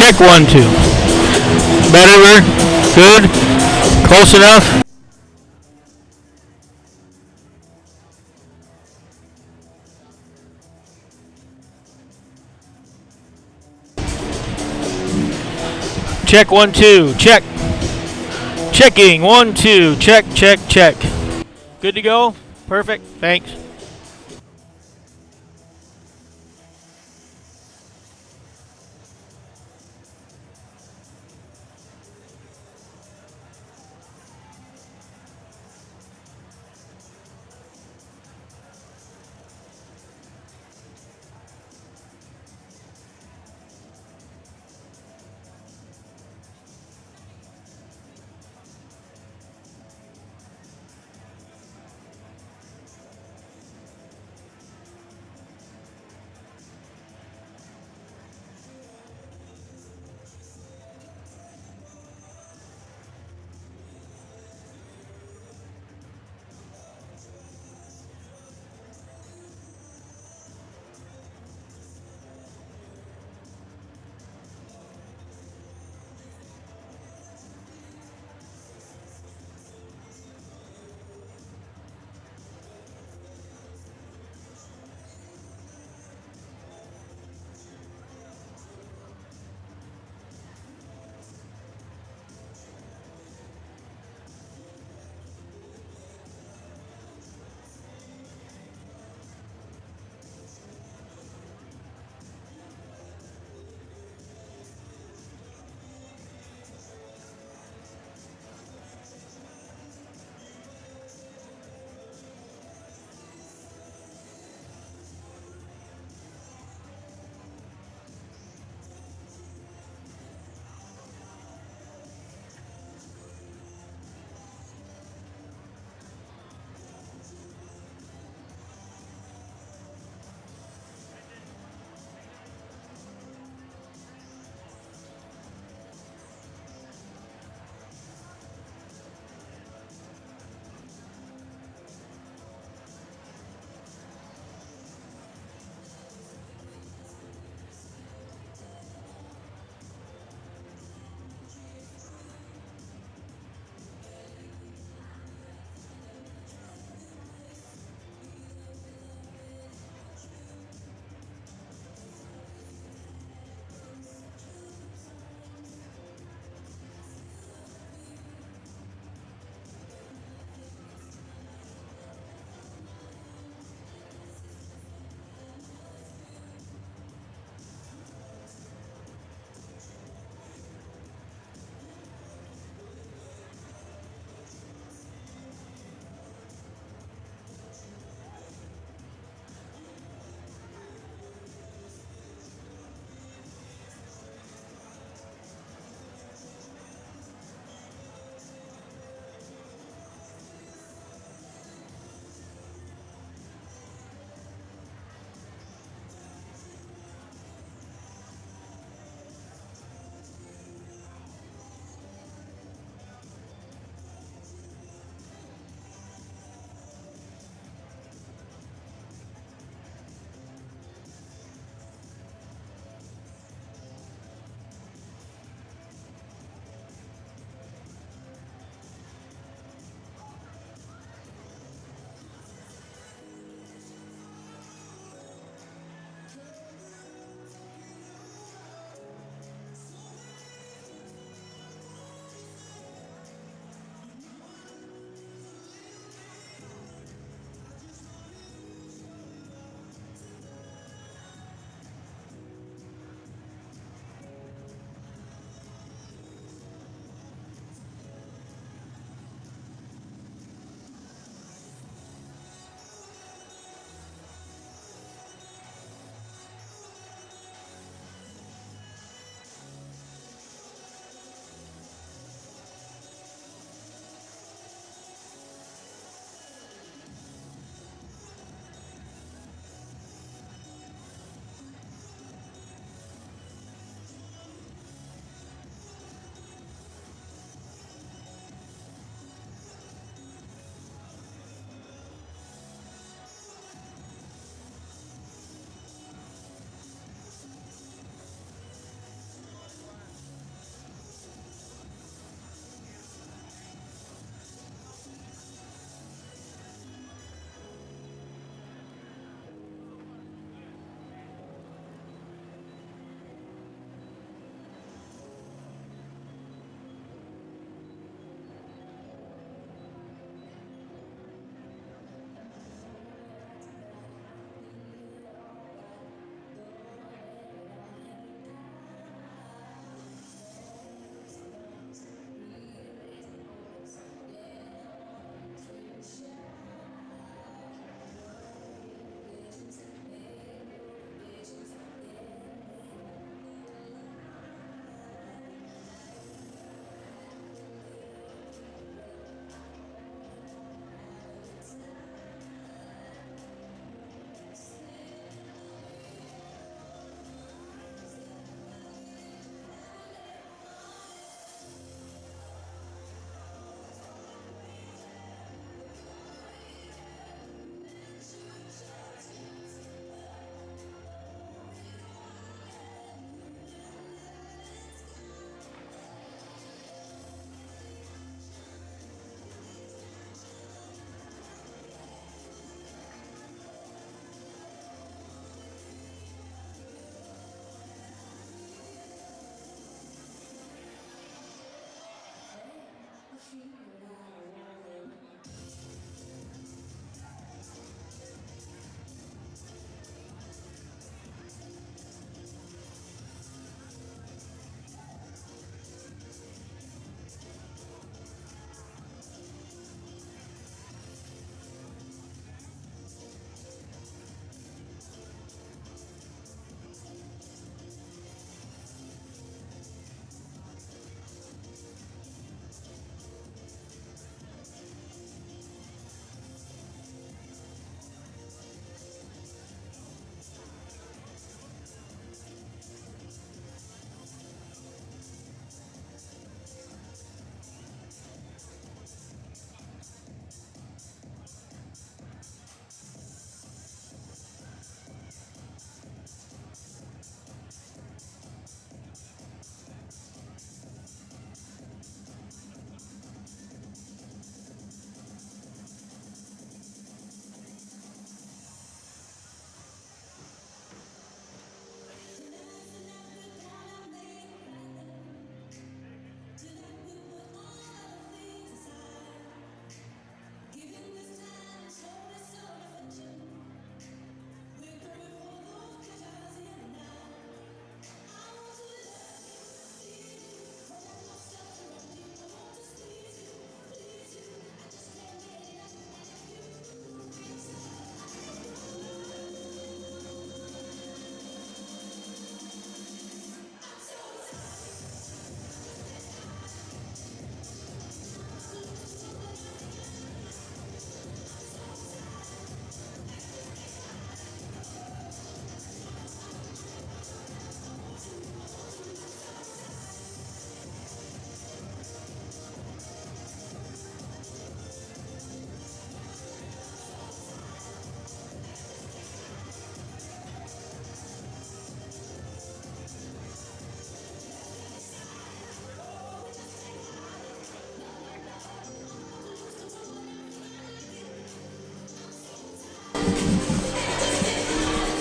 Check 1, 2. Better. Good. Close enough. Check 1, 2. Check. Checking 1, 2. Check, check, check. Good to go. Perfect. Thanks.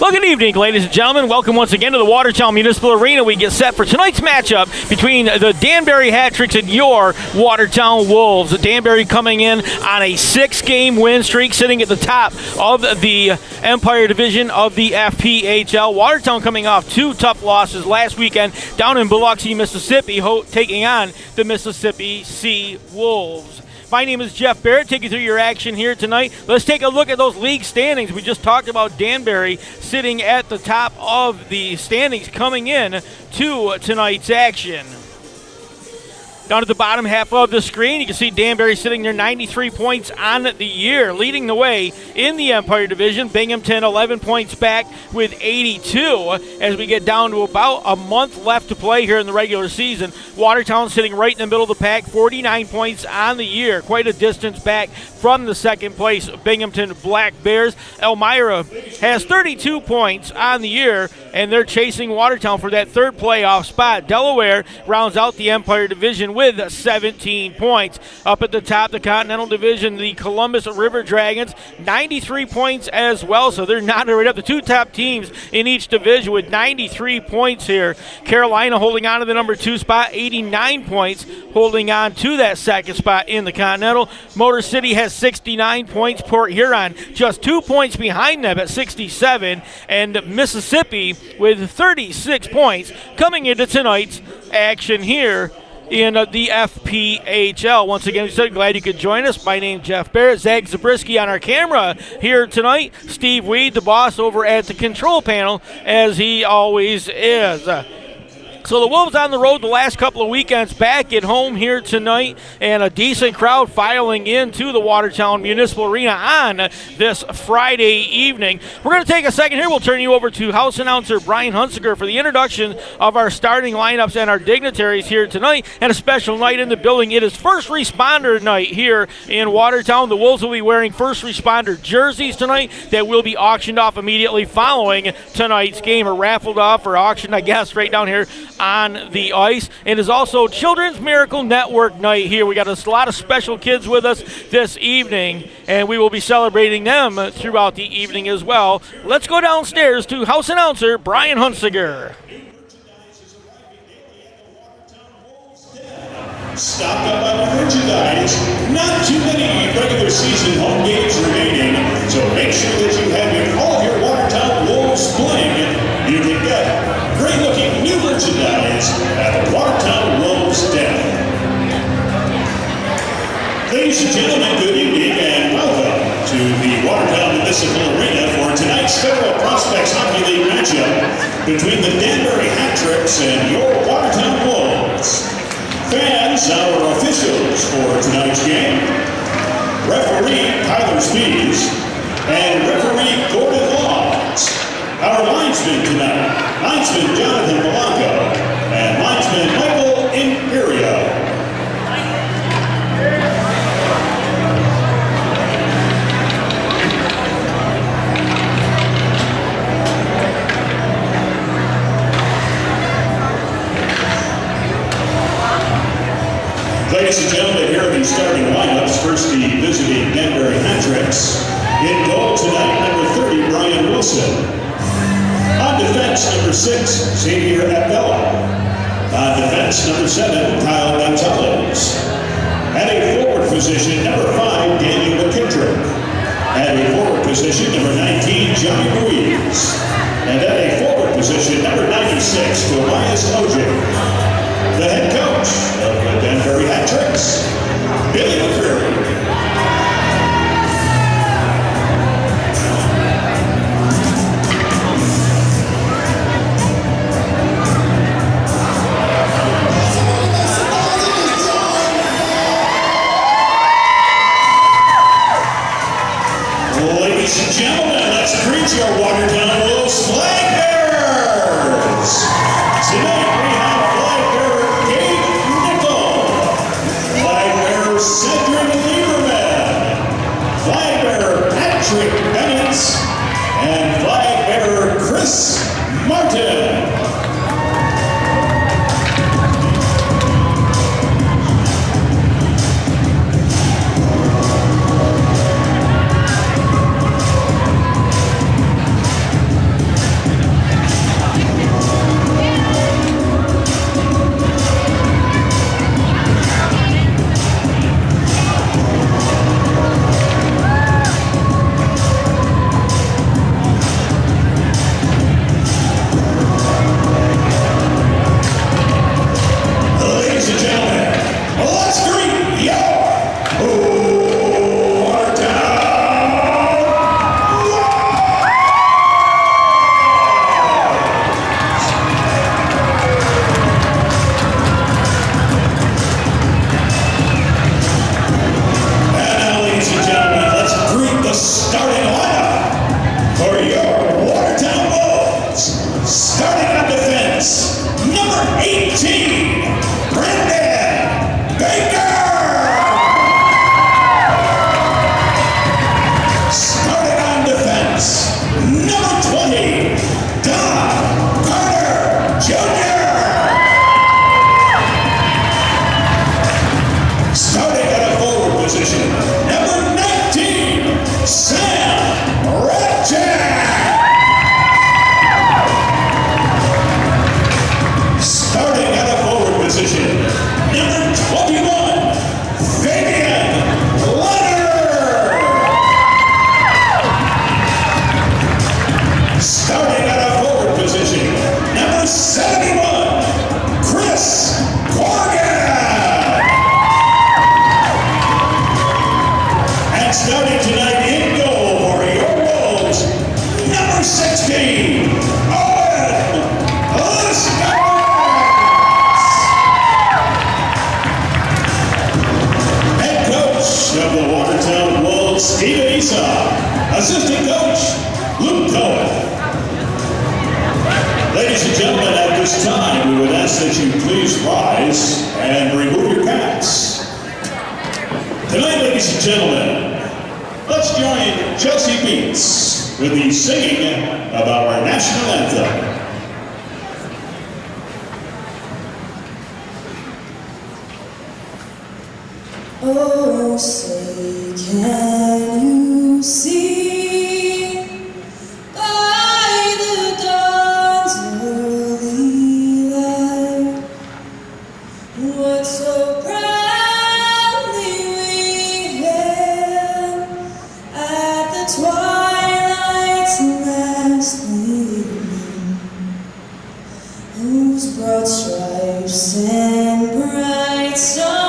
Well, good evening, ladies and gentlemen. Welcome once again to the Watertown Municipal Arena. We get set for tonight's matchup between the Danbury Hat-Tricks and your Watertown Wolves. Danbury coming in on a 6-game win streak, sitting at the top of the Empire Division of the FPHL. Watertown coming off 2 tough losses last weekend down in Biloxi, Mississippi, taking on the Mississippi Sea Wolves. My name is Jeff Barrett, taking you through your action here tonight. Let's take a look at those league standings. We just talked about Danbury sitting at the top of the standings coming in to tonight's action. Down at the bottom half of the screen, you can see Danbury sitting there 93 points on the year, leading the way in the Empire Division. Binghamton 11 points back with 82 as we get down to about a month left to play here in the regular season. Watertown sitting right in the middle of the pack, 49 points on the year, quite a distance back from the second place Binghamton Black Bears. Elmira has 32 points on the year, and they're chasing Watertown for that third playoff spot. Delaware rounds out the Empire Division with 17 points. Up at the top, the Continental Division, the Columbus River Dragons, 93 points as well, so they're not right up. The 2 top teams in each division with 93 points here. Carolina holding on to the number 2 spot, 89 points, holding on to that second spot in the Continental. Motor City has 69 points. Port Huron just 2 points behind them at 67, and Mississippi with 36 points coming into tonight's action here in the FPHL. Once again, we're so glad you could join us. My name's Jeff Barrett. Zach Zabriskie on our camera here tonight. Steve Weed, the boss over at the control panel, as he always is. So the Wolves on the road the last couple of weekends, back at home here tonight, and a decent crowd filing into the Watertown Municipal Arena on this Friday evening. We're going to take a second here. We'll turn you over to house announcer Brian Hunsiker for the introduction of our starting lineups and our dignitaries here tonight, and a special night in the building. It is First Responder Night here in Watertown. The Wolves will be wearing First Responder jerseys tonight that will be auctioned off immediately following tonight's game, or raffled off or auctioned, I guess, right down here on the ice. It is also Children's Miracle Network night here. We got a lot of special kids with us this evening, and we will be celebrating them throughout the evening as well. Let's go downstairs to house announcer Brian Hunsiker. Stocked up on merchandise. Not too many regular season home games remaining, so make sure that you have all of your Watertown Wolves bling. You can get great-looking new merchandise at the Watertown Wolves Den. Ladies and gentlemen, good evening and welcome to the Watertown Municipal Arena for tonight's Federal Prospects Hockey League matchup between the Danbury Hat-Tricks and your Watertown Wolves. Fans, our officials for tonight's game, referee Tyler Spees and referee Gordon Lawns. Our linesmen tonight, linesman Jonathan Polanco and linesman Michael Imperio. Ladies and gentlemen, here are the starting lineups. First, the visiting Danbury Hat-Tricks. In goal tonight, number 30, Brian Wilson. On defense, number 6, Xavier Abella. On defense, number 7, Kyle Gonzalez. At a forward position, number 5, Daniel McKittrick. At a forward position, number 19, Johnny Ruiz. And at a forward position, number 96, Tobias Ojic. The head coach of the Danbury Hat-Tricks, Billy McCreary. Ladies and gentlemen, let's greet your Watertown Wolves flag bearers. Tonight we have flag bearer Gabe Nickel, flag bearer Cedric Lieberman, flag bearer Patrick Bennett, and flag bearer Chris Martin. Assistant coach, Luke Cohen. Ladies and gentlemen, at this time, we would ask that you please rise and remove your caps. Tonight, ladies and gentlemen, let's join Chelsea Beats with the singing of our national anthem. Oh, say, can you see by the dawn's early light what so proudly we hailed at the twilight's last gleaming, whose broad stripes and bright stars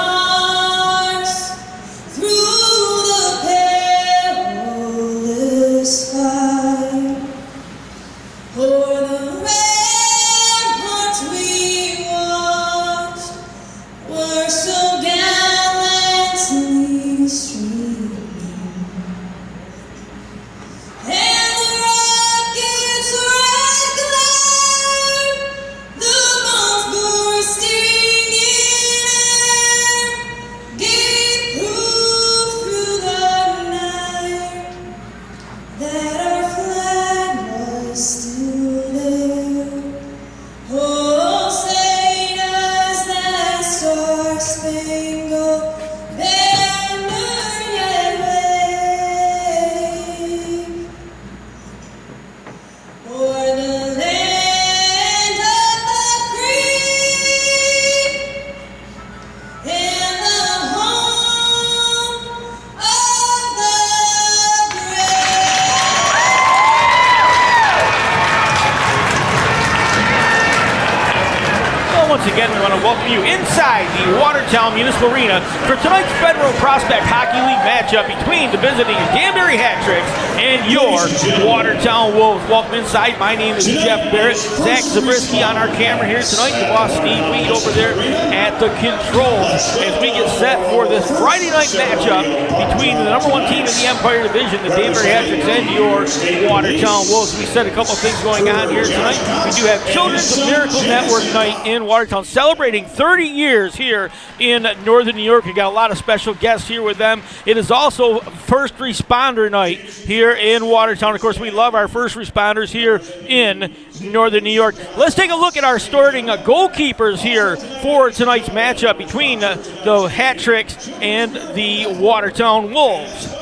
once again, we want to welcome you inside the Watertown Municipal Arena for tonight's Federal Prospect Hockey League matchup between the visiting Danbury Hat-Tricks and your Watertown Wolves. Welcome inside. My name is Jeff Barrett. Zach Zabriskie on our camera here tonight. The boss Steve Weed over there at the controls as we get set for this Friday night matchup between the number one team in the Empire Division, the Danbury Hat-Tricks, and your Watertown Wolves. We said a couple of things going on here tonight. We do have Children's Miracle Network Night in Watertown, celebrating 30 years here in Northern New York. We got a lot of special guests here with them. It is also First Responder Night here in Watertown. Of course, we love our first responders here in Northern New York. Let's take a look at our starting goalkeepers here for tonight's matchup between the Hat-Tricks and the Watertown Wolves.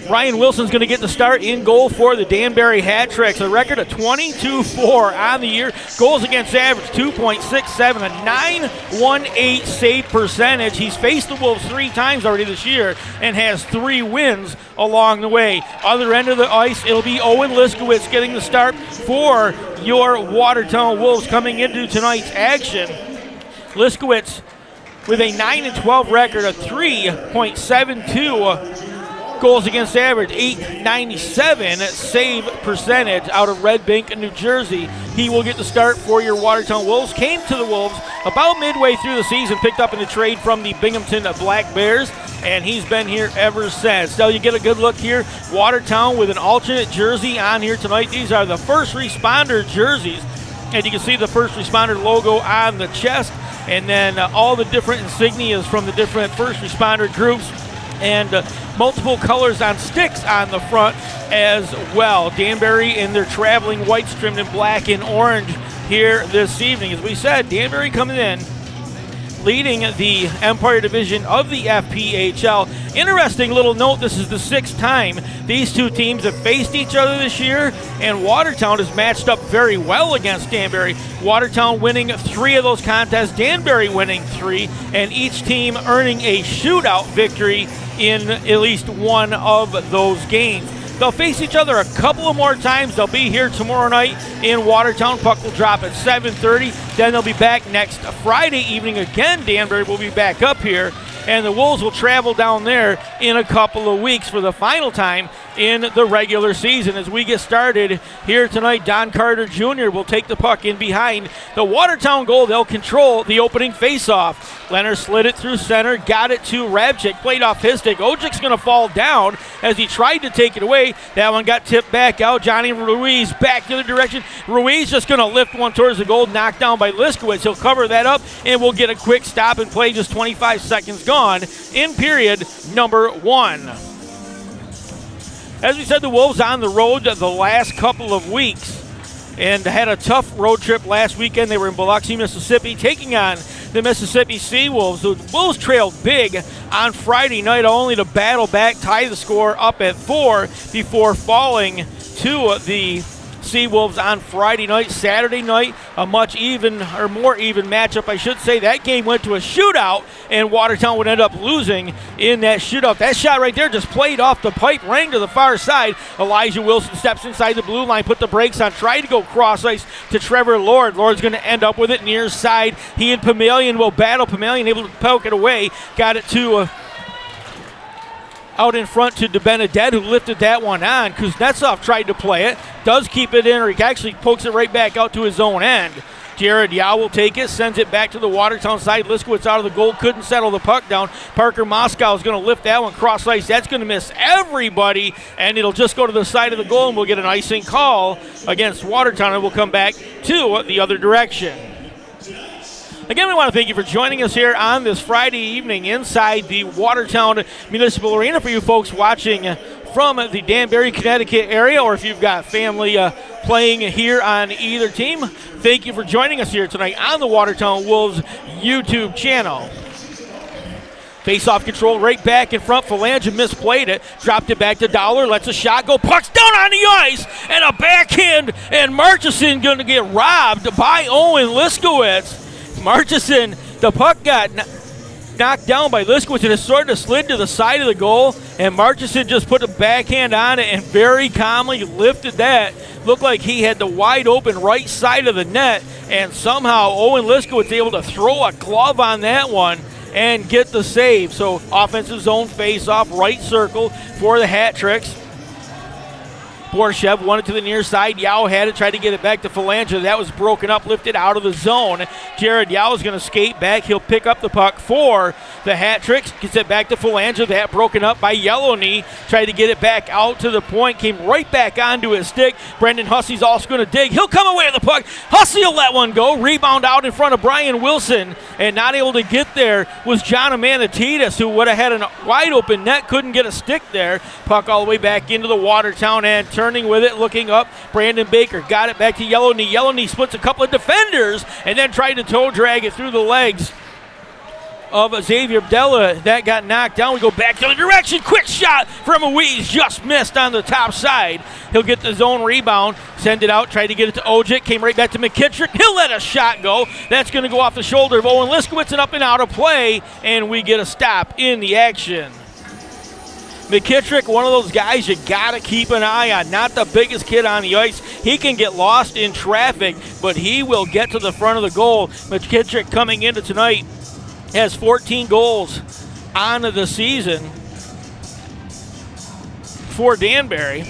Ryan Wilson's going to get the start in goal for the Danbury Hat-Tricks. A record of 22-4 on the year. Goals against average 2.67, a 9.18 save percentage. He's faced the Wolves 3 times already this year and has 3 wins along the way. Other end of the ice, it'll be Owen Liskowitz getting the start for your Watertown Wolves coming into tonight's action. Liskowitz with a 9-12 record, a 3.72 goals against average, 8.97 save percentage out of Red Bank, New Jersey. He will get the start for your Watertown Wolves. Came to the Wolves about midway through the season, picked up in the trade from the Binghamton Black Bears, and he's been here ever since. So you get a good look here. Watertown with an alternate jersey on here tonight. These are the first responder jerseys, and you can see the first responder logo on the chest, and then all the different insignias from the different first responder groups, and multiple colors on sticks on the front as well. Danbury in their traveling whites trimmed in black and orange here this evening. As we said, Danbury coming in, leading the Empire Division of the FPHL. Interesting little note, this is the 6th time these two teams have faced each other this year, and Watertown has matched up very well against Danbury. Watertown winning 3 of those contests, Danbury winning 3, and each team earning a shootout victory in at least one of those games. They'll face each other a couple of more times. They'll be here tomorrow night in Watertown. Puck will drop at 7:30. Then they'll be back next Friday evening again. Danbury will be back up here, and the Wolves will travel down there in a couple of weeks for the final time in the regular season. As we get started here tonight, Don Carter Jr. will take the puck in behind the Watertown goal. They'll control the opening faceoff. Leonard slid it through center, got it to Rabchik, played off his stick. Ojic's going to fall down as he tried to take it away. That one got tipped back out. Johnny Ruiz back the other direction. Ruiz just going to lift one towards the goal, knocked down by Liskowitz. He'll cover that up, and we'll get a quick stop and play. Just 25 seconds gone in period number 1. As we said, the Wolves on the road the last couple of weeks and had a tough road trip last weekend. They were in Biloxi, Mississippi, taking on the Mississippi Seawolves. The Wolves trailed big on Friday night, only to battle back, tie the score up at 4 before falling to the Seawolves on Friday night. Saturday night, a much even, or more even matchup, I should say. That game went to a shootout, and Watertown would end up losing in that shootout. That shot right there just played off the pipe, rang to the far side. Elijah Wilson steps inside the blue line, put the brakes on, tried to go cross ice to Trevor Lord. Lord's going to end up with it near side. He and Pamelian will battle. Pamelian able to poke it away, got it to out in front to DeBenedette, who lifted that one on. Kuznetsov tried to play it, does keep it in, or he actually pokes it right back out to his own end. Jared Yao will take it, sends it back to the Watertown side. Liskowitz out of the goal, couldn't settle the puck down. Parker Moscow is going to lift that one cross ice. That's going to miss everybody, and it'll just go to the side of the goal, and we'll get an icing call against Watertown, and we'll come back to the other direction. Again, we want to thank you for joining us here on this Friday evening inside the Watertown Municipal Arena. For you folks watching from the Danbury, Connecticut area, or if you've got family playing here on either team, thank you for joining us here tonight on the Watertown Wolves YouTube channel. Face-off control right back in front. Phalange misplayed it, dropped it back to Dowler, lets a shot go. Puck's down on the ice, and a backhand, and Murchison going to get robbed by Owen Liskowitz. Murchison, the puck got knocked down by Liskowitz, and it sort of slid to the side of the goal, and Murchison just put a backhand on it and very calmly lifted that. Looked like he had the wide open right side of the net, and somehow Owen Liskowitz able to throw a glove on that one and get the save. So offensive zone face-off, right circle for the Hat Tricks. Borshev won it to the near side. Yao had it, tried to get it back to Phalange. That was broken up, lifted out of the zone. Jared Yao is going to skate back. He'll pick up the puck for the Hat Tricks. Gets it back to Phalange. That broken up by Yellow Knee. Tried to get it back out to the point. Came right back onto his stick. Brendan Hussey's also going to dig. He'll come away with the puck. Hussey will let one go. Rebound out in front of Brian Wilson. And not able to get there was John Amanatidis, who would have had a wide open net. Couldn't get a stick there. Puck all the way back into the Watertown end. Turning with it, looking up, Brandon Baker got it back to Yellow Knee. Yellow Knee splits a couple of defenders and then tried to toe drag it through the legs of Xavier Della. That got knocked down. We go back to the direction. Quick shot from Ruiz, just missed on the top side. He'll get the zone rebound, send it out, try to get it to Ojic, came right back to McKittrick. He'll let a shot go. That's going to go off the shoulder of Owen Liskowitz and up and out of play, and we get a stop in the action. McKittrick, one of those guys you got to keep an eye on. Not the biggest kid on the ice. He can get lost in traffic, but he will get to the front of the goal. McKittrick coming into tonight has 14 goals on the season for Danbury.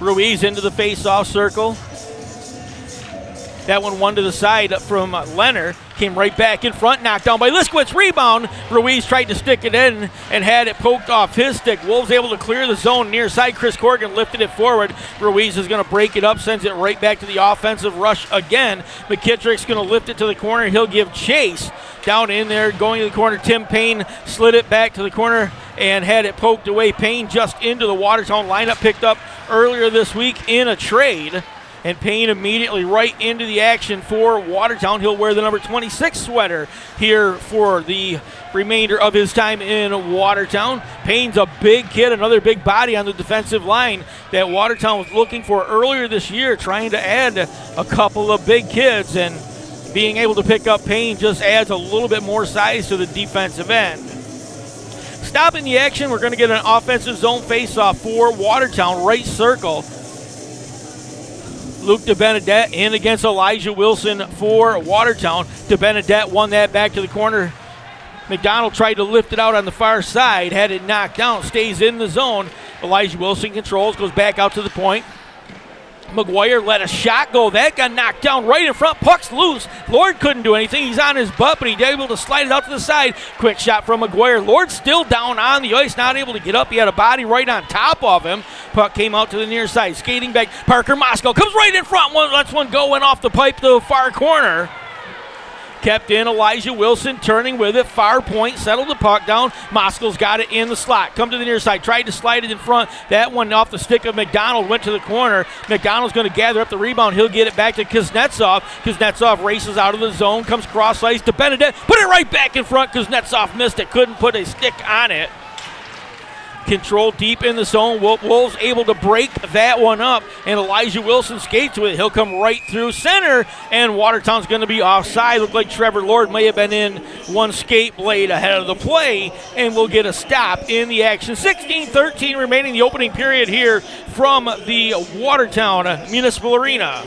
Ruiz into the face-off circle. That one to the side from Leonard. Came right back in front, knocked down by Liskowitz. Rebound. Ruiz tried to stick it in and had it poked off his stick. Wolves able to clear the zone near side. Chris Corrigan lifted it forward. Ruiz is going to break it up, sends it right back to the offensive rush again. McKittrick's going to lift it to the corner. He'll give chase down in there, going to the corner. Tim Payne slid it back to the corner and had it poked away. Payne just into the Watertown lineup, picked up earlier this week in a trade. And Payne immediately right into the action for Watertown. He'll wear the number 26 sweater here for the remainder of his time in Watertown. Payne's a big kid, another big body on the defensive line that Watertown was looking for earlier this year, trying to add a couple of big kids, and being able to pick up Payne just adds a little bit more size to the defensive end. Stopping the action, we're going to get an offensive zone face-off for Watertown, right circle. Luke DeBenedette in against Elijah Wilson for Watertown. DeBenedette won that back to the corner. McDonald tried to lift it out on the far side, had it knocked down, stays in the zone. Elijah Wilson controls, goes back out to the point. McGuire let a shot go. That got knocked down right in front. Puck's loose. Lord couldn't do anything. He's on his butt, but he's able to slide it out to the side. Quick shot from McGuire. Lord still down on the ice, not able to get up. He had a body right on top of him. Puck came out to the near side. Skating back. Parker Moscow comes right in front. Lets one go, went off the pipe to the far corner. Kept in. Elijah Wilson turning with it. Far point. Settled the puck down. Moskow's got it in the slot. Come to the near side. Tried to slide it in front. That one off the stick of McDonald. Went to the corner. McDonald's going to gather up the rebound. He'll get it back to Kuznetsov. Kuznetsov races out of the zone. Comes cross ice to Benedette. Put it right back in front. Kuznetsov missed it. Couldn't put a stick on it. Control deep in the zone. Wolves able to break that one up, and Elijah Wilson skates with it. He'll come right through center, and Watertown's going to be offside. Looked like Trevor Lord may have been in one skate blade ahead of the play, and we'll get a stop in the action. 16-13 remaining the opening period here from the Watertown Municipal Arena.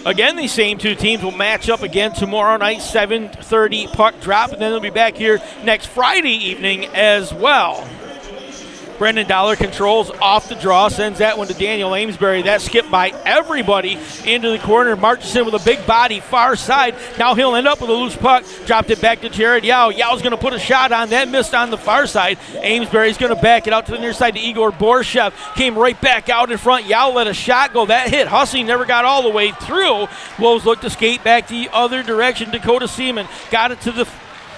Again, these same two teams will match up again tomorrow night, 7:30 puck drop, and then they'll be back here next Friday evening as well. Brendan Dollar controls off the draw, sends that one to Daniel Amesbury. That skipped by everybody into the corner. Marches in with a big body far side. Now he'll end up with a loose puck. Dropped it back to Jared Yao. Yao's going to put a shot on that. Missed on the far side. Amesbury's going to back it out to the near side to Igor Borshev. Came right back out in front. Yao let a shot go. That hit Hussey, never got all the way through. Wolves look to skate back the other direction. Dakota Seaman got it to the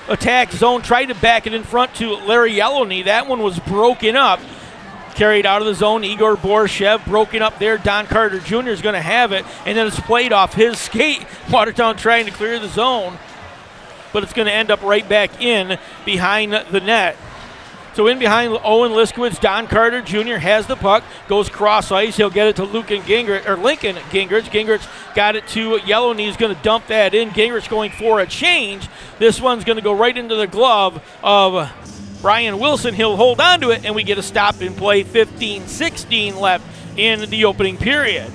attack zone, tried to back it in front to Larry Yellowknee. That one was broken up. Carried out of the zone. Igor Borshev broken up there. Don Carter Jr. is going to have it, and then it's played off his skate. Watertown trying to clear the zone, but it's going to end up right back in behind the net. So in behind Owen Liskowitz, Don Carter Jr. has the puck, goes cross ice. He'll get it to Lincoln Gingrich. Gingrich got it to Yellowknee. He's going to dump that in. Gingrich going for a change. This one's going to go right into the glove of Brian Wilson. He'll hold on to it, and we get a stop in play. 15-16 left in the opening period.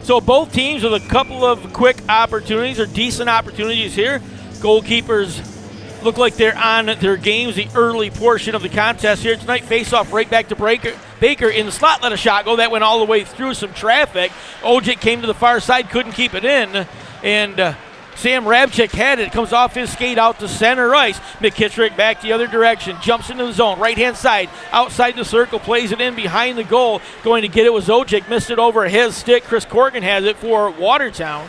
So both teams with a couple of quick opportunities or decent opportunities here. Goalkeepers look like they're on their games the early portion of the contest here tonight. Face-off right back to Baker in the slot. Let a shot go. That went all the way through some traffic. Ojic came to the far side, couldn't keep it in. And Sam Rabchik had it. Comes off his skate out to center ice. McKittrick back the other direction. Jumps into the zone. Right-hand side. Outside the circle. Plays it in behind the goal. Going to get it was Ojic. Missed it over his stick. Chris Corrigan has it for Watertown.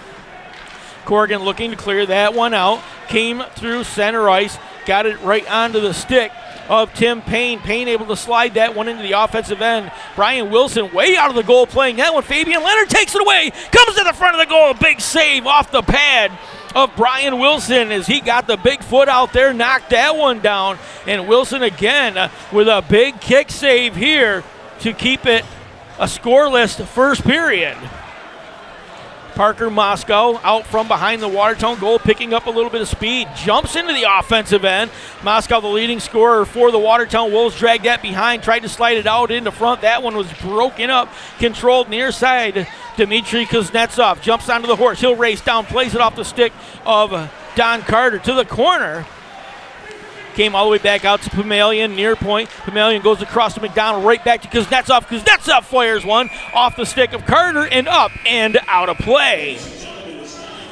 Corrigan looking to clear that one out. Came through center ice. Got it right onto the stick of Tim Payne. Payne able to slide that one into the offensive end. Brian Wilson way out of the goal playing that one. Fabian Leonard takes it away. Comes to the front of the goal. Big save off the pad of Brian Wilson as he got the big foot out there. Knocked that one down. And Wilson again with a big kick save here to keep it a scoreless first period. Parker Moscow out from behind the Watertown goal, picking up a little bit of speed, jumps into the offensive end. Moscow, the leading scorer for the Watertown Wolves, dragged that behind, tried to slide it out into front. That one was broken up, controlled near side. Dmitry Kuznetsov jumps onto the horse. He'll race down, plays it off the stick of Don Carter to the corner. Came all the way back out to Pamelian, near point. Pamelian goes across to McDonald, right back to Kuznetsov. Kuznetsov fires one off the stick of Carter and up and out of play.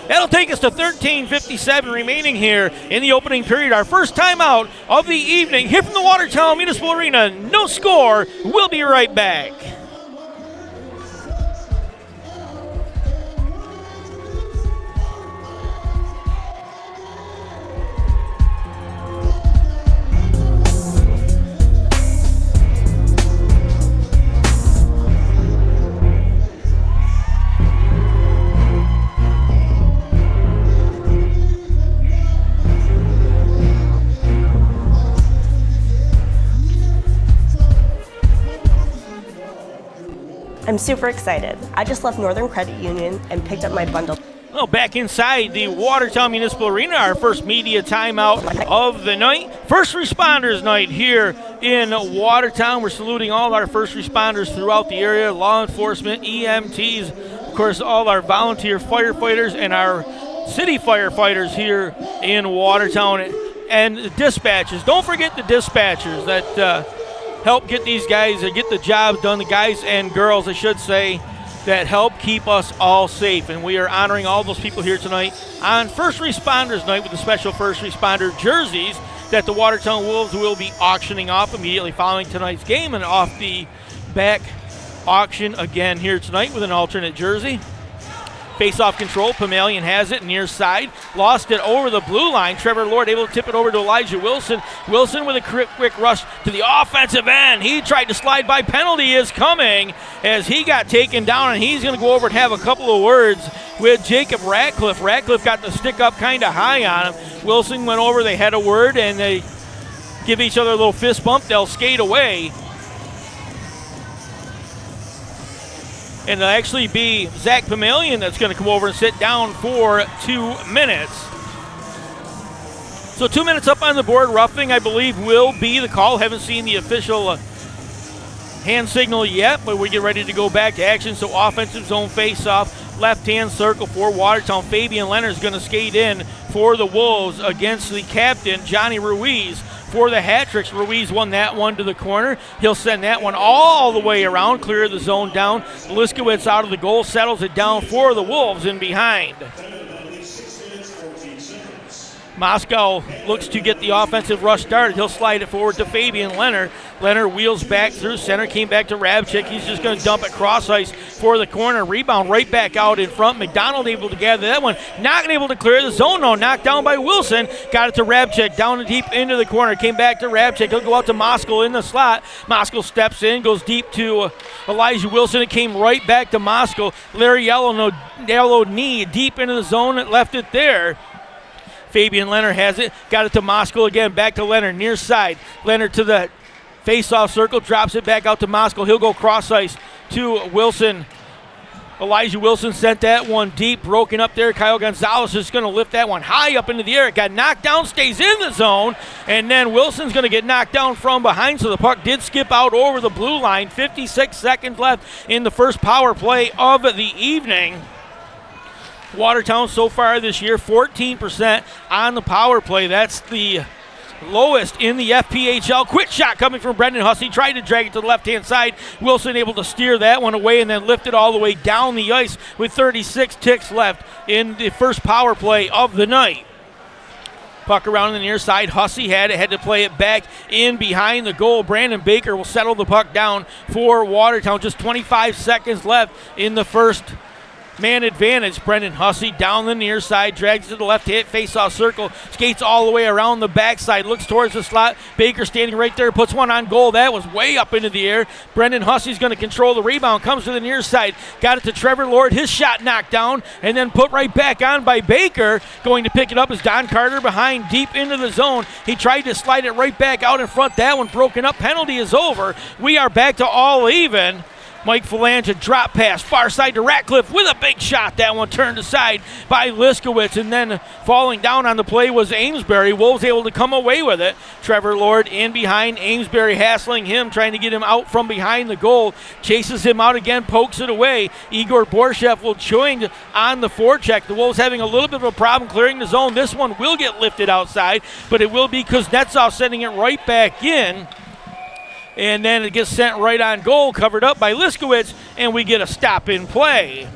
That'll take us to 13:57 remaining here in the opening period. Our first timeout of the evening here from the Watertown Municipal Arena. No score. We'll be right back. I'm super excited. I just left Northern Credit Union and picked up my bundle. Well, back inside the Watertown Municipal Arena, our first media timeout of the night. First responders night here in Watertown. We're saluting all our first responders throughout the area, law enforcement, EMTs, of course, all our volunteer firefighters and our city firefighters here in Watertown. and the dispatchers. Don't forget the dispatchers that help get these guys, get the job done, the guys and girls, I should say, that help keep us all safe. And we are honoring all those people here tonight on First Responders Night with the special first responder jerseys that the Watertown Wolves will be auctioning off immediately following tonight's game, and off the back auction again here tonight with an alternate jersey. Face-off control, Pamelian has it near side, lost it over the blue line. Trevor Lord able to tip it over to Elijah Wilson. Wilson with a quick rush to the offensive end. He tried to slide by. Penalty is coming as he got taken down, and he's going to go over and have a couple of words with Jacob Ratcliffe. Ratcliffe got the stick up kind of high on him. Wilson went over, they had a word, and they give each other a little fist bump. They'll skate away. And it'll actually be Zach Pamelian that's going to come over and sit down for 2 minutes. So 2 minutes up on the board. Roughing, I believe, will be the call. Haven't seen the official hand signal yet, but we get ready to go back to action. So offensive zone face-off, left-hand circle for Watertown. Fabian Leonard's going to skate in for the Wolves against the captain, Johnny Ruiz. For the hat-tricks, Ruiz won that one to the corner. He'll send that one all the way around, clear the zone down. Liskowitz out of the goal, settles it down for the Wolves in behind. Moscow looks to get the offensive rush started. He'll slide it forward to Fabian Leonard. Leonard wheels back through center, came back to Rabchik. He's just going to dump it cross ice for the corner. Rebound right back out in front. McDonald able to gather that one. Not able to clear the zone, though. Knocked down by Wilson. Got it to Rabchik. Down and deep into the corner. Came back to Rabchik. He'll go out to Moscow in the slot. Moscow steps in, goes deep to Elijah Wilson. It came right back to Moscow. Larry Yellow knee deep into the zone. It left it there. Fabian Leonard has it. Got it to Moscow again. Back to Leonard. Near side. Leonard to the face-off circle. Drops it back out to Moscow. He'll go cross ice to Wilson. Elijah Wilson sent that one deep. Broken up there. Kyle Gonzalez is going to lift that one high up into the air. It got knocked down. Stays in the zone. And then Wilson's going to get knocked down from behind. So the puck did skip out over the blue line. 56 seconds left in the first power play of the evening. Watertown so far this year, 14% on the power play. That's the lowest in the FPHL. Quick shot coming from Brendan Hussey. Tried to drag it to the left-hand side. Wilson able to steer that one away and then lift it all the way down the ice with 36 ticks left in the first power play of the night. Puck around the near side. Hussey had to play it back in behind the goal. Brandon Baker will settle the puck down for Watertown. Just 25 seconds left in the first man advantage. Brendan Hussey down the near side, drags to the left hit, face-off circle, skates all the way around the backside, looks towards the slot. Baker standing right there, puts one on goal. That was way up into the air. Brendan Hussey's going to control the rebound, comes to the near side, got it to Trevor Lord. His shot knocked down and then put right back on by Baker. Going to pick it up is Don Carter behind, deep into the zone. He tried to slide it right back out in front. That one broken up. Penalty is over. We are back to all even. Mike Phalange, drop pass, far side to Ratcliffe with a big shot. That one turned aside by Liskowitz, and then falling down on the play was Amesbury. Wolves able to come away with it. Trevor Lord in behind, Amesbury hassling him, trying to get him out from behind the goal. Chases him out again, pokes it away. Igor Borshev will join on the forecheck. The Wolves having a little bit of a problem clearing the zone. This one will get lifted outside, but it will be Kuznetsov sending it right back in. And then it gets sent right on goal, covered up by Liskowitz, and we get a stop in play.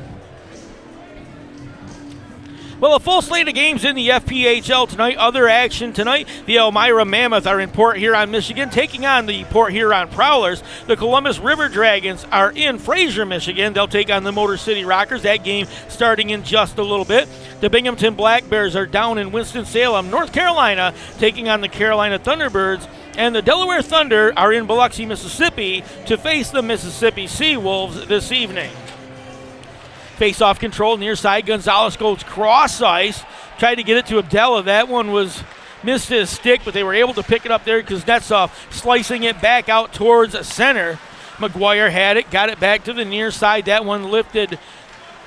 Well, a full slate of games in the FPHL tonight. Other action tonight, the Elmira Mammoth are in Port Huron, Michigan, taking on the Port Huron Prowlers. The Columbus River Dragons are in Fraser, Michigan. They'll take on the Motor City Rockers. That game starting in just a little bit. The Binghamton Black Bears are down in Winston-Salem, North Carolina, taking on the Carolina Thunderbirds. And the Delaware Thunder are in Biloxi, Mississippi to face the Mississippi Sea Wolves this evening. Face-off control, near side. Gonzalez goes cross ice. Tried to get it to Abdella. That one was missed his stick, but they were able to pick it up there because Kuznetsov slicing it back out towards center. McGuire had it, got it back to the near side. That one lifted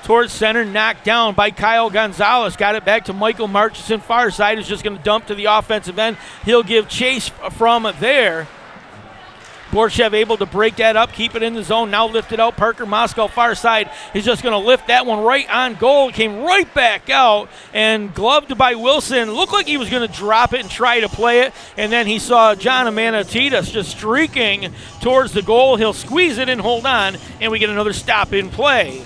towards center, knocked down by Kyle Gonzalez. Got it back to Michael Marchison, far side, is just going to dump to the offensive end. He'll give chase from there. Borshev able to break that up, keep it in the zone, now lift it out. Parker Moscow, far side, is just going to lift that one right on goal. Came right back out and gloved by Wilson. Looked like he was going to drop it and try to play it, and then he saw John Amanatitas just streaking towards the goal. He'll squeeze it and hold on, and we get another stop in play.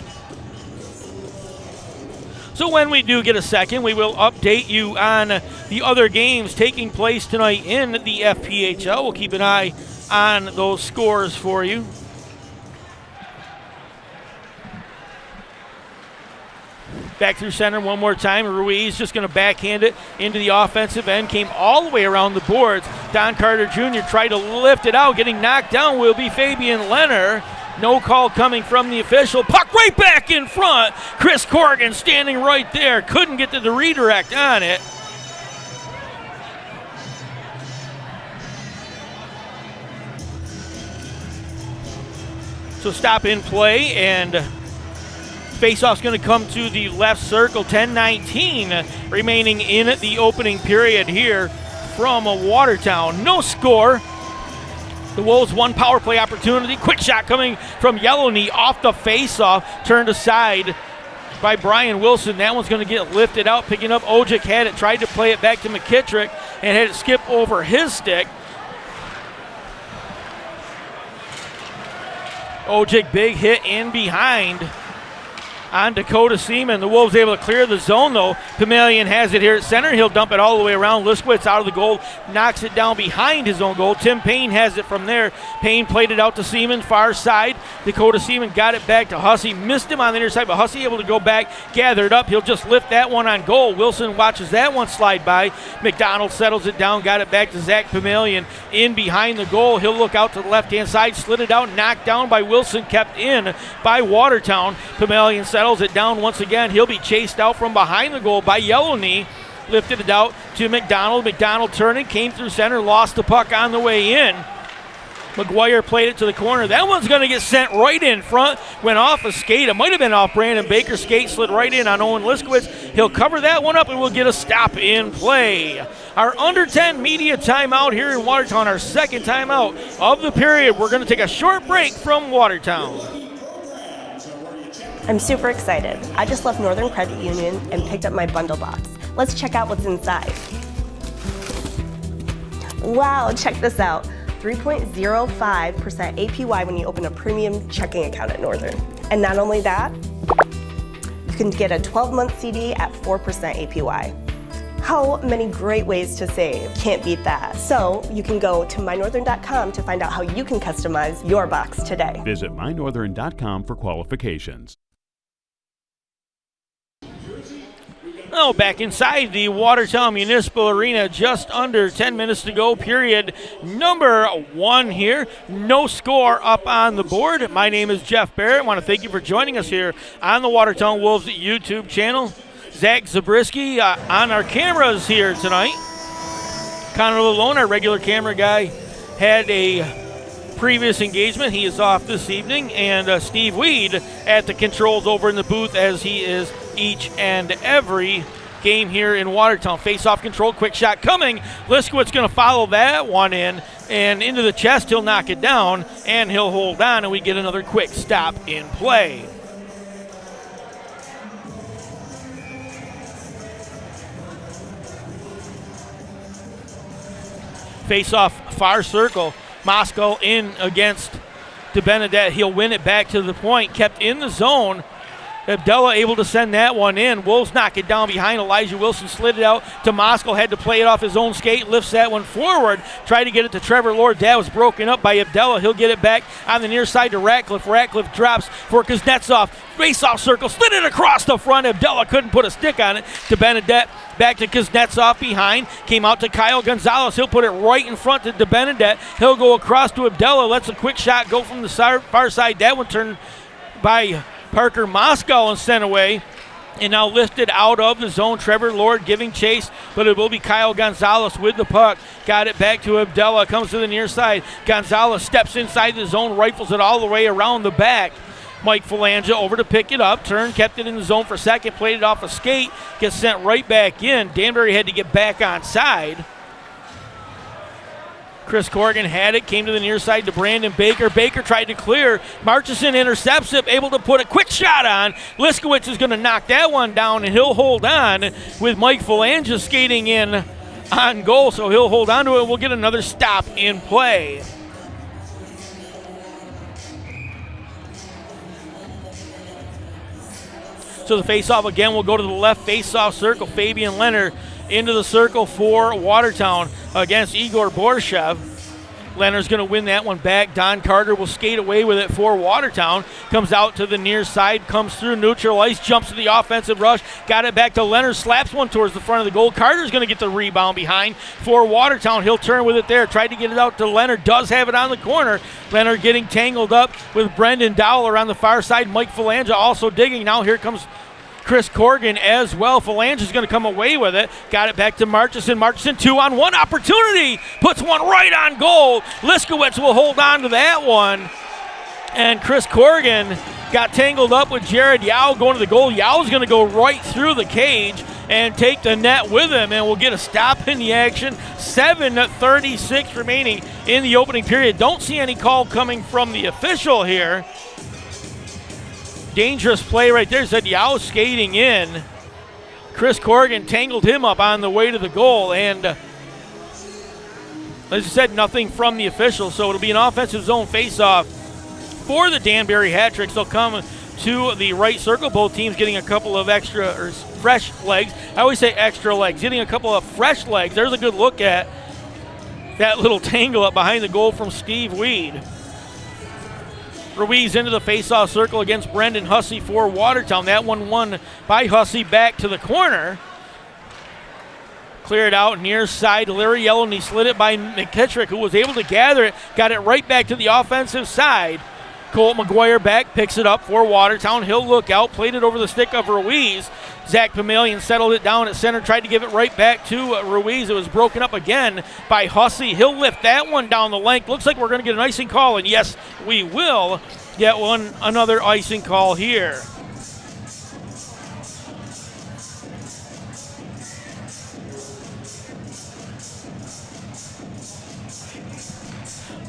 So when we do get a second, we will update you on the other games taking place tonight in the FPHL. We'll keep an eye on those scores for you. Back through center one more time. Ruiz just going to backhand it into the offensive end. Came all the way around the boards. Don Carter Jr. tried to lift it out. Getting knocked down will be Fabian Leonard. No call coming from the official. Puck right back in front. Chris Corrigan standing right there. Couldn't get to the redirect on it. So stop in play, and faceoff's going to come to the left circle. 10-19 remaining in the opening period here from Watertown. No score. The Wolves one power play opportunity. Quick shot coming from Yellowknee off the faceoff. Turned aside by Brian Wilson. That one's going to get lifted out. Picking up Ojic had it. Tried to play it back to McKittrick and had it skip over his stick. Ojic, big hit in behind on Dakota Seaman. The Wolves able to clear the zone, though. Pamelian has it here at center. He'll dump it all the way around. Liskowitz out of the goal, knocks it down behind his own goal. Tim Payne has it from there. Payne played it out to Seaman, far side. Dakota Seaman got it back to Hussey. Missed him on the near side, but Hussey able to go back, gather it up. He'll just lift that one on goal. Wilson watches that one slide by. McDonald settles it down, got it back to Zach Pamelian in behind the goal. He'll look out to the left-hand side, slid it out, knocked down by Wilson, kept in by Watertown. Pamelian settles it down once again. He'll be chased out from behind the goal by Yellowknee. Lifted it out to McDonald. McDonald turning, came through center, lost the puck on the way in. McGuire played it to the corner. That one's going to get sent right in front. Went off a skate. It might have been off Brandon Baker's skate. Slid right in on Owen Liskowitz. He'll cover that one up and we'll get a stop in play. Our under 10 media timeout here in Watertown. Our second timeout of the period. We're going to take a short break from Watertown. I'm super excited. I just left Northern Credit Union and picked up my bundle box. Let's check out what's inside. Wow, check this out. 3.05% APY when you open a premium checking account at Northern. And not only that, you can get a 12-month CD at 4% APY. How many great ways to save? Can't beat that. So you can go to mynorthern.com to find out how you can customize your box today. Visit mynorthern.com for qualifications. Oh, back inside the Watertown Municipal Arena, just under 10 minutes to go, period number 1 here. No score up on the board. My name is Jeff Barrett. I want to thank you for joining us here on the Watertown Wolves YouTube channel. Zach Zabriskie on our cameras here tonight. Connor Lalone, our regular camera guy, had a previous engagement. He is off this evening. And Steve Weed at the controls over in the booth, as he is each and every game here in Watertown. Face-off control, quick shot coming. Liskowitz going to follow that one in, and into the chest. He'll knock it down, and he'll hold on, and we get another quick stop in play. Face-off far circle. Moscow in against DeBenedette. He'll win it back to the point. Kept in the zone. Abdullah able to send that one in. Wolves knock it down behind. Elijah Wilson slid it out to Moscow. Had to play it off his own skate. Lifts that one forward. Tried to get it to Trevor Lord. That was broken up by Abdullah. He'll get it back on the near side to Ratcliffe. Ratcliffe drops for Kuznetsov. Face-off circle. Slid it across the front. Abdullah couldn't put a stick on it. DeBenedette back to Kuznetsov behind. Came out to Kyle Gonzalez. He'll put it right in front to DeBenedette. He'll go across to Abdullah. Lets a quick shot go from the far side. That one turned by Parker Moscow and sent away, and now lifted out of the zone. Trevor Lord giving chase, but it will be Kyle Gonzalez with the puck. Got it back to Abdullah, comes to the near side. Gonzalez steps inside the zone, rifles it all the way around the back. Mike Falanga over to pick it up, turned, kept it in the zone for second, played it off a skate, gets sent right back in. Danbury had to get back on side. Chris Corrigan had it, came to the near side to Brandon Baker. Baker tried to clear. Marchison intercepts it, able to put a quick shot on. Liskowitz is going to knock that one down, and he'll hold on with Mike Phalange skating in on goal, so he'll hold on to it. We'll get another stop in play. So the face-off again will go to the left face-off circle. Fabian Leonard into the circle for Watertown against Igor Borshev. Leonard's going to win that one back. Don Carter will skate away with it for Watertown. Comes out to the near side, comes through neutral ice, jumps to the offensive rush, got it back to Leonard, slaps one towards the front of the goal. Carter's going to get the rebound behind for Watertown. He'll turn with it there, tried to get it out to Leonard, does have it on the corner. Leonard getting tangled up with Brendan Dowler on the far side. Mike Phalange also digging. Now here comes Chris Corrigan as well. Phalange is going to come away with it. Got it back to Marchison. Marchison 2-on-1 opportunity. Puts one right on goal. Liskowitz will hold on to that one. And Chris Corrigan got tangled up with Jared Yao going to the goal. Yao's going to go right through the cage and take the net with him, and we'll get a stop in the action. 7:36 remaining in the opening period. Don't see any call coming from the official here. Dangerous play right there. Said Yao skating in. Chris Corrigan tangled him up on the way to the goal, and as I said, nothing from the official, so it'll be an offensive zone face-off for the Danbury Hat-Tricks. They'll come to the right circle. Both teams getting a couple of extra or fresh legs. I always say extra legs. Getting a couple of fresh legs. There's a good look at that little tangle up behind the goal from Steve Weed. Ruiz into the face-off circle against Brendan Hussey for Watertown. That one won by Hussey back to the corner. Cleared out near side. Larry Yellowknee slid it by McKittrick, who was able to gather it. Got it right back to the offensive side. Colt McGuire back, picks it up for Watertown. He'll look out, played it over the stick of Ruiz. Zach Pamelian settled it down at center, tried to give it right back to Ruiz. It was broken up again by Hussey. He'll lift that one down the length. Looks like we're going to get an icing call, and yes, we will get another icing call here.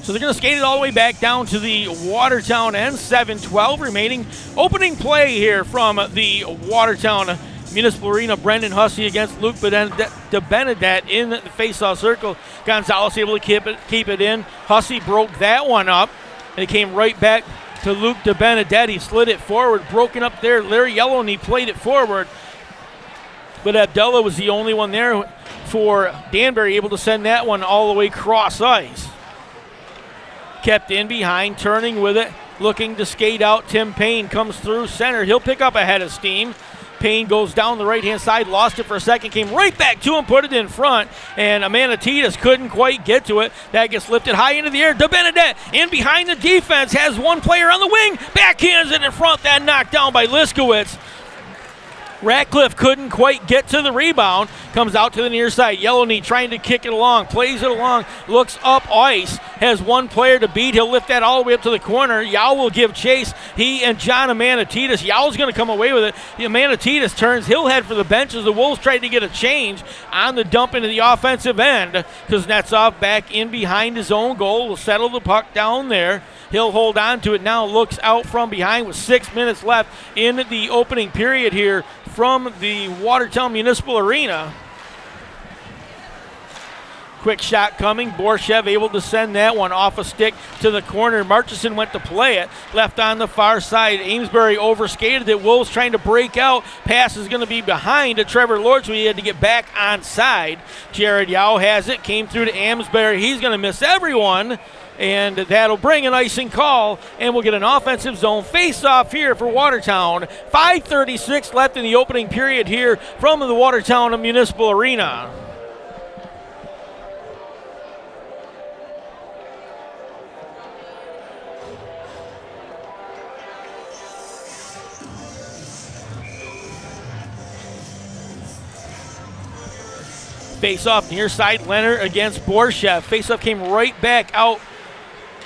So they're going to skate it all the way back down to the Watertown end. 7:12 remaining. Opening play here from the Watertown Municipal Arena. Brendan Hussey against Luke DeBenedette in the face-off circle. Gonzalez able to keep it in. Hussey broke that one up, and it came right back to Luke DeBenedette. He slid it forward, broken up there. Larry Yellowknee played it forward, but Abdullah was the only one there for Danbury, able to send that one all the way cross ice. Kept in behind, turning with it, looking to skate out. Tim Payne comes through center. He'll pick up a head of steam. Payne goes down the right-hand side, lost it for a second, came right back to him, put it in front, and Amanatitas couldn't quite get to it. That gets lifted high into the air. DeBenedette in behind the defense, has one player on the wing, backhands it in front, that knocked down by Liskowitz. Ratcliffe couldn't quite get to the rebound. Comes out to the near side. Yellowknee trying to kick it along. Plays it along. Looks up ice. Has one player to beat. He'll lift that all the way up to the corner. Yao will give chase. He and John Amanatitas. Yao's going to come away with it. The Amanatitas turns. He'll head for the benches. The Wolves tried to get a change on the dump into the offensive end. Kuznetsov back in behind his own goal. Will settle the puck down there. He'll hold on to it now. Looks out from behind with 6 minutes left in the opening period here from the Watertown Municipal Arena. Quick shot coming. Borshev able to send that one off a stick to the corner. Marchison went to play it. Left on the far side. Amesbury overskated it. Wolves trying to break out. Pass is going to be behind to Trevor Lord, so he had to get back on side. Jared Yao has it. Came through to Amesbury. He's going to miss everyone. And that'll bring an icing call, and we'll get an offensive zone face-off here for Watertown. 5:36 left in the opening period here from the Watertown Municipal Arena. Face-off near side, Leonard against Borshev. Face-off came right back out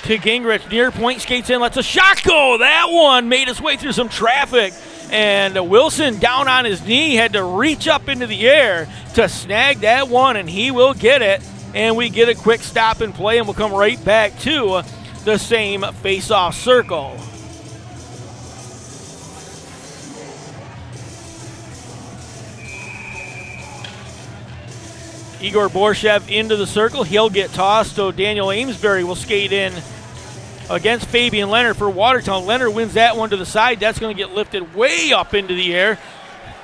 to Gingrich. Near point, skates in, lets a shot go. That one made its way through some traffic. And Wilson, down on his knee, had to reach up into the air to snag that one, and he will get it. and we get a quick stop and play, and we'll come right back to the same face-off circle. Igor Borshev into the circle. He'll get tossed, so Daniel Amesbury will skate in against Fabian Leonard for Watertown. Leonard wins that one to the side. That's going to get lifted way up into the air.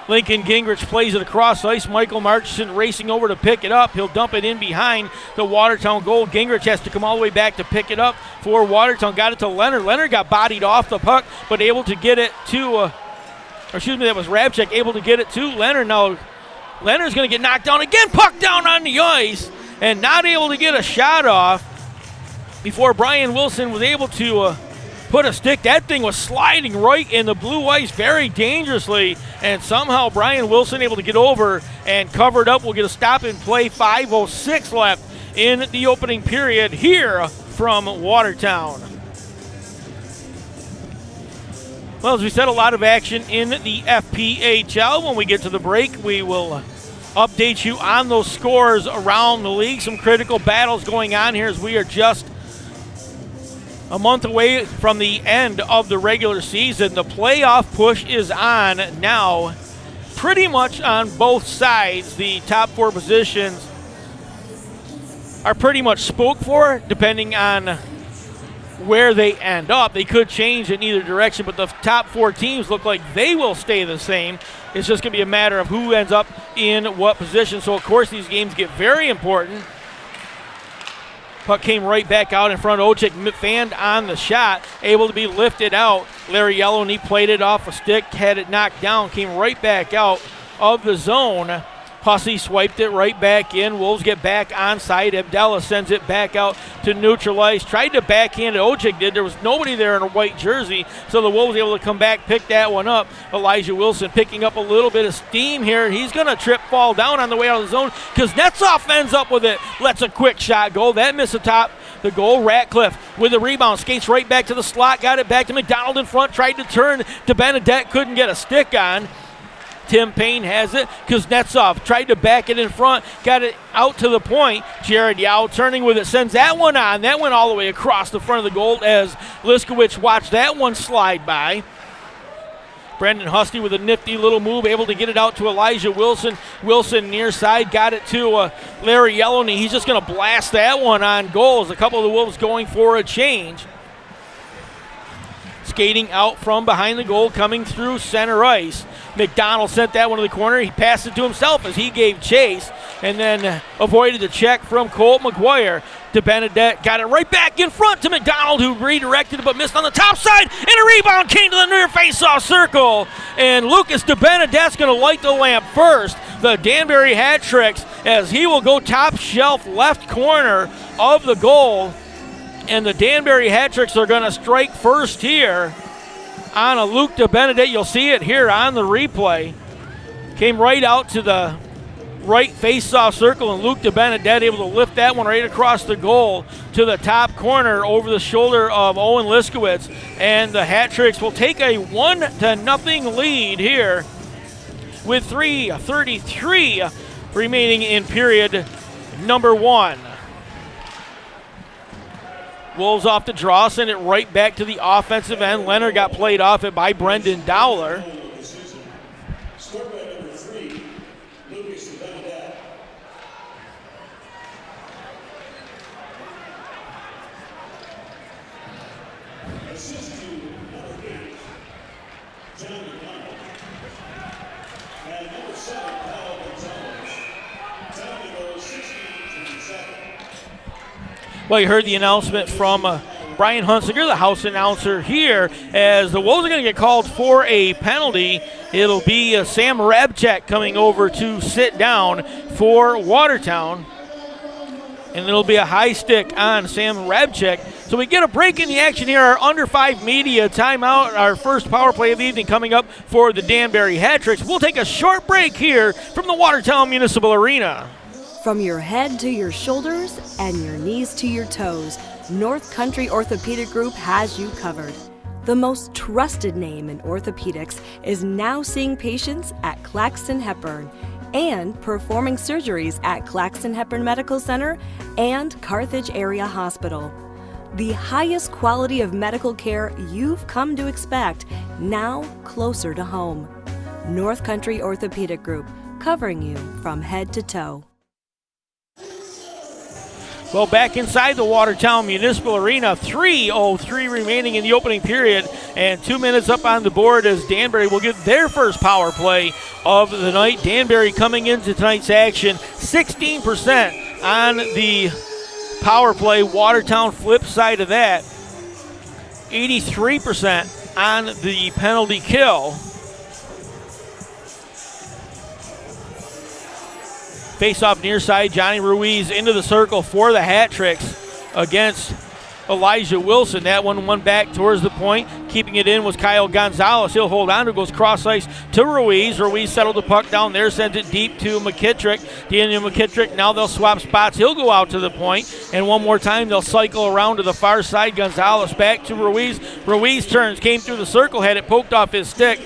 Lincoln Gingrich plays it across ice. Michael Marchson racing over to pick it up. He'll dump it in behind the Watertown goal. Gingrich has to come all the way back to pick it up for Watertown. Got it to Leonard. Leonard got bodied off the puck, but able to get it to, that was Rabchek, able to get it to Leonard. Now Leonard's going to get knocked down again. Puck down on the ice and not able to get a shot off before Brian Wilson was able to put a stick. That thing was sliding right in the blue ice very dangerously, and somehow Brian Wilson able to get over and cover it up. We'll get a stop and play. 5:06 left in the opening period here from Watertown. Well, as we said, a lot of action in the FPHL. When we get to the break, we will update you on those scores around the league. Some critical battles going on here as we are just a month away from the end of the regular season. The playoff push is on now, pretty much on both sides. The top four positions are pretty much spoke for, depending on where they end up. They could change in either direction, but the top four teams look like they will stay the same. It's just going to be a matter of who ends up in what position. So, of course, these games get very important. Puck came right back out in front. Ojek fanned on the shot, able to be lifted out. Larry Yellowknee played it off a stick, had it knocked down, came right back out of the zone. Hussey swiped it right back in. Wolves get back on side. Abdallah sends it back out to neutralize. Tried to backhand it. Ojek did. There was nobody there in a white jersey, so the Wolves able to come back, pick that one up. Elijah Wilson picking up a little bit of steam here. He's going to fall down on the way out of the zone. Kuznetsov ends up with it. Lets a quick shot go. That missed atop the goal. Ratcliffe with the rebound. Skates right back to the slot. Got it back to McDonald in front. Tried to turn to Benedette. Couldn't get a stick on. Tim Payne has it. Kuznetsov tried to back it in front. Got it out to the point. Jared Yao turning with it. Sends that one on. That went all the way across the front of the goal as Liskowicz watched that one slide by. Brendan Husty with a nifty little move, able to get it out to Elijah Wilson. Wilson near side, got it to Larry Yellowknee. He's just going to blast that one on goal as a couple of the Wolves going for a change. Skating out from behind the goal, coming through center ice. McDonald sent that one to the corner. He passed it to himself as he gave chase and then avoided the check from Colt McGuire to Benedette. Got it right back in front to McDonald, who redirected it but missed on the top side. And a rebound came to the near face-off circle. And Lucas de Benedette's going to light the lamp first. The Danbury hat tricks as he will go top shelf left corner of the goal. And the Danbury hat tricks are going to strike first here on a Luke de Benedette. You'll see it here on the replay. Came right out to the right face-off circle, and Luke de Benedette able to lift that one right across the goal to the top corner over the shoulder of Owen Liskowitz. And the hat tricks will take a 1-0 lead here with 3:33 remaining in period number one. Wolves off the draw, send it right back to the offensive end. Leonard got played off it by Brendan Dowler. Scored by number 3, Lucas de Benedette. Assist to number 8, John McDonald. And number 7, Paul Gonzalez. Tommy goes 16-7. Well, you heard the announcement from Brian Hunsinger, the house announcer here, as the Wolves are going to get called for a penalty. It'll be Sam Rabchek coming over to sit down for Watertown. And it'll be a high stick on Sam Rabchek. So we get a break in the action here. Our under 5 media timeout, our first power play of the evening coming up for the Danbury Hat Tricks. We'll take a short break here from the Watertown Municipal Arena. From your head to your shoulders and your knees to your toes, North Country Orthopedic Group has you covered. The most trusted name in orthopedics is now seeing patients at Claxton Hepburn. and performing surgeries at Claxton Hepburn Medical Center and Carthage Area Hospital. The highest quality of medical care you've come to expect, now closer to home. North Country Orthopedic Group, covering you from head to toe. Well, back inside the Watertown Municipal Arena, 3:03 remaining in the opening period, and 2 minutes up on the board as Danbury will get their first power play of the night. Danbury coming into tonight's action, 16% on the power play. Watertown flip side of that, 83% on the penalty kill. Face-off near side, Johnny Ruiz into the circle for the hat tricks against Elijah Wilson. That one went back towards the point. Keeping it in was Kyle Gonzalez. He'll hold on. It goes cross ice to Ruiz. Ruiz settled the puck down there, sends it deep to McKittrick. Daniel McKittrick, now they'll swap spots. He'll go out to the point, and one more time they'll cycle around to the far side. Gonzalez back to Ruiz. Ruiz turns, came through the circle, had it poked off his stick.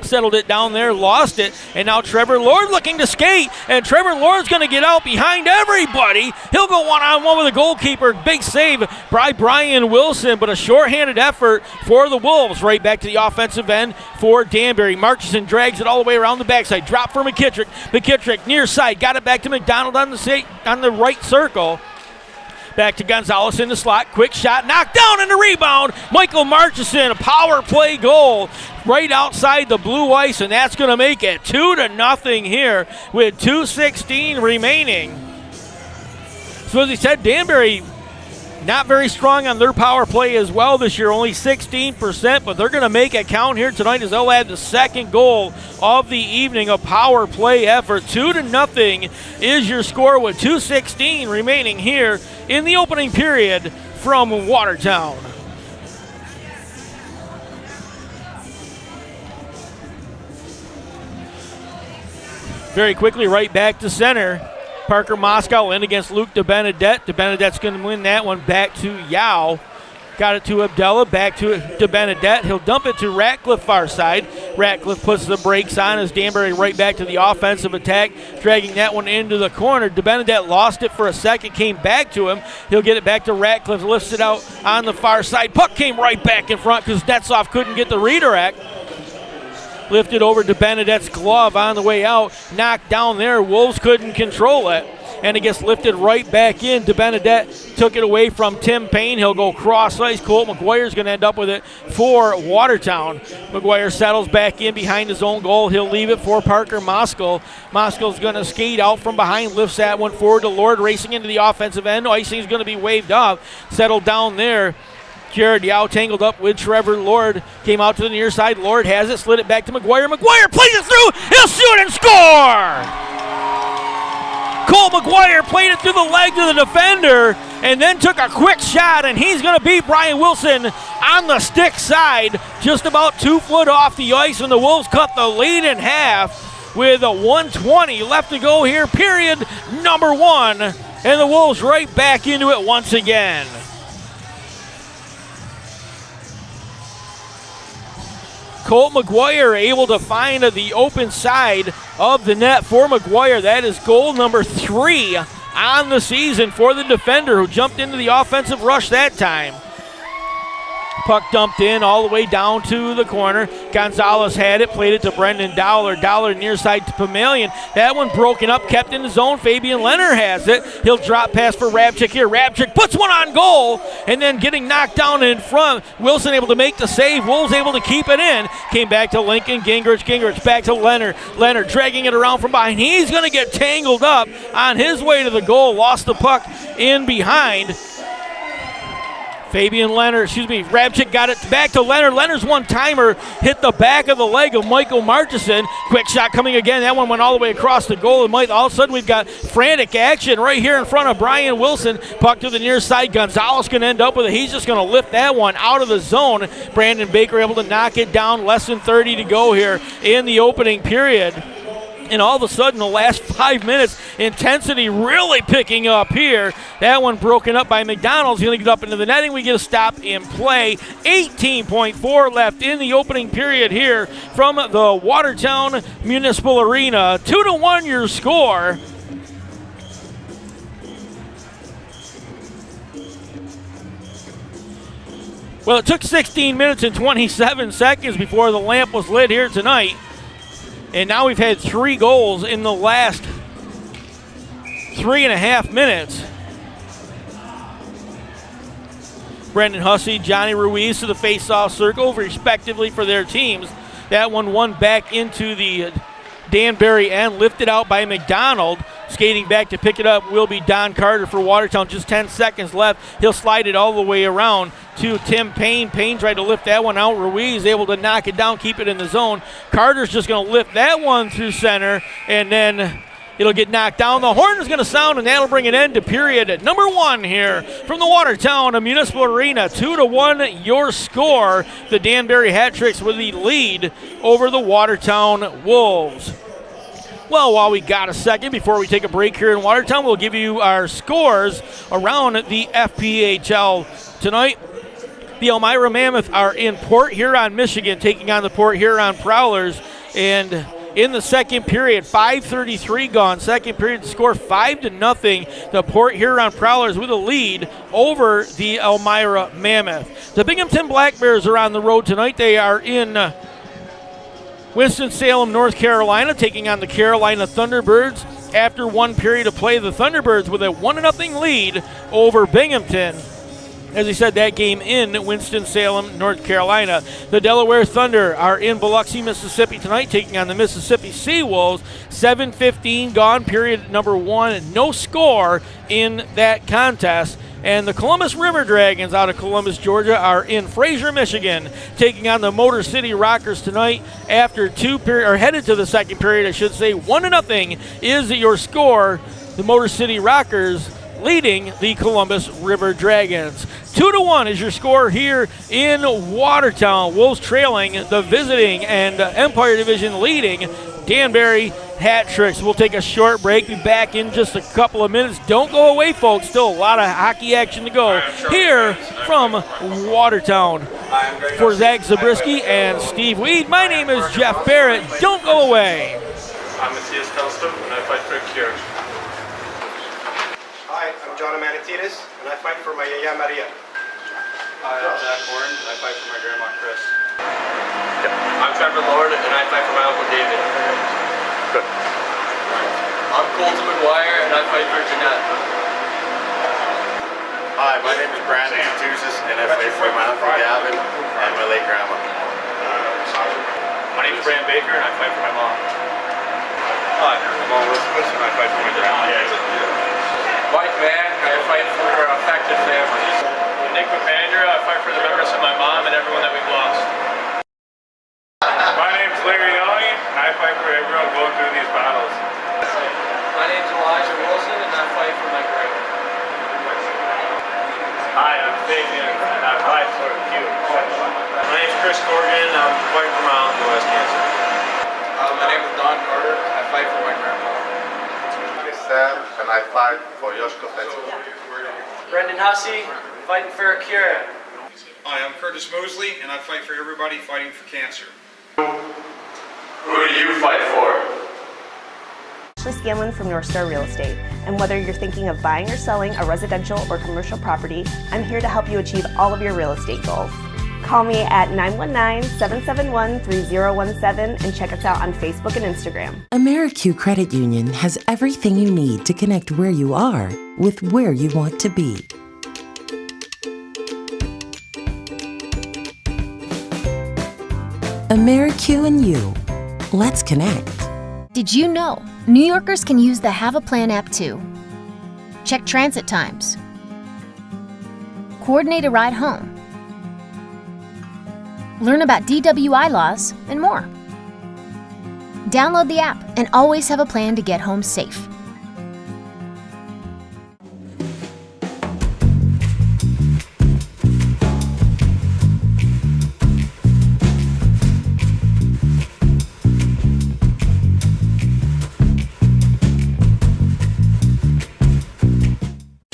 Settled it down there, lost it, and now Trevor Lord looking to skate, and Trevor Lord's going to get out behind everybody. He'll go one-on-one with the goalkeeper. Big save by Brian Wilson, but a shorthanded effort for the Wolves. Right back to the offensive end for Danbury. Marchison drags it all the way around the backside. Drop for McKittrick. McKittrick near side, got it back to McDonald on the right circle. Back to Gonzalez in the slot. Quick shot, knocked down, and the rebound. Michael Marchison, a power play goal right outside the blue ice, and that's going to make it 2-0 here with 2:16 remaining. So as he said, Danbury not very strong on their power play as well this year, only 16%, but they're going to make it count here tonight as they'll add the second goal of the evening, a power play effort. 2-0 is your score with 2:16 remaining here in the opening period from Watertown. Very quickly, right back to center. Parker Moscow in against Luke DeBenedette. DeBenedette's going to win that one back to Yao. Got it to Abdella, back to DeBenedette. He'll dump it to Ratcliffe far side. Ratcliffe puts the brakes on as Danbury right back to the offensive attack, dragging that one into the corner. DeBenedette lost it for a second, came back to him. He'll get it back to Ratcliffe, lifts it out on the far side. Puck came right back in front because Netzoff couldn't get the redirect. Lifted over to Benedette's glove on the way out. Knocked down there. Wolves couldn't control it. And it gets lifted right back in. DeBenedette took it away from Tim Payne. He'll go cross ice. Colt McGuire's going to end up with it for Watertown. McGuire settles back in behind his own goal. He'll leave it for Parker Moskow. Moskow's going to skate out from behind. Lifts that one forward to Lord, racing into the offensive end. Icing's going to be waved off. Settled down there. Jared Yao tangled up with Trevor Lord. Came out to the near side. Lord has it. Slid it back to McGuire. McGuire plays it through. He'll shoot and score! Cole McGuire played it through the legs of the defender and then took a quick shot, and he's going to beat Brian Wilson on the stick side, just about 2 foot off the ice, and the Wolves cut the lead in half with a 1:20 left to go here, period number 1, and the Wolves right back into it once again. Colt McGuire able to find the open side of the net for McGuire. That is goal number 3 on the season for the defender who jumped into the offensive rush that time. Puck dumped in all the way down to the corner. Gonzalez had it, played it to Brendan Dowler. Dowler near side to Pamelian. That one broken up, kept in the zone. Fabian Leonard has it. He'll drop pass for Rabchik here. Rabchik puts one on goal, and then getting knocked down in front. Wilson able to make the save. Wolves able to keep it in. Came back to Lincoln Gingrich. Gingrich back to Leonard. Leonard dragging it around from behind. He's going to get tangled up on his way to the goal. Lost the puck in behind. Rabchik got it back to Leonard. Leonard's one-timer hit the back of the leg of Michael Marchison. Quick shot coming again. That one went all the way across the goal. And all of a sudden we've got frantic action right here in front of Brian Wilson. Puck to the near side. Gonzalez can end up with it. He's just going to lift that one out of the zone. Brandon Baker able to knock it down. Less than 30 to go here in the opening period. And all of a sudden, the last 5 minutes, intensity really picking up here. That one broken up by McDonald's. He'll get it up into the netting. We get a stop in play. 18.4 left in the opening period here from the Watertown Municipal Arena. 2-1 your score. Well, it took 16 minutes and 27 seconds before the lamp was lit here tonight. And now we've had 3 goals in the last 3.5 minutes. Brendan Hussey, Johnny Ruiz to the face-off circle, respectively, for their teams. That one won back into the Danbury end, lifted out by McDonald. Skating back to pick it up will be Don Carter for Watertown. Just 10 seconds left. He'll slide it all the way around to Tim Payne. Payne tried to lift that one out. Ruiz able to knock it down, keep it in the zone. Carter's just going to lift that one through center, and then it'll get knocked down. The horn is going to sound, and that'll bring an end to period number 1 here from the Watertown Municipal Arena. 2-1 your score. The Danbury Hat Tricks with the lead over the Watertown Wolves. Well, while we got a second before we take a break here in Watertown, we'll give you our scores around the FPHL tonight. The Elmira Mammoth are in Port Huron, Michigan, taking on the Port Huron Prowlers. And in the second period, 5:33 gone. Second period score 5-0. The Port Huron Prowlers with a lead over the Elmira Mammoth. The Binghamton Black Bears are on the road tonight. They are in Winston-Salem, North Carolina, taking on the Carolina Thunderbirds. After 1 period of play, the Thunderbirds with a 1-0 lead over Binghamton. As I said, that game in Winston-Salem, North Carolina. The Delaware Thunder are in Biloxi, Mississippi tonight, taking on the Mississippi Seawolves. 7:15 gone, period number 1. No score in that contest. And the Columbus River Dragons out of Columbus, Georgia, are in Fraser, Michigan, taking on the Motor City Rockers tonight. After headed to the second period, I should say. 1-0 is your score. The Motor City Rockers leading the Columbus River Dragons. 2-1 is your score here in Watertown. Wolves trailing the visiting and Empire Division leading Danbury Hat Tricks. We'll take a short break. Be back in just a couple of minutes. Don't go away, folks. Still a lot of hockey action to go here from Watertown. For Zach Zabriskie and Steve Weed, my name is Jeff Barrett. Don't go away. I'm Matthias Telstum, and I fight for Cure. Hi, I'm John Manatides, and I fight for my Yaya Maria. Hi, I'm Zach Horn, and I fight for my grandma Chris. I'm Trevor Lord, and I fight for my Uncle David. Good. I'm Colton McGuire, and I fight for Jeanette. Hi, my name is Brandon Tuzis, and I fight for my Uncle Gavin and my late grandma. My name is Brandon Baker, and I fight for my mom. Hi, I'm Paul Elizabeth, and I fight for my grandma. Mike Mann, I fight for affected families. Nick McMandra, I fight for the members of my mom and everyone that we've lost. My name is Larry Young, and I fight for everyone going through these battles. My name's Elijah Wilson, and I fight for my grandma. Hi, I'm Fabian, and I fight for Q. My name is Chris Corrigan, and I'm fighting for my uncle who has cancer. My name is Don Carter, I fight for my grandma. My name is Sam, and I fight for Yoshko Fetzi. Brendan Hussey, fighting for a cure. Hi, I'm Curtis Mosley, and I fight for everybody fighting for cancer. Who do you fight for? Ashley Scanlon from North Star Real Estate. And whether you're thinking of buying or selling a residential or commercial property, I'm here to help you achieve all of your real estate goals. Call me at 919-771-3017 and check us out on Facebook and Instagram. AmeriQ Credit Union has everything you need to connect where you are with where you want to be. AmeriQ and you. Let's connect. Did you know New Yorkers can use the Have a Plan app too? Check transit times, coordinate a ride home, learn about DWI laws, and more. Download the app and always have a plan to get home safe.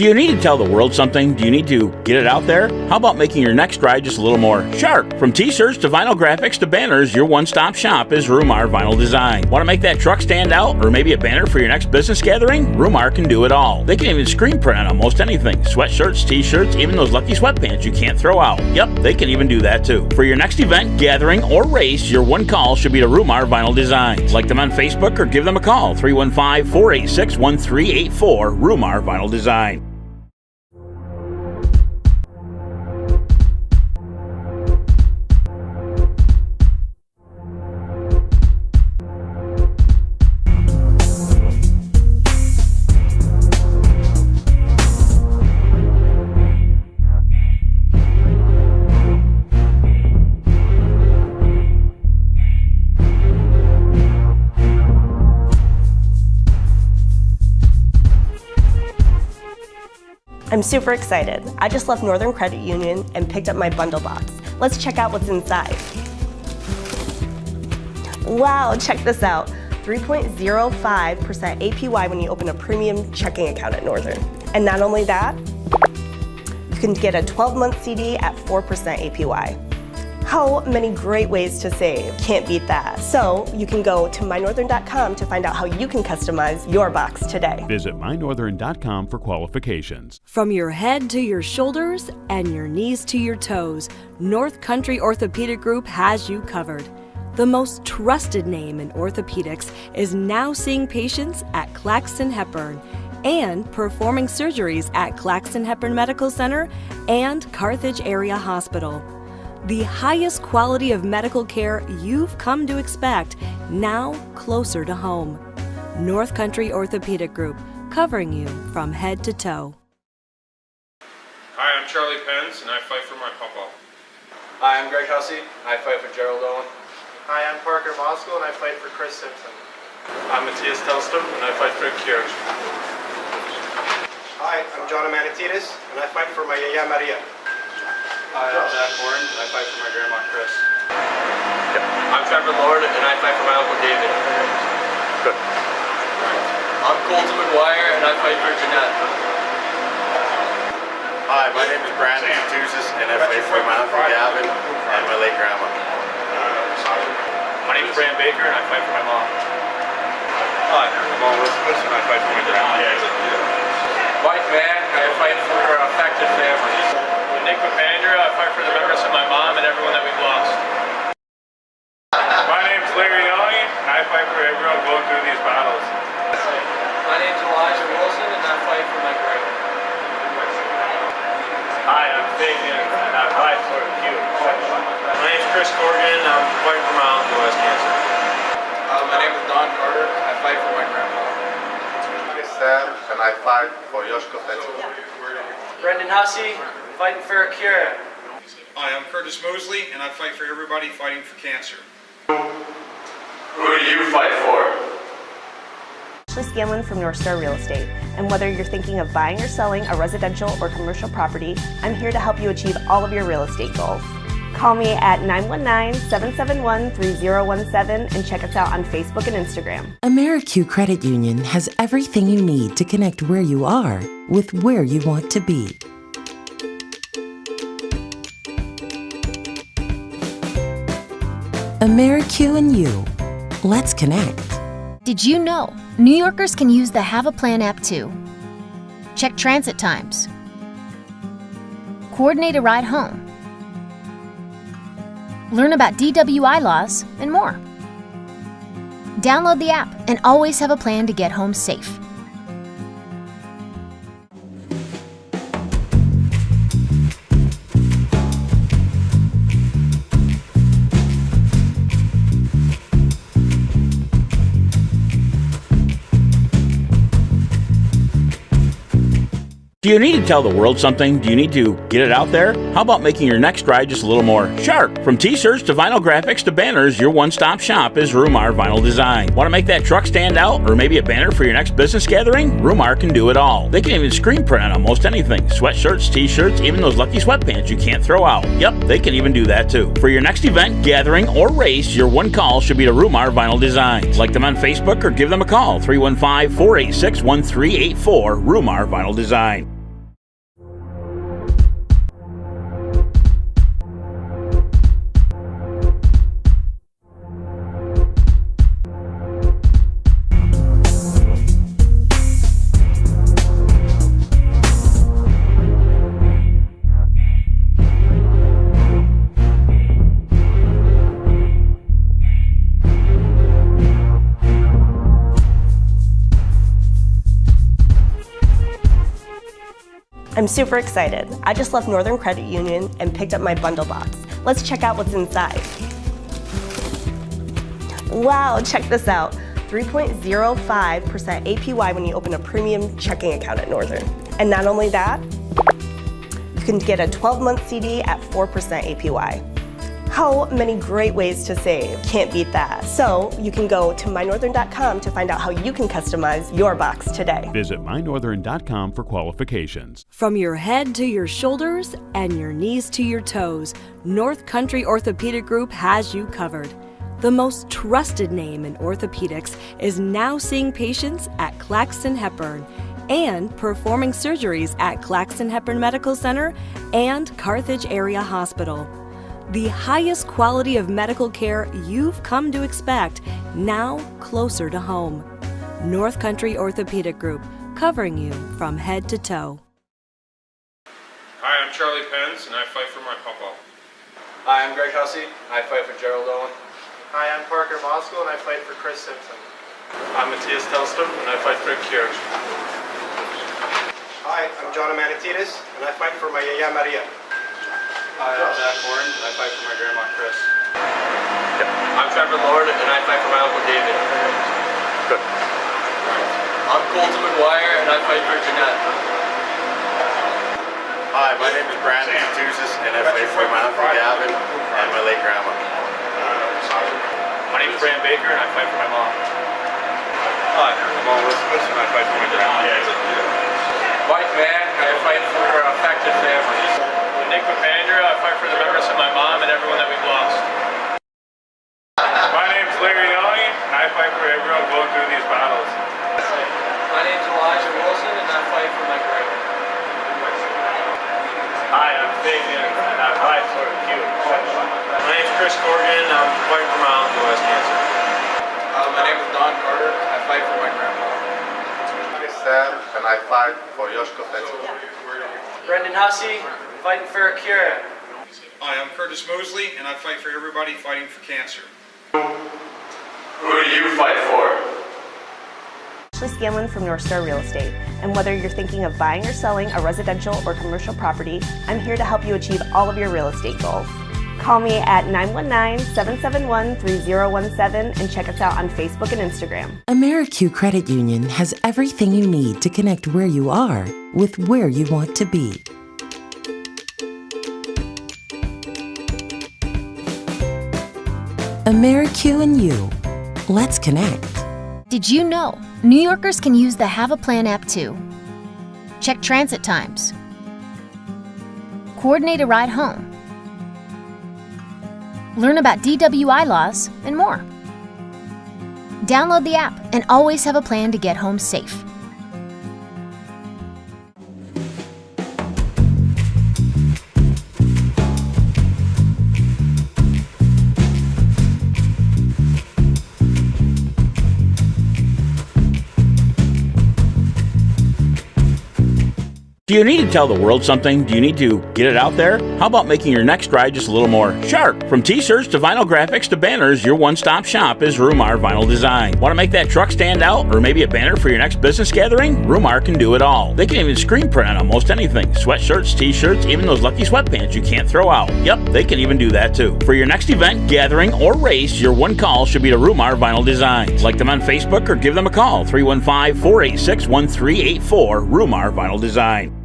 Do you need to tell the world something? Do you need to get it out there? How about making your next ride just a little more sharp? From t-shirts to vinyl graphics to banners, your one-stop shop is Rumar Vinyl Design. Want to make that truck stand out or maybe a banner for your next business gathering? Rumar can do it all. They can even screen print on almost anything. Sweatshirts, t-shirts, even those lucky sweatpants you can't throw out. Yep, they can even do that too. For your next event, gathering, or race, your one call should be to Rumar Vinyl Design. Like them on Facebook or give them a call, 315-486-1384, Rumar Vinyl Design. I'm super excited. I just left Northern Credit Union and picked up my bundle box. Let's check out what's inside. Wow, check this out. 3.05% APY when you open a premium checking account at Northern. And not only that, you can get a 12-month CD at 4% APY. How many great ways to save? Can't beat that. So you can go to mynorthern.com to find out how you can customize your box today. Visit mynorthern.com for qualifications. From your head to your shoulders and your knees to your toes, North Country Orthopedic Group has you covered. The most trusted name in orthopedics is now seeing patients at Claxton Hepburn and performing surgeries at Claxton Hepburn Medical Center and Carthage Area Hospital. The highest quality of medical care you've come to expect, now closer to home. North Country Orthopedic Group, covering you from head to toe. Hi, I'm Charlie Pence, and I fight for my papa. Hi, I'm Greg Hussey. I fight for Gerald Owen. Hi, I'm Parker Moskal and I fight for Chris Simpson. I'm Matthias Telstum and I fight for Kieran. Hi, I'm John Amanatidis and I fight for my Yaya Maria. Hi, I'm Zach Horn, and I fight for my grandma Chris. I'm Trevor Lord, and I fight for my uncle David. Good. I'm Colton McGuire, and I fight for Jeanette. Hi, my name is Brandon Tusis, and I fight for my uncle Gavin and my late grandma. My name is Brand Baker, and I fight for my mom. Hi, I'm All Elizabeth, and I fight for my grandma. Mike Mann, I fight for affected families. Nick McAndrew, I fight for the members of my mom and everyone that we've lost. My name's Larry Young, and I fight for everyone going through these battles. My name's Elijah Wilson and I fight for my grandma. Hi, I'm Fabian, and I fight for you. My name's Chris Corrigan, I'm fighting for my uncle who has cancer. My name is Don Carter, I fight for my grandpa. I'm Sam, and I fight for Yoshko Fetsu. Brendan Hussey, fighting for a cure. Hi, I'm Curtis Mosley, and I fight for everybody fighting for cancer. Who do you fight for? Ashley Scanlon from North Star Real Estate. And whether you're thinking of buying or selling a residential or commercial property, I'm here to help you achieve all of your real estate goals. Call me at 919-771-3017 and check us out on Facebook and Instagram. AmeriQ Credit Union has everything you need to connect where you are with where you want to be. AmeriQ and you. Let's connect. Did you know New Yorkers can use the Have a Plan app too? Check transit times, coordinate a ride home, learn about DWI laws, and more. Download the app and always have a plan to get home safe. Do you need to tell the world something? Do you need to get it out there? How about making your next ride just a little more sharp? From t-shirts to vinyl graphics to banners, your one-stop shop is Rumar Vinyl Design. Want to make that truck stand out or maybe a banner for your next business gathering? Rumar can do it all. They can even screen print on almost anything. Sweatshirts, t-shirts, even those lucky sweatpants you can't throw out. Yep, they can even do that too. For your next event, gathering, or race, your one call should be to Rumar Vinyl Design. Like them on Facebook or give them a call, 315-486-1384, Rumar Vinyl Design. I'm super excited. I just left Northern Credit Union and picked up my bundle box. Let's check out what's inside. Wow, check this out. 3.05% APY when you open a premium checking account at Northern. And not only that, you can get a 12-month CD at 4% APY. How many great ways to save? Can't beat that. So you can go to mynorthern.com to find out how you can customize your box today. Visit mynorthern.com for qualifications. From your head to your shoulders and your knees to your toes, North Country Orthopedic Group has you covered. The most trusted name in orthopedics is now seeing patients at Claxton Hepburn and performing surgeries at Claxton Hepburn Medical Center and Carthage Area Hospital. The highest quality of medical care you've come to expect, now closer to home. North Country Orthopedic Group, covering you from head to toe. Hi, I'm Charlie Pence, and I fight for my papa. Hi, I'm Greg Hussey. I fight for Gerald Owen. Hi, I'm Parker Moskal, and I fight for Chris Simpson. I'm Matthias Telstum, and I fight for Kier. Hi, I'm John Amanatidis, and I fight for my Yaya Maria. Hi, I'm Zach Horn, and I fight for my grandma Chris. I'm Trevor Lord, and I fight for my uncle David. Good. I'm Colton McGuire, and I fight for Jeanette. Hi, my name is Brandon Tuzis, and I fight for my uncle Gavin and my late grandma. My name is Brandon Baker, and I fight for my mom. Hi, I'm Paul Wilson, and I fight for my grandma. Mike Mann, I fight for affected families. Nick Papandreou, I fight for the members of my mom and everyone that we've lost. My name's Larry Young, and I fight for everyone going through these battles. My name's Elijah Wilson, and I fight for my grandma. Hi, I'm Fabian, and I fight for Q. My name's Chris Corrigan, I'm fighting for my uncle who has cancer. My name is Don Carter, I fight for my grandma. My name is Sam, and I fight for Yoshko Fetzel. Brendan Hussey, fighting for Kier. Hi, I'm Curtis Mosley, and I fight for everybody fighting for cancer. Who do you fight for? Ashley Scanlon from North Star Real Estate. And whether you're thinking of buying or selling a residential or commercial property, I'm here to help you achieve all of your real estate goals. Call me at 919-771-3017 and check us out on Facebook and Instagram. AmeriQ Credit Union has everything you need to connect where you are with where you want to be. AmeriQ and you. Let's connect. Did you know New Yorkers can use the Have a Plan app too? Check transit times, coordinate a ride home, learn about DWI laws, and more. Download the app and always have a plan to get home safe. Do you need to tell the world something? Do you need to get it out there? How about making your next ride just a little more sharp? From t-shirts to vinyl graphics to banners, your one-stop shop is Rumar Vinyl Design. Want to make that truck stand out or maybe a banner for your next business gathering? Rumar can do it all. They can even screen print on almost anything. Sweatshirts, t-shirts, even those lucky sweatpants you can't throw out. Yep, they can even do that too. For your next event, gathering, or race, your one call should be to Rumar Vinyl Design. Like them on Facebook or give them a call, 315-486-1384, Rumar Vinyl Design.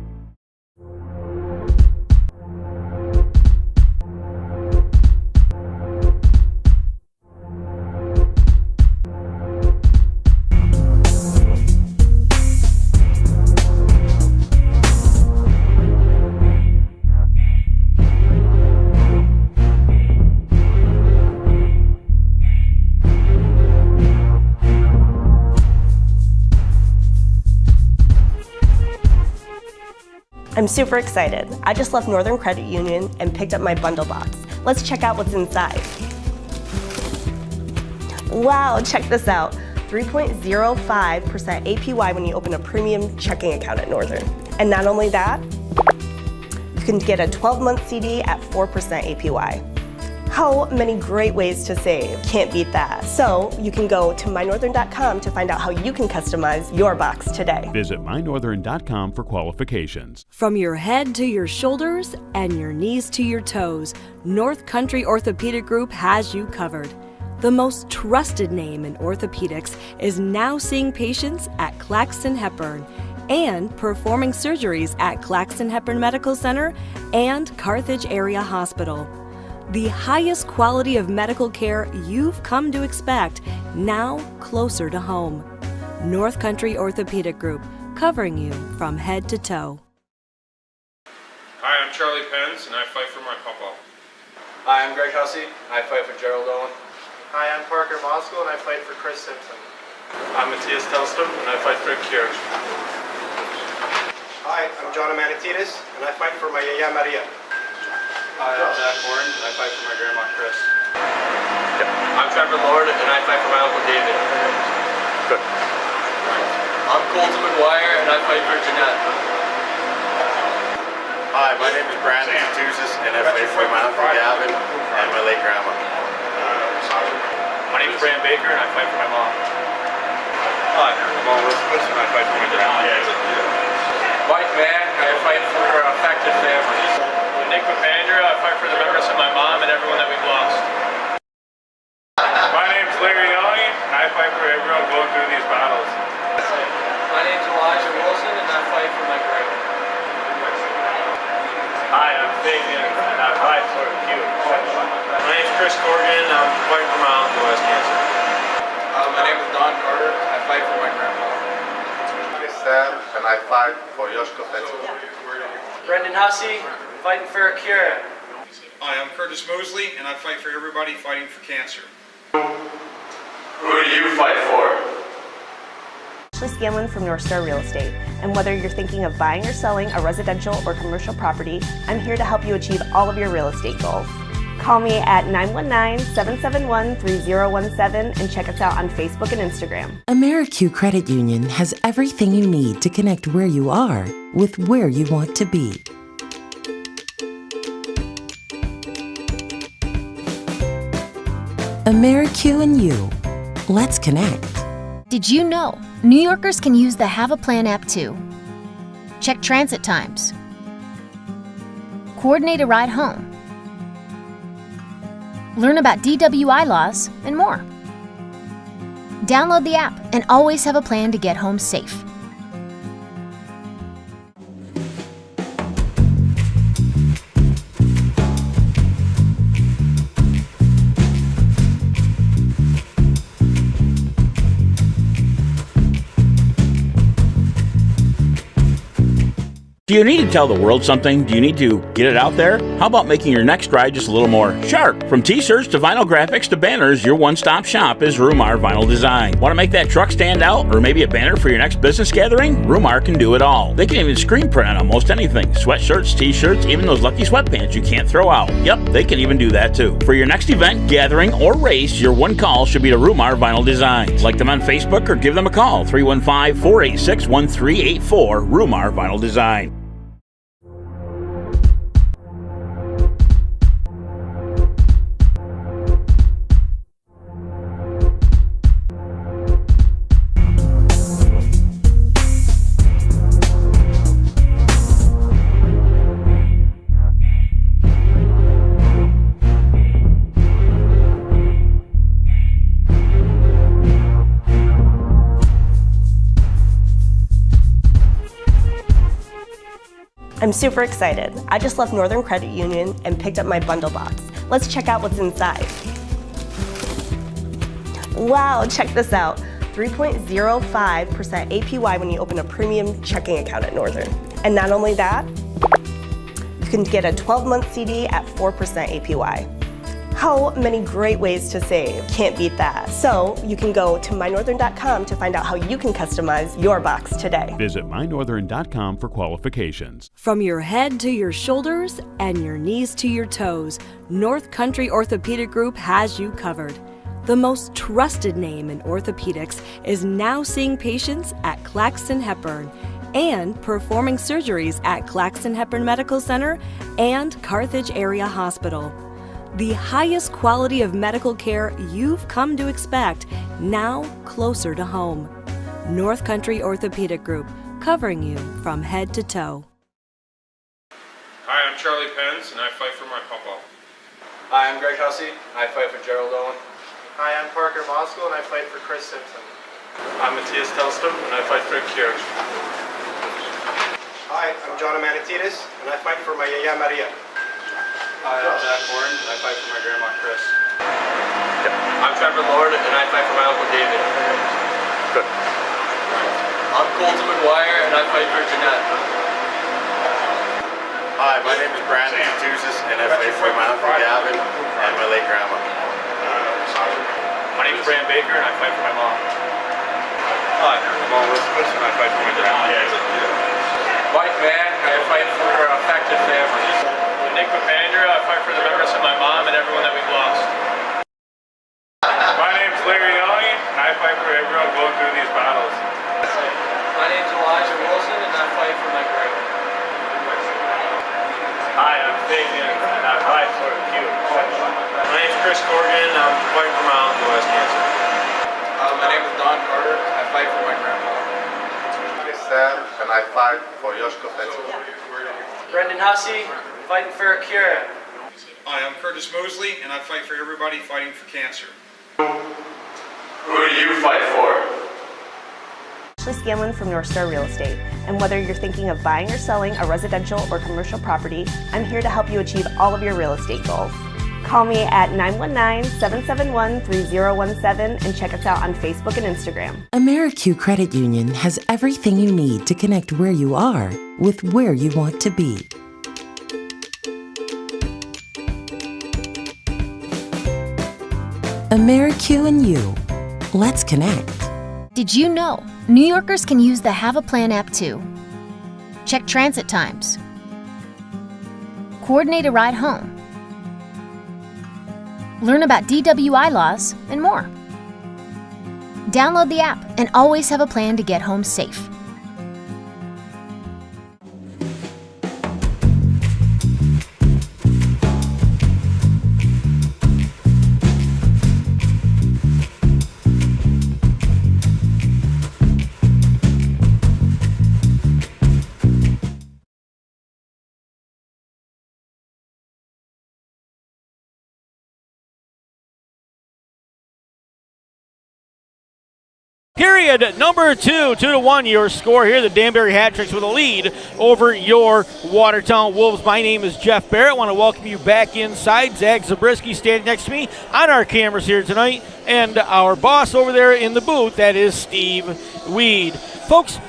I'm super excited. I just left Northern Credit Union and picked up my bundle box. Let's check out what's inside. Wow, check this out. 3.05% APY when you open a premium checking account at Northern. And not only that, you can get a 12-month CD at 4% APY. How many great ways to save. Can't beat that. So you can go to mynorthern.com to find out how you can customize your box today. Visit mynorthern.com for qualifications. From your head to your shoulders and your knees to your toes, North Country Orthopedic Group has you covered. The most trusted name in orthopedics is now seeing patients at Claxton Hepburn and performing surgeries at Claxton Hepburn Medical Center and Carthage Area Hospital. The highest quality of medical care you've come to expect, now closer to home. North Country Orthopedic Group, covering you from head to toe. Hi, I'm Charlie Pence, and I fight for my papa. Hi, I'm Greg Hussey. I fight for Gerald Owen. Hi, I'm Parker Moskowitz, and I fight for Chris Simpson. I'm Matthias Telstum, and I fight for Kieran. Hi, I'm John Amanatidis, and I fight for my Yaya Maria. Hi, I'm Zach Horn, and I fight for my grandma Chris. I'm Trevor Lord, and I fight for my uncle David. Good. I'm Colton McGuire, and I fight for Jeanette. Hi, my name is Brandon Tuzis, and I fight for my uncle Gavin and my late grandma. My name is Brian Baker, and I fight for my mom. Hi, I'm All Elizabeth, and I fight for my grandma. Mike Mann, I fight for affected families. Nick Papandrew, I fight for the members of my mom and everyone that we've lost. My name's Larry Young, and I fight for everyone going through these battles. My name's Elijah Wilson, and I fight for my grandma. Hi, I'm Fabian, and I fight for Q. My name's Chris Corrigan, and I'm fighting for my uncle who has cancer. My name is Don Carter, I fight for my grandpa. I'm Sam, and I fight for Yoshko Fetsu. Brendan Hussey, fighting for a cure. Hi, I'm Curtis Mosley, and I fight for everybody fighting for cancer. Who do you fight for? Ashley Scanlon from North Star Real Estate, and whether you're thinking of buying or selling a residential or commercial property, I'm here to help you achieve all of your real estate goals. Call me at 919-771-3017 and check us out on Facebook and Instagram. AmeriQ Credit Union has everything you need to connect where you are with where you want to be. AmeriQ and you. Let's connect. Did you know New Yorkers can use the Have a Plan app too? Check transit times, coordinate a ride home, learn about DWI laws, and more. Download the app and always have a plan to get home safe. Do you need to tell the world something? Do you need to get it out there? How about making your next ride just a little more sharp? From t-shirts to vinyl graphics to banners, your one-stop shop is Rumar Vinyl Design. Want to make that truck stand out or maybe a banner for your next business gathering? Rumar can do it all. They can even screen print on almost anything. Sweatshirts, t-shirts, even those lucky sweatpants you can't throw out. Yep, they can even do that too. For your next event, gathering, or race, your one call should be to Rumar Vinyl Design. Like them on Facebook or give them a call, 315-486-1384, Rumar Vinyl Design. I'm super excited. I just left Northern Credit Union and picked up my bundle box. Let's check out what's inside. Wow, check this out. 3.05% APY when you open a premium checking account at Northern. And not only that, you can get a 12-month CD at 4% APY. How many great ways to save. Can't beat that. So you can go to mynorthern.com to find out how you can customize your box today. Visit mynorthern.com for qualifications. From your head to your shoulders and your knees to your toes, North Country Orthopedic Group has you covered. The most trusted name in orthopedics is now seeing patients at Claxton Hepburn and performing surgeries at Claxton Hepburn Medical Center and Carthage Area Hospital. The highest quality of medical care you've come to expect, now closer to home. North Country Orthopedic Group, covering you from head to toe. Hi, I'm Charlie Pence, and I fight for my papa. Hi, I'm Greg Hussey. I fight for Gerald Owen. Hi, I'm Parker Moskal, and I fight for Chris Simpson. I'm Matthias Telstum, and I fight for Kier. Hi, I'm John Amanatidis, and I fight for my Yaya Maria. Hi, I'm Zach Horn, and I fight for my grandma Chris. I'm Trevor Lord, and I fight for my Uncle David. Good. I'm Colton McGuire, and I fight for Jeanette. Hi, my name is Brandon Tuzis, and I fight for my Uncle Gavin and my late grandma. My name is Brand Baker, and I fight for my mom. Hi, I'm All Elizabeth, and I fight for my grandma. Mike Mann, I fight for affected families. Nick Papandreou, I fight for the members of my mom and everyone that we've lost. My name's Larry Young, and I fight for everyone going through these battles. My name's Elijah Wilson, and I fight for my grandma. Hi, I'm Fabian, and I fight for Q. My name's Chris Corrigan, and I'm fighting for my uncle who has cancer. My name is Don Carter, I fight for my grandma. My name is Sam, and I fight for Yoshko Fetzel. Brendan Hussey, fighting for a cure. Hi, I'm Curtis Mosley, and I fight for everybody fighting for cancer. Who do you fight for? Ashley Scanlon from North Star Real Estate, and whether you're thinking of buying or selling a residential or commercial property, I'm here to help you achieve all of your real estate goals. Call me at 919-771-3017 and check us out on Facebook and Instagram. AmeriQ Credit Union has everything you need to connect where you are with where you want to be. AmeriQ and you. Let's connect. Did you know New Yorkers can use the Have a Plan app too? Check transit times, coordinate a ride home, learn about DWI laws, and more. Download the app and always have a plan to get home safe. Period number 2, 2-1 your score here. The Danbury Hat-Tricks with a lead over your Watertown Wolves. My name is Jeff Barrett. I want to welcome you back inside. Zach Zabriskie standing next to me on our cameras here tonight. And our boss over there in the booth, that is Steve Weed. Folks,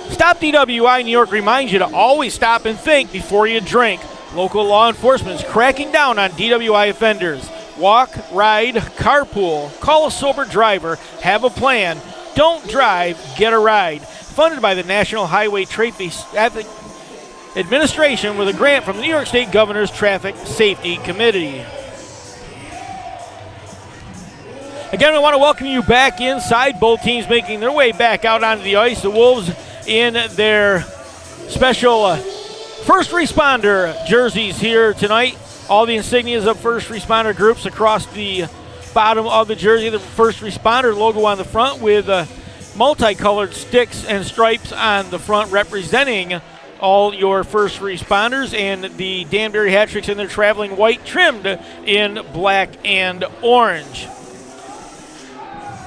Stop DWI New York reminds you to always stop and think before you drink. Local law enforcement is cracking down on DWI offenders. Walk, ride, carpool, call a sober driver, have a plan. Don't drive, get a ride. Funded by the National Highway Traffic Administration with a grant from the New York State Governor's Traffic Safety Committee. Again, I want to welcome you back inside. Both teams making their way back out onto the ice. The Wolves in their special first responder jerseys here tonight. All the insignias of first responder groups across the bottom of the jersey. The first responder logo on the front with multicolored sticks and stripes on the front representing all your first responders, and the Danbury Hat-Tricks in their traveling white trimmed in black and orange.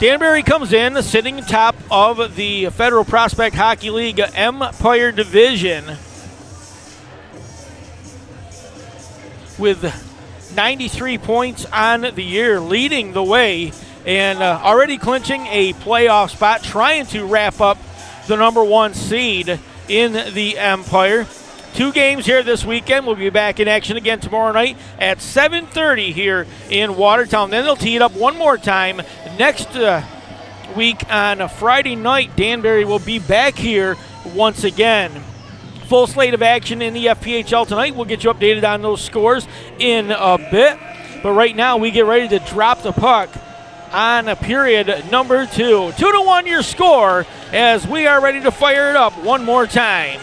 Danbury comes in sitting top of the Federal Prospect Hockey League Empire Division with 93 points on the year, leading the way and already clinching a playoff spot, trying to wrap up the number one seed in the Empire. 2 games here this weekend. We'll be back in action again tomorrow night at 7:30 here in Watertown. Then they'll tee it up one more time next week on a Friday night. Danbury will be back here once again. Full slate of action in the FPHL tonight. We'll get you updated on those scores in a bit. But right now we get ready to drop the puck on period number 2. 2-1 your score as we are ready to fire it up one more time.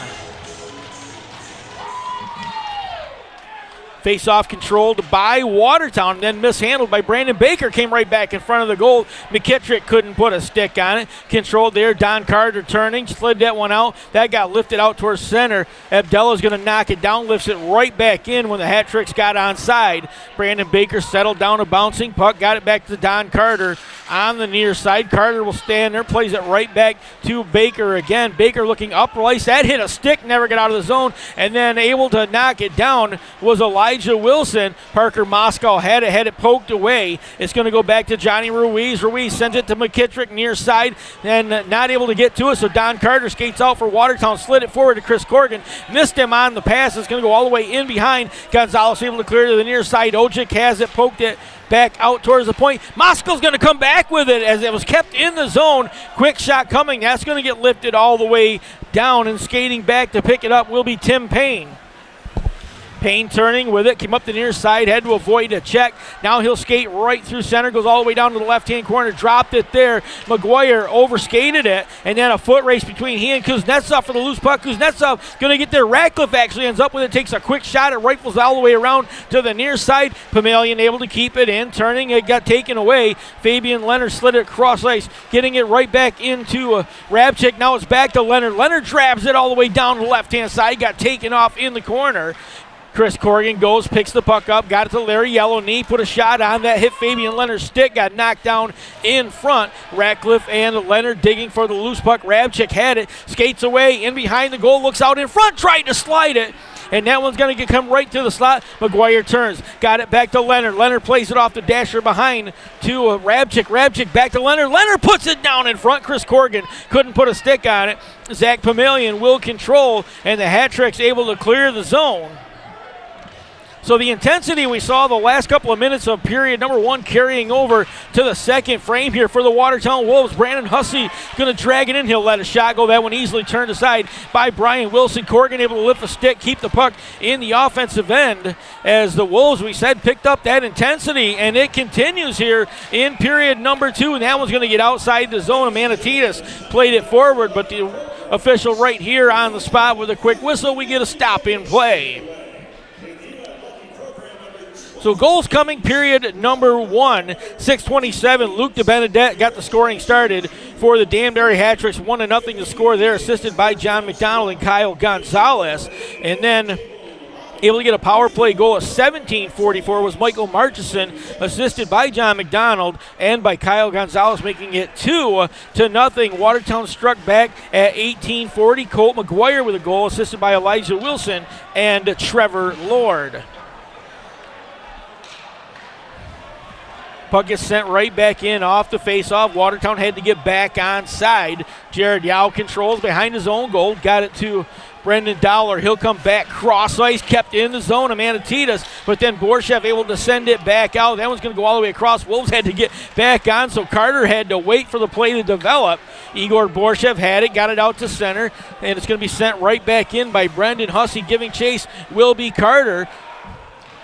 Face-off controlled by Watertown, then mishandled by Brandon Baker. Came right back in front of the goal. McKittrick couldn't put a stick on it. Controlled there. Don Carter turning. Slid that one out. That got lifted out towards center. Abdella's going to knock it down. Lifts it right back in when the Hat Tricks got onside. Brandon Baker settled down a bouncing puck. Got it back to Don Carter on the near side. Carter will stand there. Plays it right back to Baker again. Baker looking up. That hit a stick. Never got out of the zone. And then able to knock it down was Elijah Wilson. Parker Moscow had it poked away. It's going to go back to Johnny Ruiz. Ruiz sends it to McKittrick near side and not able to get to it, so Don Carter skates out for Watertown, slid it forward to Chris Corrigan. Missed him on the pass. It's going to go all the way in behind. Gonzalez able to clear to the near side. Ojic has it, poked it back out towards the point. Moscow's going to come back with it as it was kept in the zone. Quick shot coming. That's going to get lifted all the way down, and skating back to pick it up will be Tim Payne. Payne turning with it, came up the near side, had to avoid a check. Now he'll skate right through center, goes all the way down to the left-hand corner, dropped it there. McGuire overskated it, and then a foot race between he and Kuznetsov for the loose puck. Kuznetsov going to get there. Ratcliffe actually ends up with it, takes a quick shot. It rifles all the way around to the near side. Pamelian able to keep it in, turning. It got taken away. Fabian Leonard slid it across ice, getting it right back into Rabchik. Now it's back to Leonard. Leonard grabs it all the way down the left-hand side, got taken off in the corner. Chris Corrigan goes, picks the puck up, got it to Larry Yellowknee, put a shot on that, hit Fabian Leonard's stick, got knocked down in front. Ratcliffe and Leonard digging for the loose puck. Rabchik had it, skates away, in behind the goal, looks out in front, tried to slide it, and that one's going to come right to the slot. McGuire turns, got it back to Leonard. Leonard plays it off the dasher behind to Rabchik. Rabchik back to Leonard. Leonard puts it down in front. Chris Corrigan couldn't put a stick on it. Zach Pamelian will control, and the Hat Tricks able to clear the zone. So the intensity we saw the last couple of minutes of period number one carrying over to the second frame here for the Watertown Wolves. Brandon Hussey going to drag it in. He'll let a shot go. That one easily turned aside by Brian Wilson. Corrigan able to lift the stick, keep the puck in the offensive end as the Wolves, we said, picked up that intensity, and it continues here in period number two. And that one's going to get outside the zone. Manatitas played it forward, but the official right here on the spot with a quick whistle, we get a stop in play. So goals coming, period number one, 6:27. Luke DeBenedette got the scoring started for the Danbury Hat Tricks, 1-0 to score there, assisted by John McDonald and Kyle Gonzalez. And then able to get a power play goal at 17:44 was Michael Marchison, assisted by John McDonald and by Kyle Gonzalez, making it 2-0. Watertown struck back at 18:40. Colt McGuire with a goal, assisted by Elijah Wilson and Trevor Lord. Puck gets sent right back in off the face-off. Watertown had to get back on side. Jared Yao controls behind his own goal. Got it to Brendan Dowler. He'll come back cross ice, kept in the zone of Manatitas, but then Borshev able to send it back out. That one's going to go all the way across. Wolves had to get back on, so Carter had to wait for the play to develop. Igor Borshev had it, got it out to center, and it's going to be sent right back in by Brendan Hussey. Giving chase will be Carter.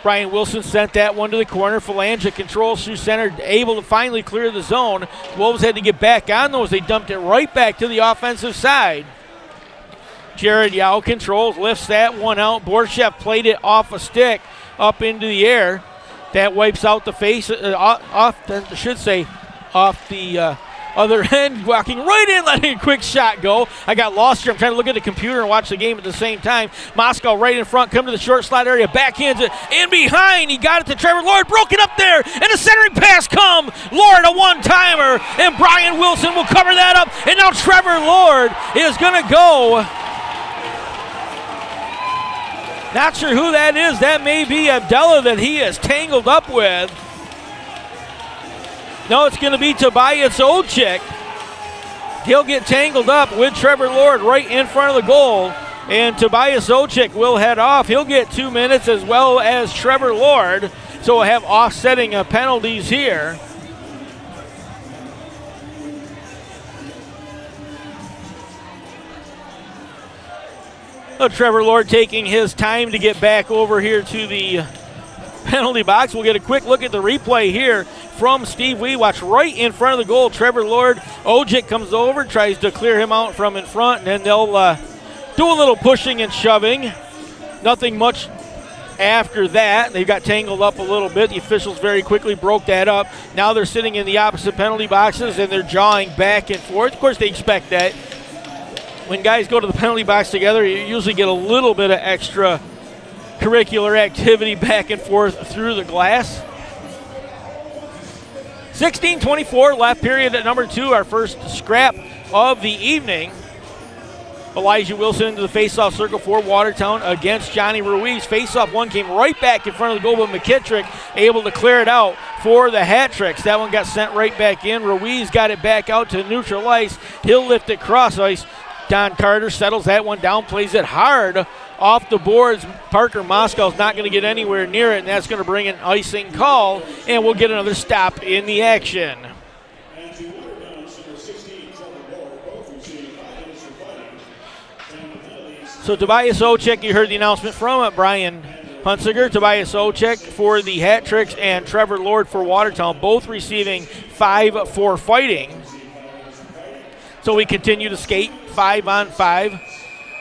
Brian Wilson sent that one to the corner. Phalangia controls through center, able to finally clear the zone. Wolves had to get back on those. They dumped it right back to the offensive side. Jared Yao controls, lifts that one out. Borshev played it off a stick up into the air. That wipes out the face, off the other end, walking right in, letting a quick shot go. I got lost here. I'm trying to look at the computer and watch the game at the same time. Moscow right in front, come to the short slot area, backhands it in behind. He got it to Trevor Lord, broke it up there, and a centering pass come. Lord, a one-timer, and Brian Wilson will cover that up, and now Trevor Lord is going to go. Not sure who that is. That may be Abdella that he is tangled up with. No, it's going to be Tobias Ojic. He'll get tangled up with Trevor Lord right in front of the goal. And Tobias Ojic will head off. He'll get 2 minutes as well as Trevor Lord. So we'll have offsetting penalties here. So Trevor Lord taking his time to get back over here to the penalty box. We'll get a quick look at the replay here from Steve Wee. Watch right in front of the goal. Trevor Lord, Ojic comes over, tries to clear him out from in front, and then they'll do a little pushing and shoving. Nothing much after that. They got tangled up a little bit. The officials very quickly broke that up. Now they're sitting in the opposite penalty boxes, and they're jawing back and forth. Of course, they expect that. When guys go to the penalty box together, you usually get a little bit of extra curricular activity back and forth through the glass. 16:24 left, period at number 2, our first scrap of the evening. Elijah Wilson into the faceoff circle for Watertown against Johnny Ruiz. Faceoff one came right back in front of the goal, but McKittrick able to clear it out for the Hat Tricks. That one got sent right back in. Ruiz got it back out to neutral ice. He'll lift it cross ice. Don Carter settles that one down, plays it hard off the boards. Parker Moscow's not going to get anywhere near it, and that's going to bring an icing call, and we'll get another stop in the action. So Tobias Ochek, you heard the announcement from Brian Hunsiger. Tobias Ochek for the Hat Tricks and Trevor Lord for Watertown, both receiving 5 for fighting. So we continue to skate 5-on-5.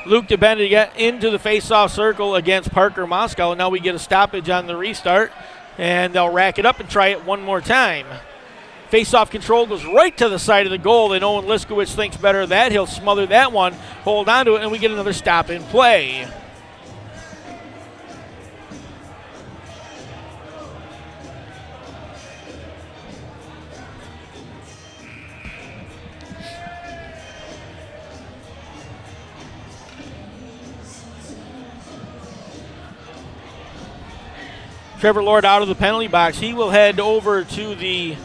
Luke DeBenedict into the face-off circle against Parker Moscow. Now we get a stoppage on the restart, and they'll rack it up and try it one more time. Face-off control goes right to the side of the goal, and Owen Liskowitz thinks better of that. He'll smother that one, hold on to it, and we get another stop in play. Trevor Lord out of the penalty box. He will head over to the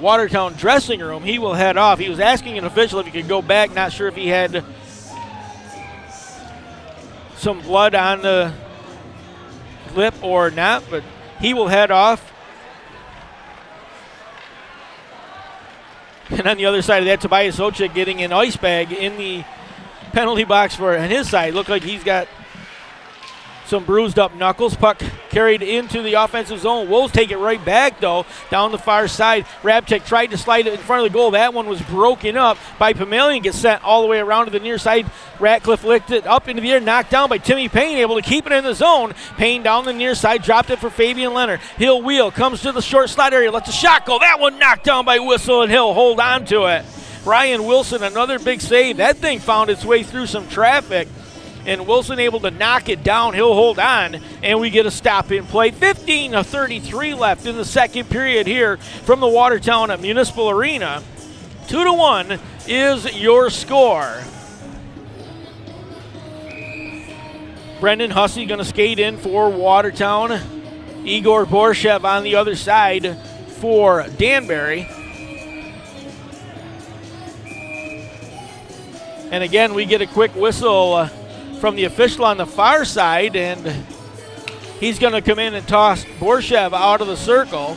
Watertown dressing room. He will head off. He was asking an official if he could go back. Not sure if he had some blood on the lip or not, but he will head off. And on the other side of that, Tobias Ochek getting an ice bag in the penalty box for on his side. Looked like he's got some bruised up knuckles. Puck carried into the offensive zone. Wolves take it right back, though, down the far side. Rabchik tried to slide it in front of the goal. That one was broken up by Pamelian. Gets sent all the way around to the near side. Ratcliffe licked it up into the air, knocked down by Timmy Payne, able to keep it in the zone. Payne down the near side, dropped it for Fabian Leonard. He'll wheel, comes to the short slot area, lets the shot go. That one knocked down by Whistle, and he'll hold on to it. Ryan Wilson, another big save. That thing found its way through some traffic, and Wilson able to knock it down. He'll hold on, and we get a stop in play. 15:33 left in the second period here from the Watertown Municipal Arena. 2-1 is your score. Brendan Hussey going to skate in for Watertown. Igor Borshev on the other side for Danbury. And again, we get a quick whistle from the official on the far side, and he's going to come in and toss Borshev out of the circle.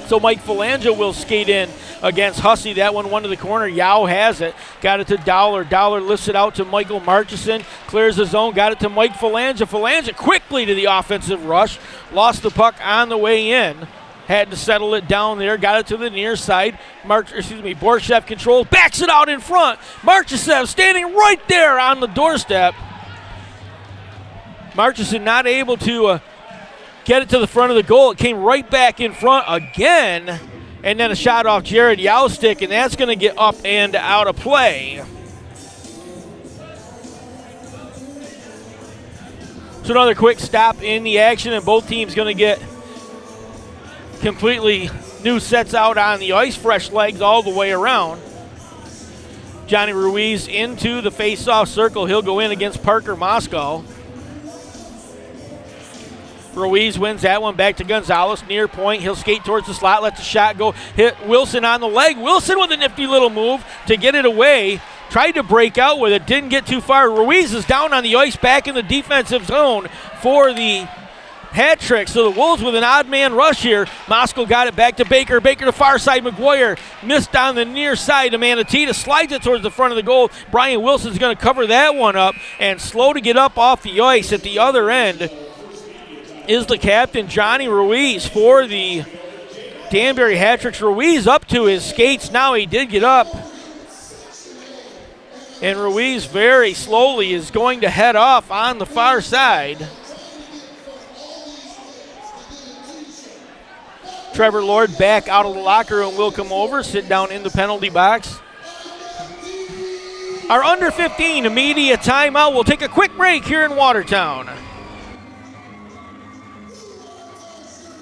So Mike Falanga will skate in against Hussey. That one to the corner. Yao has it. Got it to Dowler. Dowler lifts it out to Michael Marchison. Clears the zone. Got it to Mike Falanga. Falanga quickly to the offensive rush. Lost the puck on the way in. Had to settle it down there. Got it to the near side. Borshev controls. Backs it out in front. Marchison standing right there on the doorstep. Marchison not able to get it to the front of the goal. It came right back in front again. And then a shot off Jared Yao's stick, and that's going to get up and out of play. So another quick stop in the action, and both teams going to get completely new sets out on the ice, fresh legs all the way around. Johnny Ruiz into the face-off circle. He'll go in against Parker Moscow. Ruiz wins that one back to Gonzalez, near point. He'll skate towards the slot, let the shot go. Hit Wilson on the leg. Wilson with a nifty little move to get it away. Tried to break out with it, didn't get too far. Ruiz is down on the ice, back in the defensive zone for the Hat Trick. So the Wolves with an odd man rush here. Moscow got it back to Baker. Baker to far side. McGuire missed on the near side to Manatita. Slides it towards the front of the goal. Brian Wilson's going to cover that one up, and slow to get up off the ice at the other end is the captain, Johnny Ruiz, for the Danbury Hat Tricks. Ruiz up to his skates now. He did get up. And Ruiz very slowly is going to head off on the far side. Trevor Lord back out of the locker room will come over, sit down in the penalty box. Our under 15 immediate timeout. We'll take a quick break here in Watertown.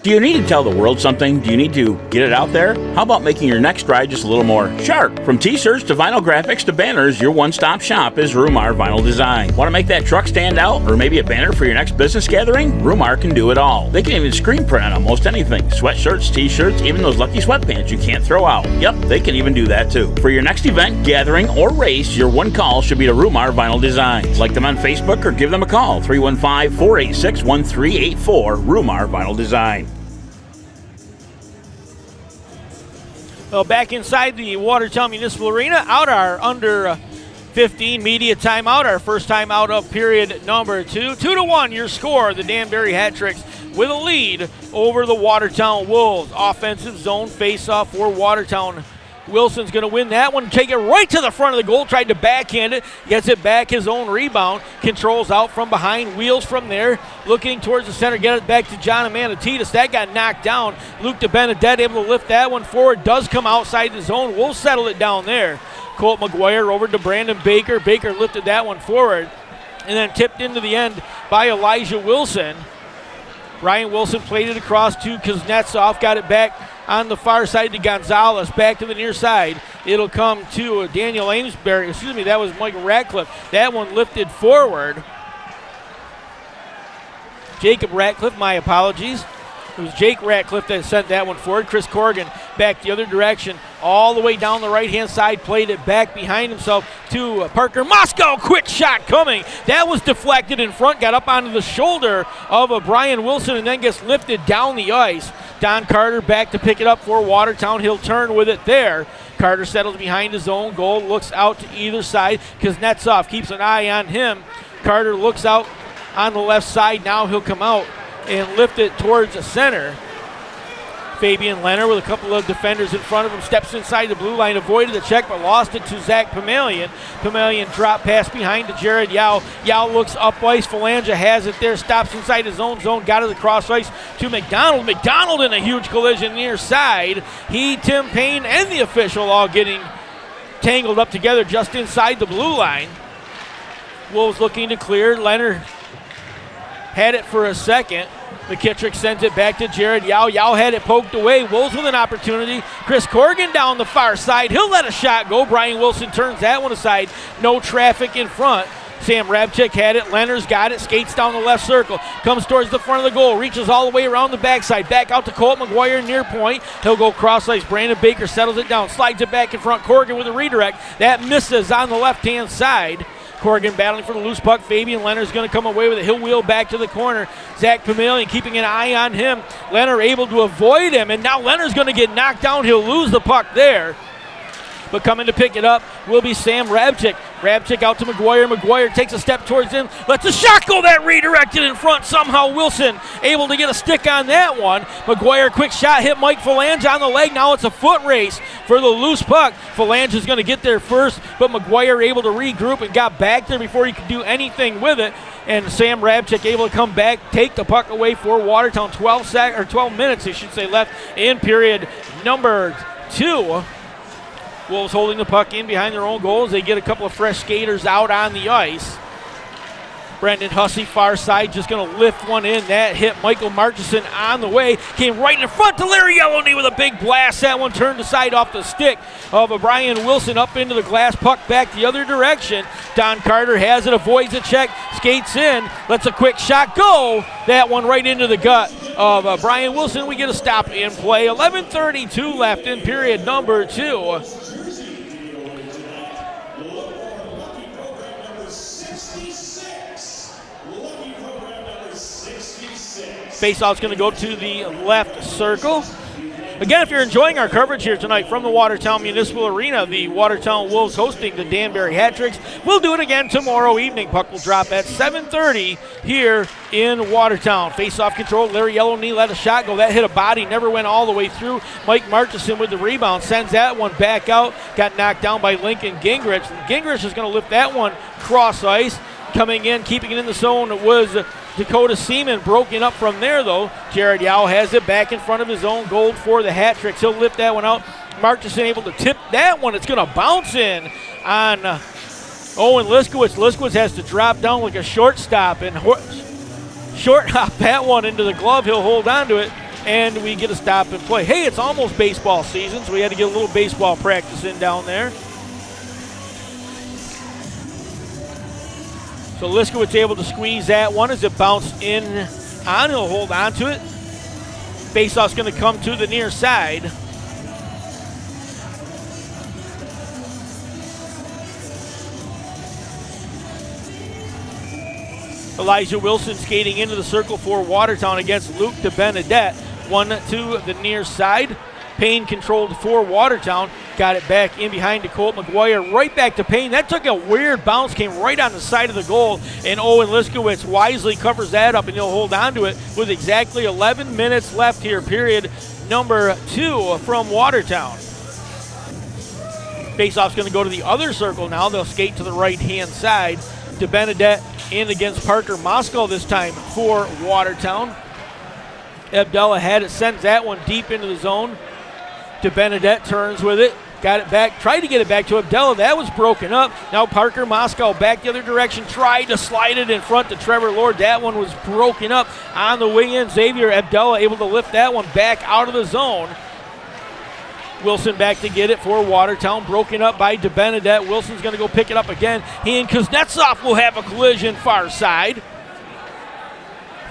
Do you need to tell the world something? Do you need to get it out there? How about making your next ride just a little more sharp? From t-shirts to vinyl graphics to banners, your one-stop shop is Rumar Vinyl Design. Want to make that truck stand out, or maybe a banner for your next business gathering? Rumar can do it all. They can even screen print on almost anything. Sweatshirts, t-shirts, even those lucky sweatpants you can't throw out. Yep, they can even do that too. For your next event, gathering, or race, your one call should be to Rumar Vinyl Design. Like them on Facebook or give them a call, 315-486-1384, Rumar Vinyl Design. Well, back inside the Watertown Municipal Arena, out our under 15 media timeout, our first timeout of period number 2. 2-1 your score, the Danbury Hat Tricks with a lead over the Watertown Wolves. Offensive zone face-off for Watertown. Wilson's going to win that one, take it right to the front of the goal, tried to backhand it, gets it back, his own rebound, controls out from behind, wheels from there, looking towards the center, get it back to John Amanatitis. That got knocked down. Luke DeBenedette able to lift that one forward, does come outside the zone. We'll settle it down there. Colt McGuire over to Brandon Baker. Baker lifted that one forward and then tipped into the end by Elijah Wilson. Ryan Wilson played it across to Kuznetsov, got it back on the far side to Gonzalez, back to the near side. It'll come to Daniel Amesbury. Excuse me, that was Michael Ratcliffe. That one lifted forward. Jacob Ratcliffe, my apologies. It was Jake Ratcliffe that sent that one forward. Chris Corrigan back the other direction, all the way down the right-hand side, played it back behind himself to Parker Moscow. Quick shot coming. That was deflected in front, got up onto the shoulder of Brian Wilson, and then gets lifted down the ice. Don Carter back to pick it up for Watertown. He'll turn with it there. Carter settles behind his own goal, looks out to either side. Kuznetsov keeps an eye on him. Carter looks out on the left side. Now he'll come out and lift it towards the center. Fabian Leonard with a couple of defenders in front of him, steps inside the blue line, avoided the check, but lost it to Zach Pamelian. Pamelian drop pass behind to Jared Yao. Yao looks up ice. Falanga has it there, stops inside his own zone, got it across ice to McDonald. McDonald in a huge collision near side. He, Tim Payne, and the official all getting tangled up together just inside the blue line. Wolves looking to clear. Leonard had it for a second. McKittrick sends it back to Jared Yao. Yao had it poked away. Wolves with an opportunity. Chris Corrigan down the far side. He'll let a shot go. Brian Wilson turns that one aside. No traffic in front. Sam Rabchik had it. Leonard's got it. Skates down the left circle. Comes towards the front of the goal. Reaches all the way around the backside. Back out to Colt McGuire near point. He'll go cross ice. Brandon Baker settles it down. Slides it back in front. Corrigan with a redirect. That misses on the left-hand side. Corrigan battling for the loose puck. Fabian Leonard's going to come away with it. He'll wheel back to the corner. Zach Pamelian keeping an eye on him. Leonard able to avoid him, and now Leonard's going to get knocked down. He'll lose the puck there. But coming to pick it up will be Sam Rabchik. Rabchik out to McGuire. McGuire takes a step towards him. Lets a shot go. That redirected in front. Somehow Wilson able to get a stick on that one. McGuire, quick shot, hit Mike Falanga on the leg. Now it's a foot race for the loose puck. Falanga is going to get there first, but McGuire able to regroup and got back there before he could do anything with it. And Sam Rabchik able to come back, take the puck away for Watertown. 12 minutes, I should say, left in period number 2. Wolves holding the puck in behind their own goals. They get a couple of fresh skaters out on the ice. Brendan Hussey, far side, just going to lift one in. That hit Michael Marchison on the way. Came right in front to Larry Yellowknee with a big blast. That one turned aside off the stick of Brian Wilson up into the glass. Puck back the other direction. Don Carter has it, avoids a check, skates in, lets a quick shot go. That one right into the gut of Brian Wilson. We get a stop in play. 11:32 left in period number 2. Faceoff's going to go to the left circle. Again, if you're enjoying our coverage here tonight from the Watertown Municipal Arena, the Watertown Wolves hosting the Danbury Hat Tricks. We'll do it again tomorrow evening. Puck will drop at 7:30 here in Watertown. Faceoff control. Larry Yellowknee let a shot go. That hit a body, never went all the way through. Mike Marchison with the rebound sends that one back out. Got knocked down by Lincoln Gingrich. Gingrich is going to lift that one cross ice. Coming in, keeping it in the zone was Dakota Seaman broken up from there, though. Jared Yao has it back in front of his own goal for the Hat Tricks. He'll lift that one out. Marchison able to tip that one. It's going to bounce in on Owen Liskowitz. Liskowitz has to drop down like a shortstop and short hop that one into the glove. He'll hold on to it, and we get a stop and play. Hey, it's almost baseball season, so we had to get a little baseball practice in down there. So Liskowitz able to squeeze that one as it bounced in on. He'll hold on to it. Faceoff's going to come to the near side. Elijah Wilson skating into the circle for Watertown against Luke DeBenedette. One to the near side. Payne controlled for Watertown. Got it back in behind to Colt McGuire. Right back to Payne. That took a weird bounce. Came right on the side of the goal. And Owen Liskowitz wisely covers that up, and he'll hold on to it with exactly 11 minutes left here. Period number 2 from Watertown. Faceoff's going to go to the other circle now. They'll skate to the right-hand side. DeBenedette in against Parker Moscow this time for Watertown. Abdullah had it, sends that one deep into the zone. DeBenedette turns with it, got it back, tried to get it back to Abdullah. That was broken up. Now Parker Moscow back the other direction, tried to slide it in front to Trevor Lord. That one was broken up on the wing in. Xavier Abdullah able to lift that one back out of the zone. Wilson back to get it for Watertown, broken up by DeBenedette. Wilson's going to go pick it up again. He and Kuznetsov will have a collision far side.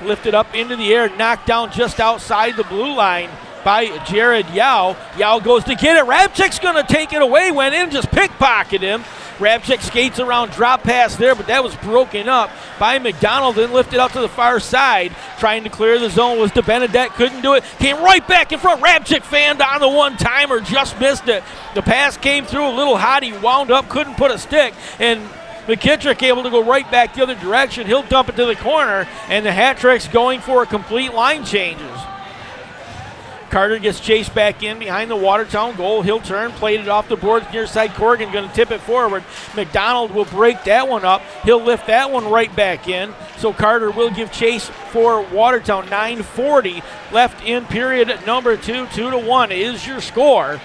Lifted up into the air, knocked down just outside the blue line by Jared Yao. Yao goes to get it. Rabchik's going to take it away. Went in, just pickpocketed him. Rabchik skates around, drop pass there, but that was broken up by McDonald and lifted out to the far side. Trying to clear the zone was DeBenedette. Couldn't do it. Came right back in front. Rabchik fanned on the one-timer. Just missed it. The pass came through a little hot. He wound up. Couldn't put a stick. And McKittrick able to go right back the other direction. He'll dump it to the corner. And the Hat Tricks going for a complete line changes. Carter gets chased back in behind the Watertown goal. He'll turn, played it off the boards near side. Corrigan going to tip it forward. McDonald will break that one up. He'll lift that one right back in. So Carter will give chase for Watertown. 9:40 left in period number 2. 2-1 is your score.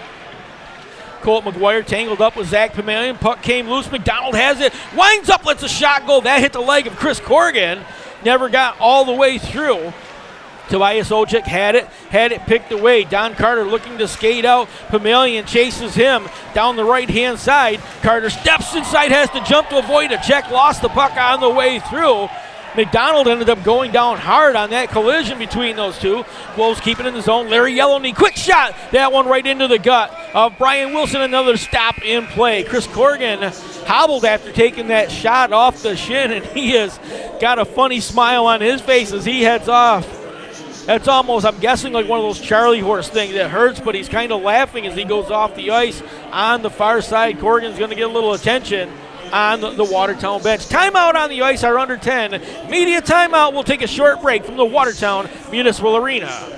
Colt McGuire tangled up with Zach Pamelian. Puck came loose. McDonald has it. Winds up, lets a shot go. That hit the leg of Chris Corrigan. Never got all the way through. Tobias Ojek had it picked away. Don Carter looking to skate out. Pamelian chases him down the right-hand side. Carter steps inside, has to jump to avoid a check, lost the puck on the way through. McDonald ended up going down hard on that collision between those two. Wolves keep it in the zone. Larry Yellowknee, quick shot. That one right into the gut of Brian Wilson. Another stop in play. Chris Corrigan hobbled after taking that shot off the shin, and he has got a funny smile on his face as he heads off. That's almost, I'm guessing, like one of those Charlie horse things that hurts, but he's kind of laughing as he goes off the ice on the far side. Corrigan's going to get a little attention on the Watertown bench. Timeout on the ice, our under 10. Media timeout. We'll take a short break from the Watertown Municipal Arena.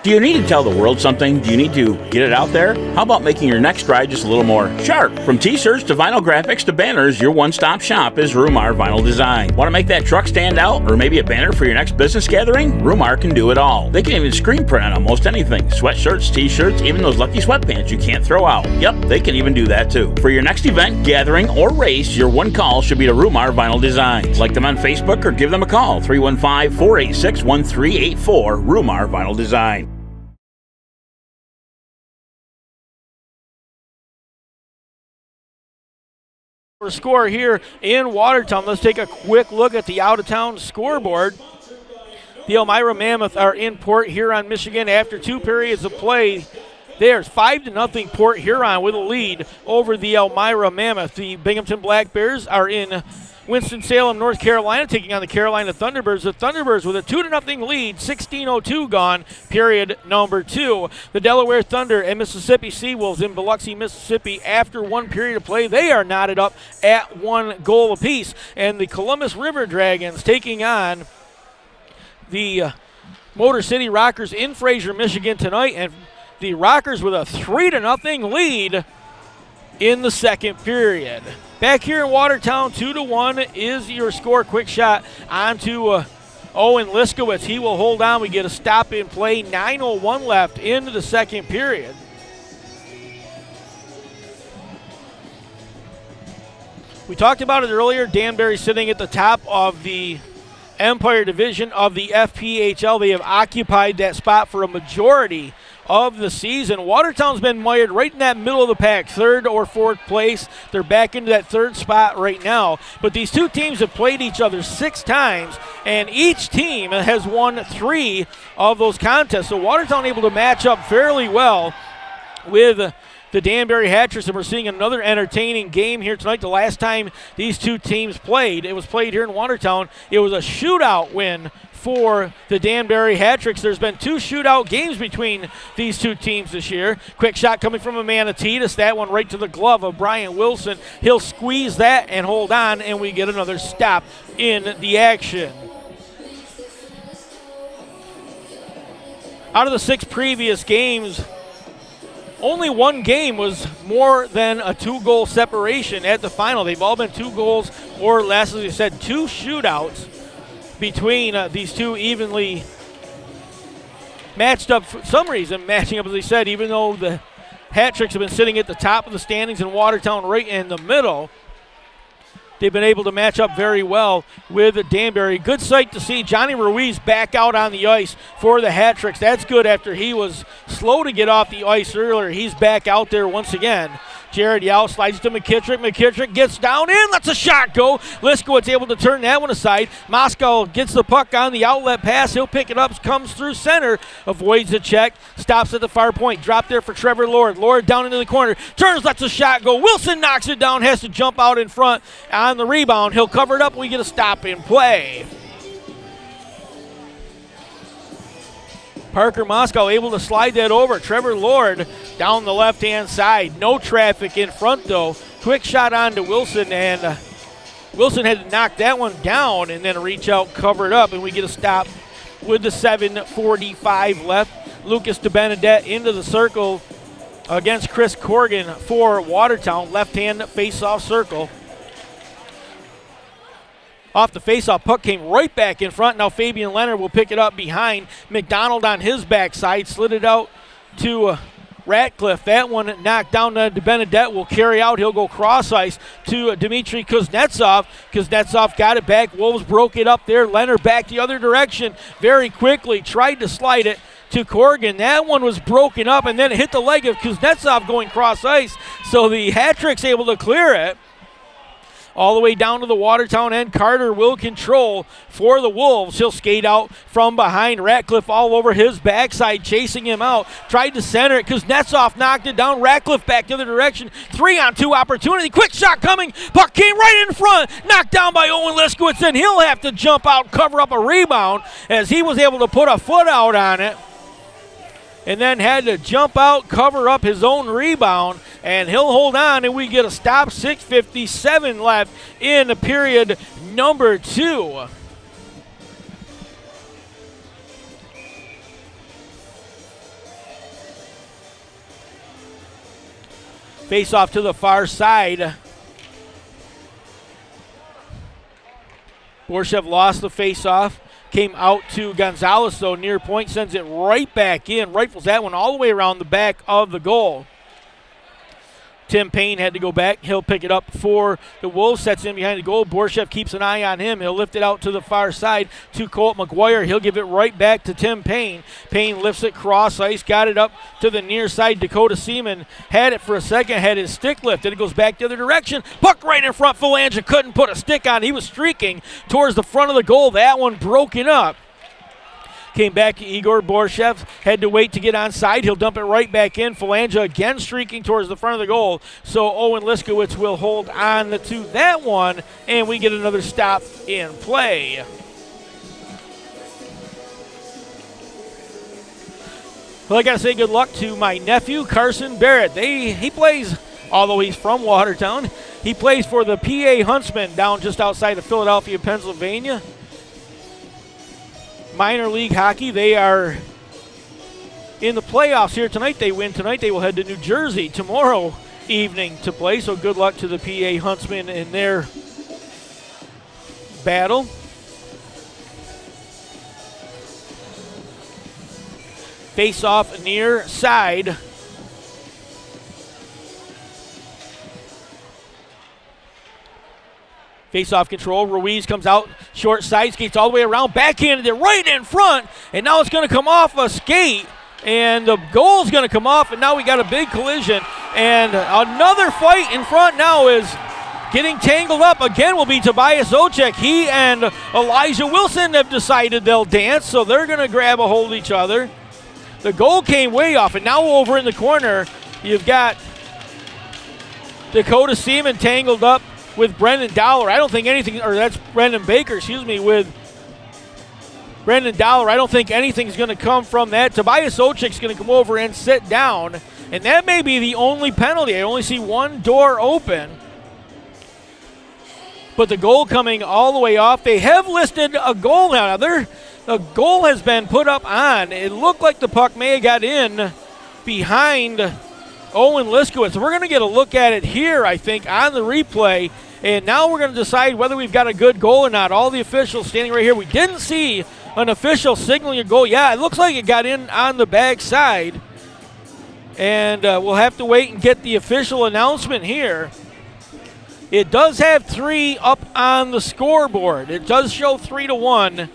Do you need to tell the world something? Do you need to get it out there? How about making your next ride just a little more sharp? From t-shirts to vinyl graphics to banners, your one-stop shop is Rumar Vinyl Design. Want to make that truck stand out or maybe a banner for your next business gathering? Rumar can do it all. They can even screen print on almost anything. Sweatshirts, t-shirts, even those lucky sweatpants you can't throw out. Yep, they can even do that too. For your next event, gathering, or race, your one call should be to Rumar Vinyl Design. Like them on Facebook or give them a call. 315-486-1384. Rumar Vinyl Design. Score here in Watertown. Let's take a quick look at the out-of-town scoreboard. The Elmira Mammoth are in Port Huron, Michigan after 2 periods of play. There's 5-0 Port Huron with a lead over the Elmira Mammoth. The Binghamton Black Bears are in Winston-Salem, North Carolina, taking on the Carolina Thunderbirds. The Thunderbirds with a 2-0 lead, 16:02 gone, period number 2. The Delaware Thunder and Mississippi Seawolves in Biloxi, Mississippi, after 1 period of play, they are knotted up at 1 goal apiece. And the Columbus River Dragons taking on the Motor City Rockers in Fraser, Michigan tonight, and the Rockers with a 3-0 lead in the second period. Back here in Watertown, 2-1 is your score. Quick shot onto Owen Liskowitz. He will hold on. We get a stop in play. 9:01 left into the second period. We talked about it earlier. Danbury sitting at the top of the Empire Division of the FPHL. They have occupied that spot for a majority of the season. Watertown's been mired right in that middle of the pack, third or fourth place. They're back into that third spot right now. But these two teams have played each other 6 times, and each team has won 3 of those contests. So Watertown able to match up fairly well with the Danbury Hat-Tricks, and we're seeing another entertaining game here tonight. The last time these two teams played, it was played here in Watertown. It was a shootout win for the Danbury Hat-Tricks. There's been 2 shootout games between these two teams this year. Quick shot coming from Amanatitas. That one right to the glove of Brian Wilson. He'll squeeze that and hold on, and we get another stop in the action. Out of the 6 previous games, only one game was more than a 2-goal separation at the final. They've all been 2 goals or less. As we said, 2 shootouts between these two evenly matched up for some reason, matching up, as I said, even though the Hat-Tricks have been sitting at the top of the standings and Watertown right in the middle. They've been able to match up very well with Danbury. Good sight to see Johnny Ruiz back out on the ice for the Hat-Tricks. That's good after he was slow to get off the ice earlier. He's back out there once again. Jared Yao slides to McKittrick. McKittrick gets down in, lets a shot go. Liskowitz able to turn that one aside. Moscow gets the puck on the outlet pass. He'll pick it up, comes through center, avoids the check, stops at the far point. Drop there for Trevor Lord. Lord down into the corner, turns, lets a shot go. Wilson knocks it down, has to jump out in front on the rebound. He'll cover it up. We get a stop in play. Parker Moscow able to slide that over. Trevor Lord down the left-hand side. No traffic in front, though. Quick shot on to Wilson, and Wilson had to knock that one down and then reach out, cover it up, and we get a stop with the 7:45 left. Lucas DeBenedette into the circle against Chris Corrigan for Watertown. Left-hand face-off circle. Off the faceoff, puck came right back in front. Now Fabian Leonard will pick it up behind. McDonald on his backside, slid it out to Ratcliffe. That one knocked down to Benedette, will carry out. He'll go cross ice to Dmitry Kuznetsov. Kuznetsov got it back. Wolves broke it up there. Leonard back the other direction very quickly. Tried to slide it to Corrigan. That one was broken up, and then it hit the leg of Kuznetsov going cross ice. So the Hat-Tricks able to clear it. All the way down to the Watertown end. Carter will control for the Wolves. He'll skate out from behind. Ratcliffe all over his backside, chasing him out. Tried to center it. Kuznetsov knocked it down. Ratcliffe back the other direction. 3-on-2 opportunity. Quick shot coming. Puck came right in front. Knocked down by Owen Liskowitz, and he'll have to jump out, cover up a rebound, as he was able to put a foot out on it. And then had to jump out, cover up his own rebound, and he'll hold on, and we get a stop. 6:57 left in the period number 2. Face off to the far side. Borshev lost the face off. Came out to Gonzalez, though, near point, sends it right back in. Rifles that one all the way around the back of the goal. Tim Payne had to go back. He'll pick it up for the Wolves. Sets in behind the goal. Borshev keeps an eye on him. He'll lift it out to the far side to Colt McGuire. He'll give it right back to Tim Payne. Payne lifts it cross ice. Got it up to the near side. Dakota Seaman had it for a second. Had his stick lifted. It goes back the other direction. Puck right in front. Phalange couldn't put a stick on. He was streaking towards the front of the goal. That one broken up. Came back to Igor Borshev, had to wait to get onside. He'll dump it right back in. Phalange again streaking towards the front of the goal. So Owen Liskowitz will hold on to that one, and we get another stop in play. Well, I got to say good luck to my nephew, Carson Barrett. He plays, although he's from Watertown, he plays for the PA Huntsmen down just outside of Philadelphia, Pennsylvania. Minor league hockey. They are in the playoffs here tonight. They win tonight. They will head to New Jersey tomorrow evening to play. So good luck to the PA Huntsmen in their battle. Face off near side. Face-off control. Ruiz comes out, short side, skates all the way around, backhanded it right in front, and now it's going to come off a skate, and the goal's going to come off, and now we got a big collision, and another fight in front now is getting tangled up. Again will be Tobias Ocek. He and Elijah Wilson have decided they'll dance, so they're going to grab a hold of each other. The goal came way off, and now over in the corner, you've got Dakota Seaman tangled up with Brendan Dollar. I don't think anything, or that's Brendan Baker, with Brendan Dollar. I don't think anything's going to come from that. Tobias Ocek's going to come over and sit down, and that may be the only penalty. I only see one door open. But the goal coming all the way off. They have listed a goal now. A goal has been put up on. It looked like the puck may have got in behind Owen Liskowitz. We're going to get a look at it here, I think, on the replay. And now we're going to decide whether we've got a good goal or not. All the officials standing right here. We didn't see an official signaling a goal. Yeah, it looks like it got in on the backside. And we'll have to wait and get the official announcement here. It does have 3 up on the scoreboard. It does show 3-1.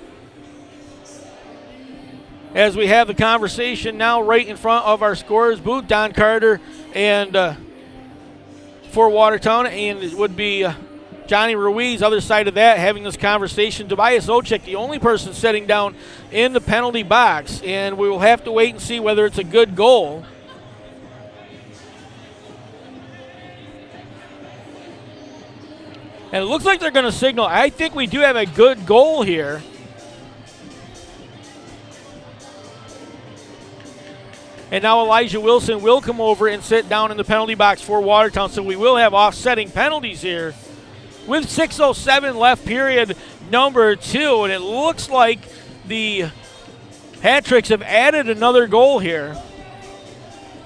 As we have the conversation now right in front of our scorer's booth, Don Carter and for Watertown, and it would be Johnny Ruiz, other side of that, having this conversation. Tobias Ocek, the only person sitting down in the penalty box, and we will have to wait and see whether it's a good goal. And it looks like they're going to signal. I think we do have a good goal here. And now Elijah Wilson will come over and sit down in the penalty box for Watertown. So we will have offsetting penalties here with 6:07 left, period number 2. And it looks like the Hat-Tricks have added another goal here.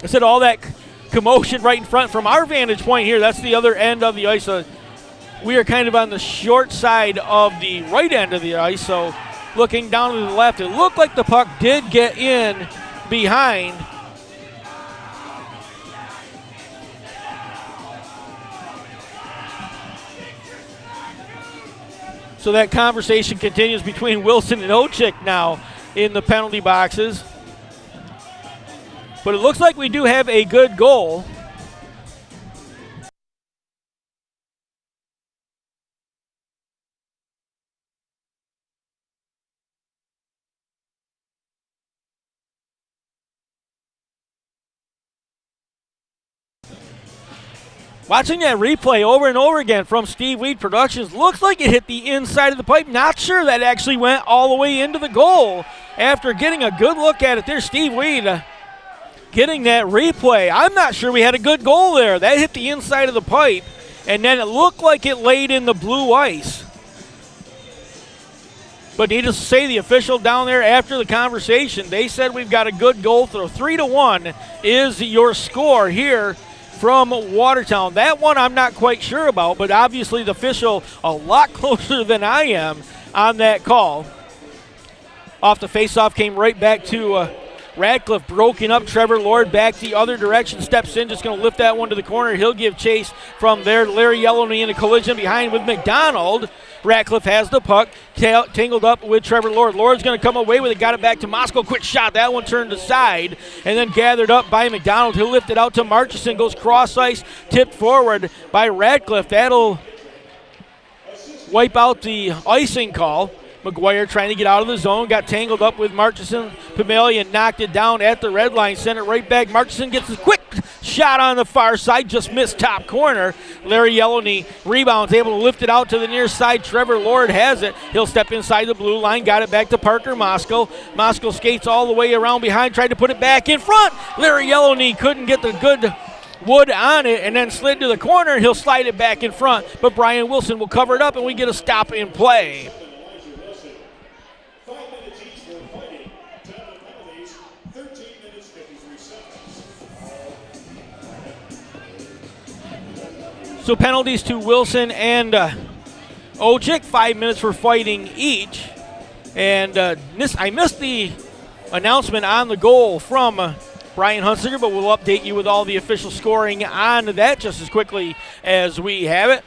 I said all that commotion right in front from our vantage point here. That's the other end of the ice. So we are kind of on the short side of the right end of the ice. So looking down to the left, it looked like the puck did get in behind. So that conversation continues between Wilson and Ocek now in the penalty boxes. But it looks like we do have a good goal. Watching that replay over and over again from Steve Weed Productions, looks like it hit the inside of the pipe. Not sure that actually went all the way into the goal. After getting a good look at it there, Steve Weed getting that replay. I'm not sure we had a good goal there. That hit the inside of the pipe, and then it looked like it laid in the blue ice. But needless to say, the official down there after the conversation, they said we've got a good goal throw. 3-1 is your score here from Watertown. That one I'm not quite sure about, but obviously the official a lot closer than I am on that call. Off the faceoff came right back to Radcliffe, broken up. Trevor Lord back the other direction, steps in, just going to lift that one to the corner. He'll give chase from there. Larry Yellowknee in a collision behind with McDonald. Radcliffe has the puck, tangled up with Trevor Lord. Lord's going to come away with it, got it back to Moscow. Quick shot, that one turned aside, and then gathered up by McDonald. He'll lift it out to Marchison, goes cross ice, tipped forward by Radcliffe. That'll wipe out the icing call. McGuire trying to get out of the zone, got tangled up with Marchison. Pamelian knocked it down at the red line, sent it right back. Marchison gets a quick shot on the far side, just missed top corner. Larry Yellowknee rebounds, able to lift it out to the near side. Trevor Lord has it. He'll step inside the blue line, got it back to Parker Moscow. Moscow skates all the way around behind, tried to put it back in front. Larry Yellowknee couldn't get the good wood on it and then slid to the corner. He'll slide it back in front, but Brian Wilson will cover it up, and we get a stop in play. So penalties to Wilson and Ocek, 5 minutes for fighting each. And I missed the announcement on the goal from Brian Hunsinger, but we'll update you with all the official scoring on that just as quickly as we have it.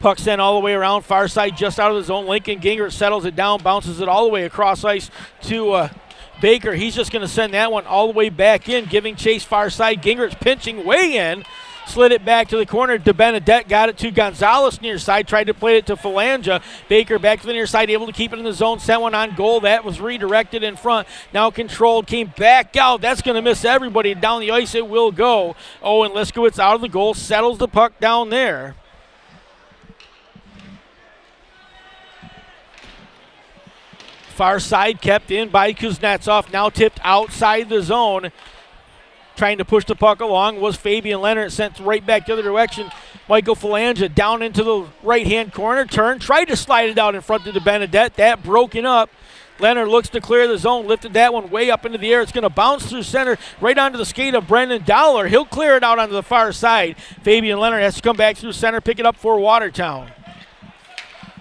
Puck sent all the way around, far side just out of the zone. Lincoln Gingrich settles it down, bounces it all the way across ice to Baker. He's just going to send that one all the way back in, giving chase far side. Gingrich pinching way in, slid it back to the corner. DeBenedette got it to Gonzalez near side, tried to play it to Phalangia. Baker back to the near side, able to keep it in the zone, sent one on goal. That was redirected in front, now controlled, came back out. That's going to miss everybody. Down the ice it will go. Owen Liskowitz out of the goal, settles the puck down there. Far side kept in by Kuznetsov, now tipped outside the zone. Trying to push the puck along was Fabian Leonard, sent right back the other direction. Michael Phalangia down into the right-hand corner, turn, tried to slide it out in front of DeBenedette. That broken up. Leonard looks to clear the zone, lifted that one way up into the air. It's going to bounce through center right onto the skate of Brendan Dowler. He'll clear it out onto the far side. Fabian Leonard has to come back through center, pick it up for Watertown.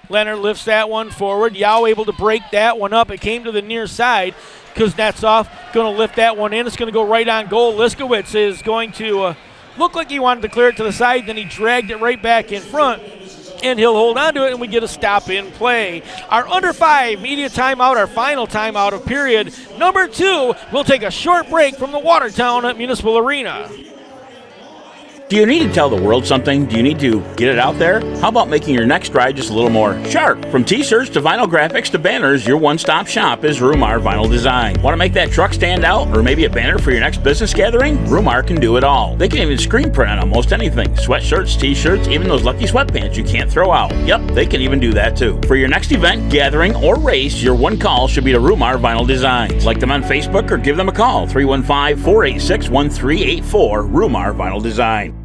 Leonard lifts that one forward. Yao able to break that one up. It came to the near side. Kuznetsov going to lift that one in. It's going to go right on goal. Liskowitz is going to look like he wanted to clear it to the side. Then he dragged it right back in front. And he'll hold on to it, and we get a stop in play. Our under 5 media timeout, our final timeout of period number 2. We'll take a short break from the Watertown Municipal Arena. Do you need to tell the world something? Do you need to get it out there? How about making your next ride just a little more sharp? From t-shirts to vinyl graphics to banners, your one-stop shop is Rumar Vinyl Design. Want to make that truck stand out, or maybe a banner for your next business gathering? Rumar can do it all. They can even screen print on almost anything. Sweatshirts, t-shirts, even those lucky sweatpants you can't throw out. Yep, they can even do that too. For your next event, gathering, or race, your one call should be to Rumar Vinyl Design. Like them on Facebook or give them a call, 315-486-1384, Rumar Vinyl Design.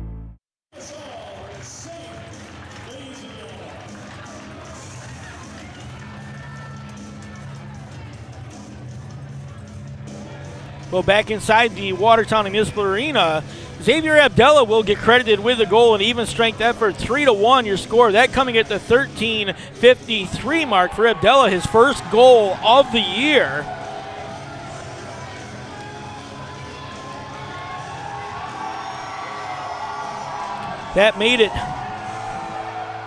Well, back inside the Watertown Municipal Arena, Xavier Abdella will get credited with a goal, an even strength effort, 3-1 your score. That coming at the 13:53 mark for Abdella, his first goal of the year. That made it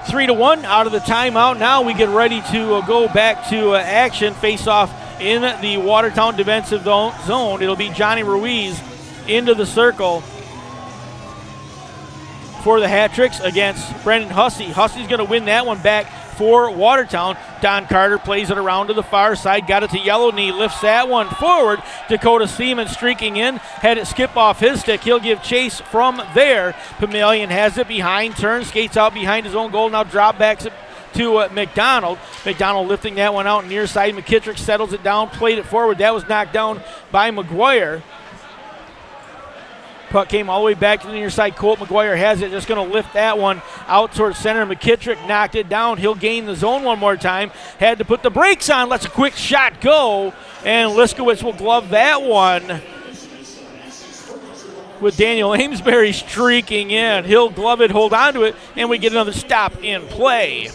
3-1 out of the timeout. Now we get ready to go back to action, face off in the Watertown defensive zone. It'll be Johnny Ruiz into the circle for the hat tricks against Brendan Hussey. Hussey's going to win that one back for Watertown. Don Carter plays it around to the far side, got it to Yellow Knee, lifts that one forward. Dakota Seaman streaking in, had it skip off his stick. He'll give chase from there. Pamelian has it behind, turns, skates out behind his own goal, now drop backs it to McDonald. McDonald lifting that one out near side. McKittrick settles it down, played it forward. That was knocked down by McGuire. Puck came all the way back to the near side. Colt McGuire has it, just going to lift that one out towards center. McKittrick knocked it down. He'll gain the zone one more time. Had to put the brakes on, lets a quick shot go, and Liskowitz will glove that one with Daniel Amesbury streaking in. He'll glove it, hold on to it, and we get another stop in play.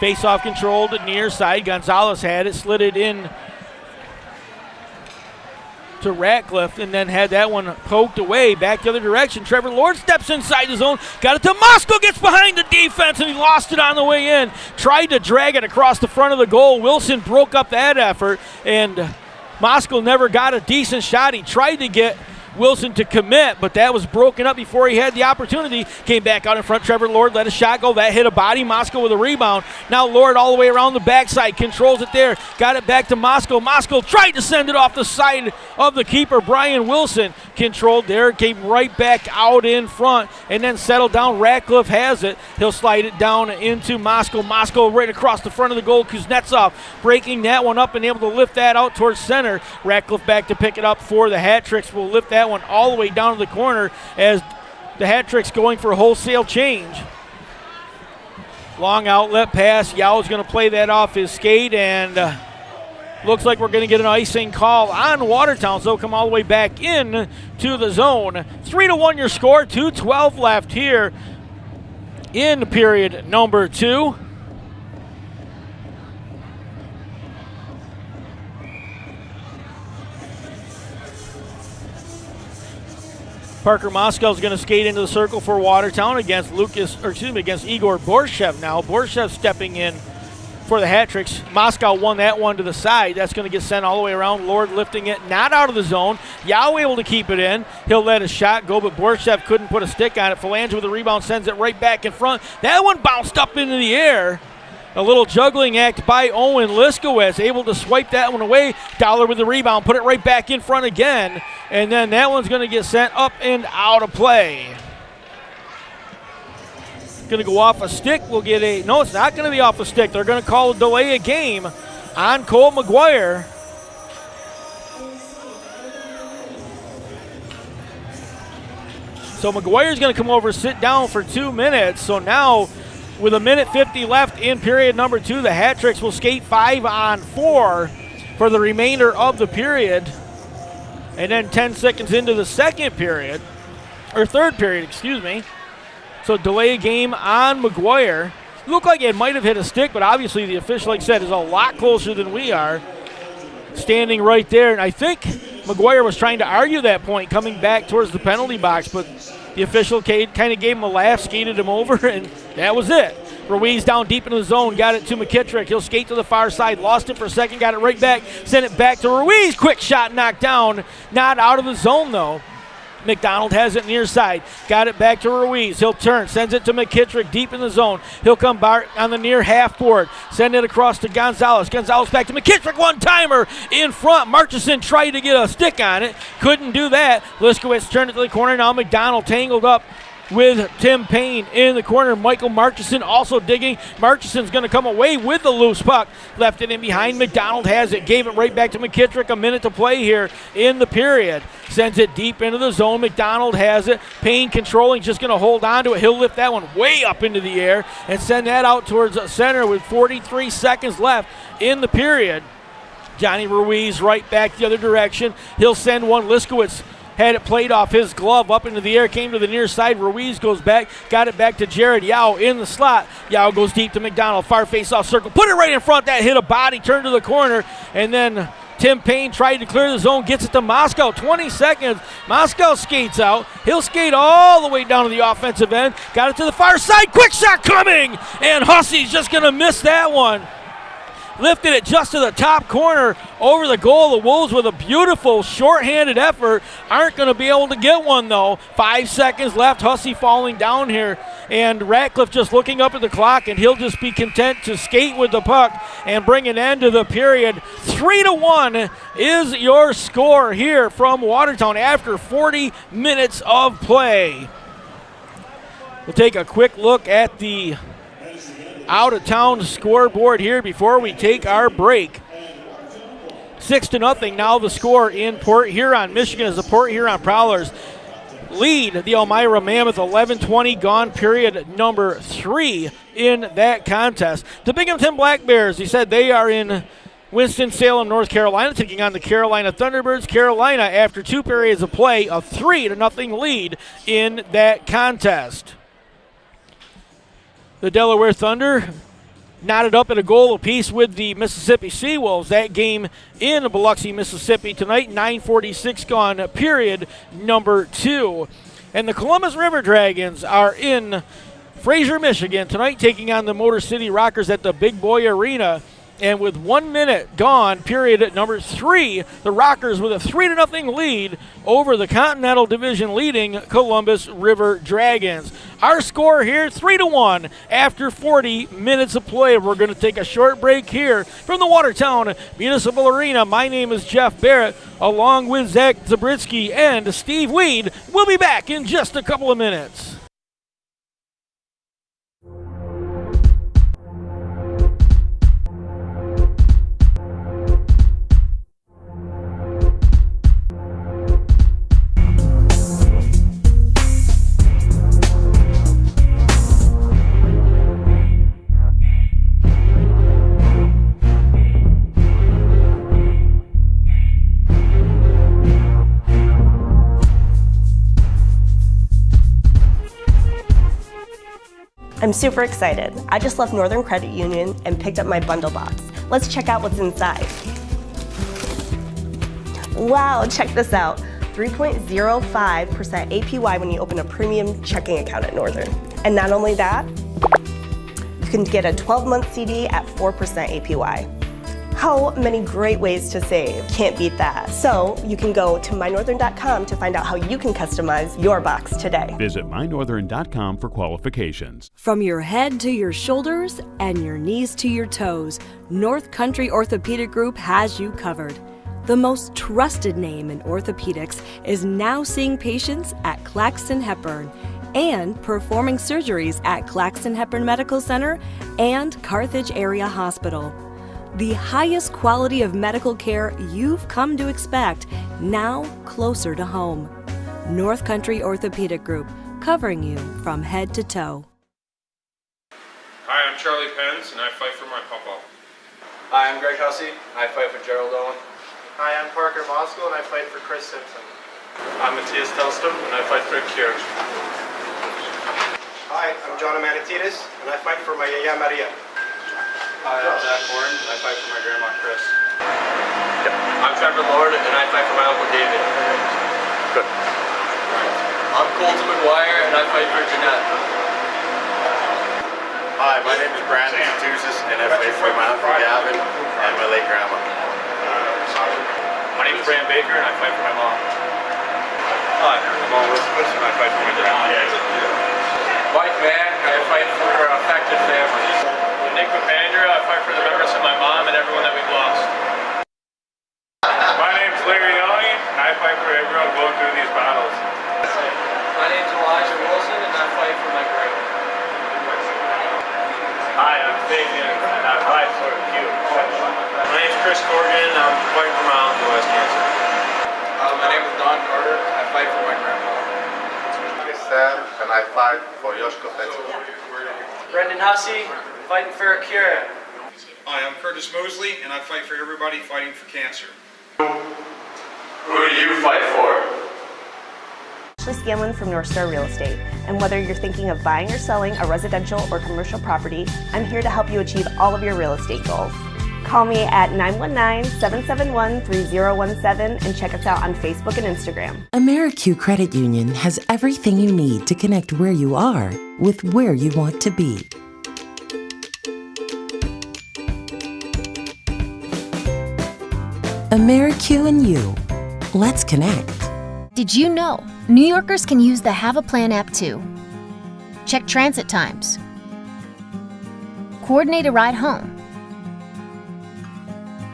Face-off controlled near side. Gonzalez had it, slid it in to Ratcliffe, and then had that one poked away back the other direction. Trevor Lord steps inside the zone, got it to Mosko, gets behind the defense, and he lost it on the way in. Tried to drag it across the front of the goal. Wilson broke up that effort, and Mosko never got a decent shot. He tried to get Wilson to commit, but that was broken up before he had the opportunity. Came back out in front. Trevor Lord let a shot go. That hit a body. Mosko with a rebound. Now Lord all the way around the backside. Controls it there. Got it back to Mosko. Mosko tried to send it off the side of the keeper, Brian Wilson. Controlled there. Came right back out in front and then settled down. Ratcliffe has it. He'll slide it down into Mosko. Mosko right across the front of the goal. Kuznetsov breaking that one up and able to lift that out towards center. Ratcliffe back to pick it up for the hat tricks. Will lift that one all the way down to the corner as the hat tricks going for a wholesale change. Long outlet pass. Yao's going to play that off his skate, and looks like we're going to get an icing call on Watertown, so come all the way back in to the zone. 3-1 your score, 2:12 left here in period number 2. Parker Moskow's going to skate into the circle for Watertown against against Igor Borshev now. Borshev stepping in for the hat tricks. Moskow won that one to the side. That's going to get sent all the way around. Lord lifting it, not out of the zone. Yao able to keep it in. He'll let his shot go, but Borshev couldn't put a stick on it. Phalange with the rebound sends it right back in front. That one bounced up into the air. A little juggling act by Owen Liskowitz, able to swipe that one away. Dollar with the rebound, put it right back in front again. And then that one's going to get sent up and out of play. Going to go off a stick. We'll get a, no, it's not going to be off a stick. They're going to call a delay of game on Cole McGuire. So McGuire's going to come over, sit down for 2 minutes. So now, with 1:50 left in period number 2, the Hat Tricks will skate 5-on-4 for the remainder of the period. And then 10 seconds into the third period, excuse me. So delay game on McGuire. Looked like it might have hit a stick, but obviously the official, like I said, is a lot closer than we are. Standing right there, and I think McGuire was trying to argue that point coming back towards the penalty box, but the official kind of gave him a laugh, skated him over, and that was it. Ruiz down deep into the zone, got it to McKittrick. He'll skate to the far side, lost it for a second, got it right back, sent it back to Ruiz. Quick shot knocked down, not out of the zone though. McDonald has it near side, got it back to Ruiz. He'll turn, sends it to McKittrick deep in the zone. He'll come back on the near half board, send it across to Gonzalez. Gonzalez back to McKittrick, one-timer in front. Marchison tried to get a stick on it, couldn't do that. Liskowitz turned it to the corner, now McDonald tangled up with Tim Payne in the corner. Michael Marchison also digging. Marchison's going to come away with the loose puck. Left it in behind. McDonald has it. Gave it right back to McKittrick. A minute to play here in the period. Sends it deep into the zone. McDonald has it. Payne controlling. Just going to hold on to it. He'll lift that one way up into the air and send that out towards center with 43 seconds left in the period. Johnny Ruiz right back the other direction. He'll send one. Liskowitz had it played off his glove up into the air, came to the near side. Ruiz goes back, got it back to Jared Yao in the slot. Yao goes deep to McDonald, far face-off circle, put it right in front. That hit a body, turned to the corner, and then Tim Payne tried to clear the zone, gets it to Moskow. 20 seconds. Moskow skates out. He'll skate all the way down to the offensive end. Got it to the far side. Quick shot coming, and Hussey's just going to miss that one. Lifted it just to the top corner over the goal. The Wolves with a beautiful shorthanded effort aren't going to be able to get one though. 5 seconds left. Hussey falling down here, and Ratcliffe just looking up at the clock, and he'll just be content to skate with the puck and bring an end to the period. 3-1 is your score here from Watertown after 40 minutes of play. We'll take a quick look at the out-of-town scoreboard here before we take our break. 6-0 now the score in Port Huron, Michigan, as the Port Huron Prowlers lead the Elmira Mammoth. 11:20 gone, period number 3 in that contest. The Binghamton Black Bears, he said they are in Winston-Salem, North Carolina, taking on the Carolina Thunderbirds. Carolina, after 2 periods of play, a 3-0 lead in that contest. The Delaware Thunder knotted up at a goal apiece with the Mississippi Seawolves. That game in Biloxi, Mississippi tonight. 9:46 gone, period number 2. And the Columbus River Dragons are in Fraser, Michigan tonight, taking on the Motor City Rockers at the Big Boy Arena. And with 1 minute gone, period number 3, the Rockers with a 3-0 lead over the Continental Division leading Columbus River Dragons. Our score here, 3-1 after 40 minutes of play. We're going to take a short break here from the Watertown Municipal Arena. My name is Jeff Barrett, along with Zach Zabritsky and Steve Weed. We'll be back in just a couple of minutes. I'm super excited. I just left Northern Credit Union and picked up my bundle box. Let's check out what's inside. Wow, check this out. 3.05% APY when you open a premium checking account at Northern. And not only that, you can get a 12-month CD at 4% APY. How many great ways to save? Can't beat that. So you can go to mynorthern.com to find out how you can customize your box today. Visit mynorthern.com for qualifications. From your head to your shoulders and your knees to your toes, North Country Orthopedic Group has you covered. The most trusted name in orthopedics is now seeing patients at Claxton Hepburn and performing surgeries at Claxton Hepburn Medical Center and Carthage Area Hospital. The highest quality of medical care you've come to expect, now closer to home. North Country Orthopedic Group, covering you from head to toe. Hi, I'm Charlie Pence, and I fight for my papa. Hi, I'm Greg Hussey. I fight for Gerald Owen. Hi, I'm Parker Moscow, and I fight for Chris Simpson. I'm Matthias Telstum, and I fight for Cure. Hi, I'm John Amanatidis, and I fight for my Yaya Maria. Hi, I'm Zach Horn, and I fight for my grandma Chris. I'm Trevor Lord, and I fight for my uncle David. Good. I'm Colton McGuire, and I fight for Jeanette. Hi, my name is Brandon Tusis, and I fight for my uncle Gavin and my late grandma. My name is Bram Baker, and I fight for my mom. Hi, I'm All Elizabeth, and I fight for my grandma. Mike Mann, I fight for affected families. Nick Papandra, I fight for the members of my mom and everyone that we've lost. My name's Larry Young, and I fight for everyone going through these battles. My name's Elijah Wilson, and I fight for my grandma. Hi, I'm Fabian, and I fight for Q. My name's Chris Corrigan, and I'm fighting for my uncle who has cancer. My name is Don Carter, I fight for my grandma. I'm Sam, and I fight for Yoshko Fetzel. Brendan Hussey, fighting for a cure. Hi, I'm Curtis Mosley, and I fight for everybody fighting for cancer. Who do you fight for? Ashley Scanlon from North Star Real Estate, and whether you're thinking of buying or selling a residential or commercial property, I'm here to help you achieve all of your real estate goals. Call me at 919-771-3017 and check us out on Facebook and Instagram. AmeriQ Credit Union has everything you need to connect where you are with where you want to be. AmeriQ and you. Let's connect. Did you know New Yorkers can use the Have a Plan app too? Check transit times, coordinate a ride home,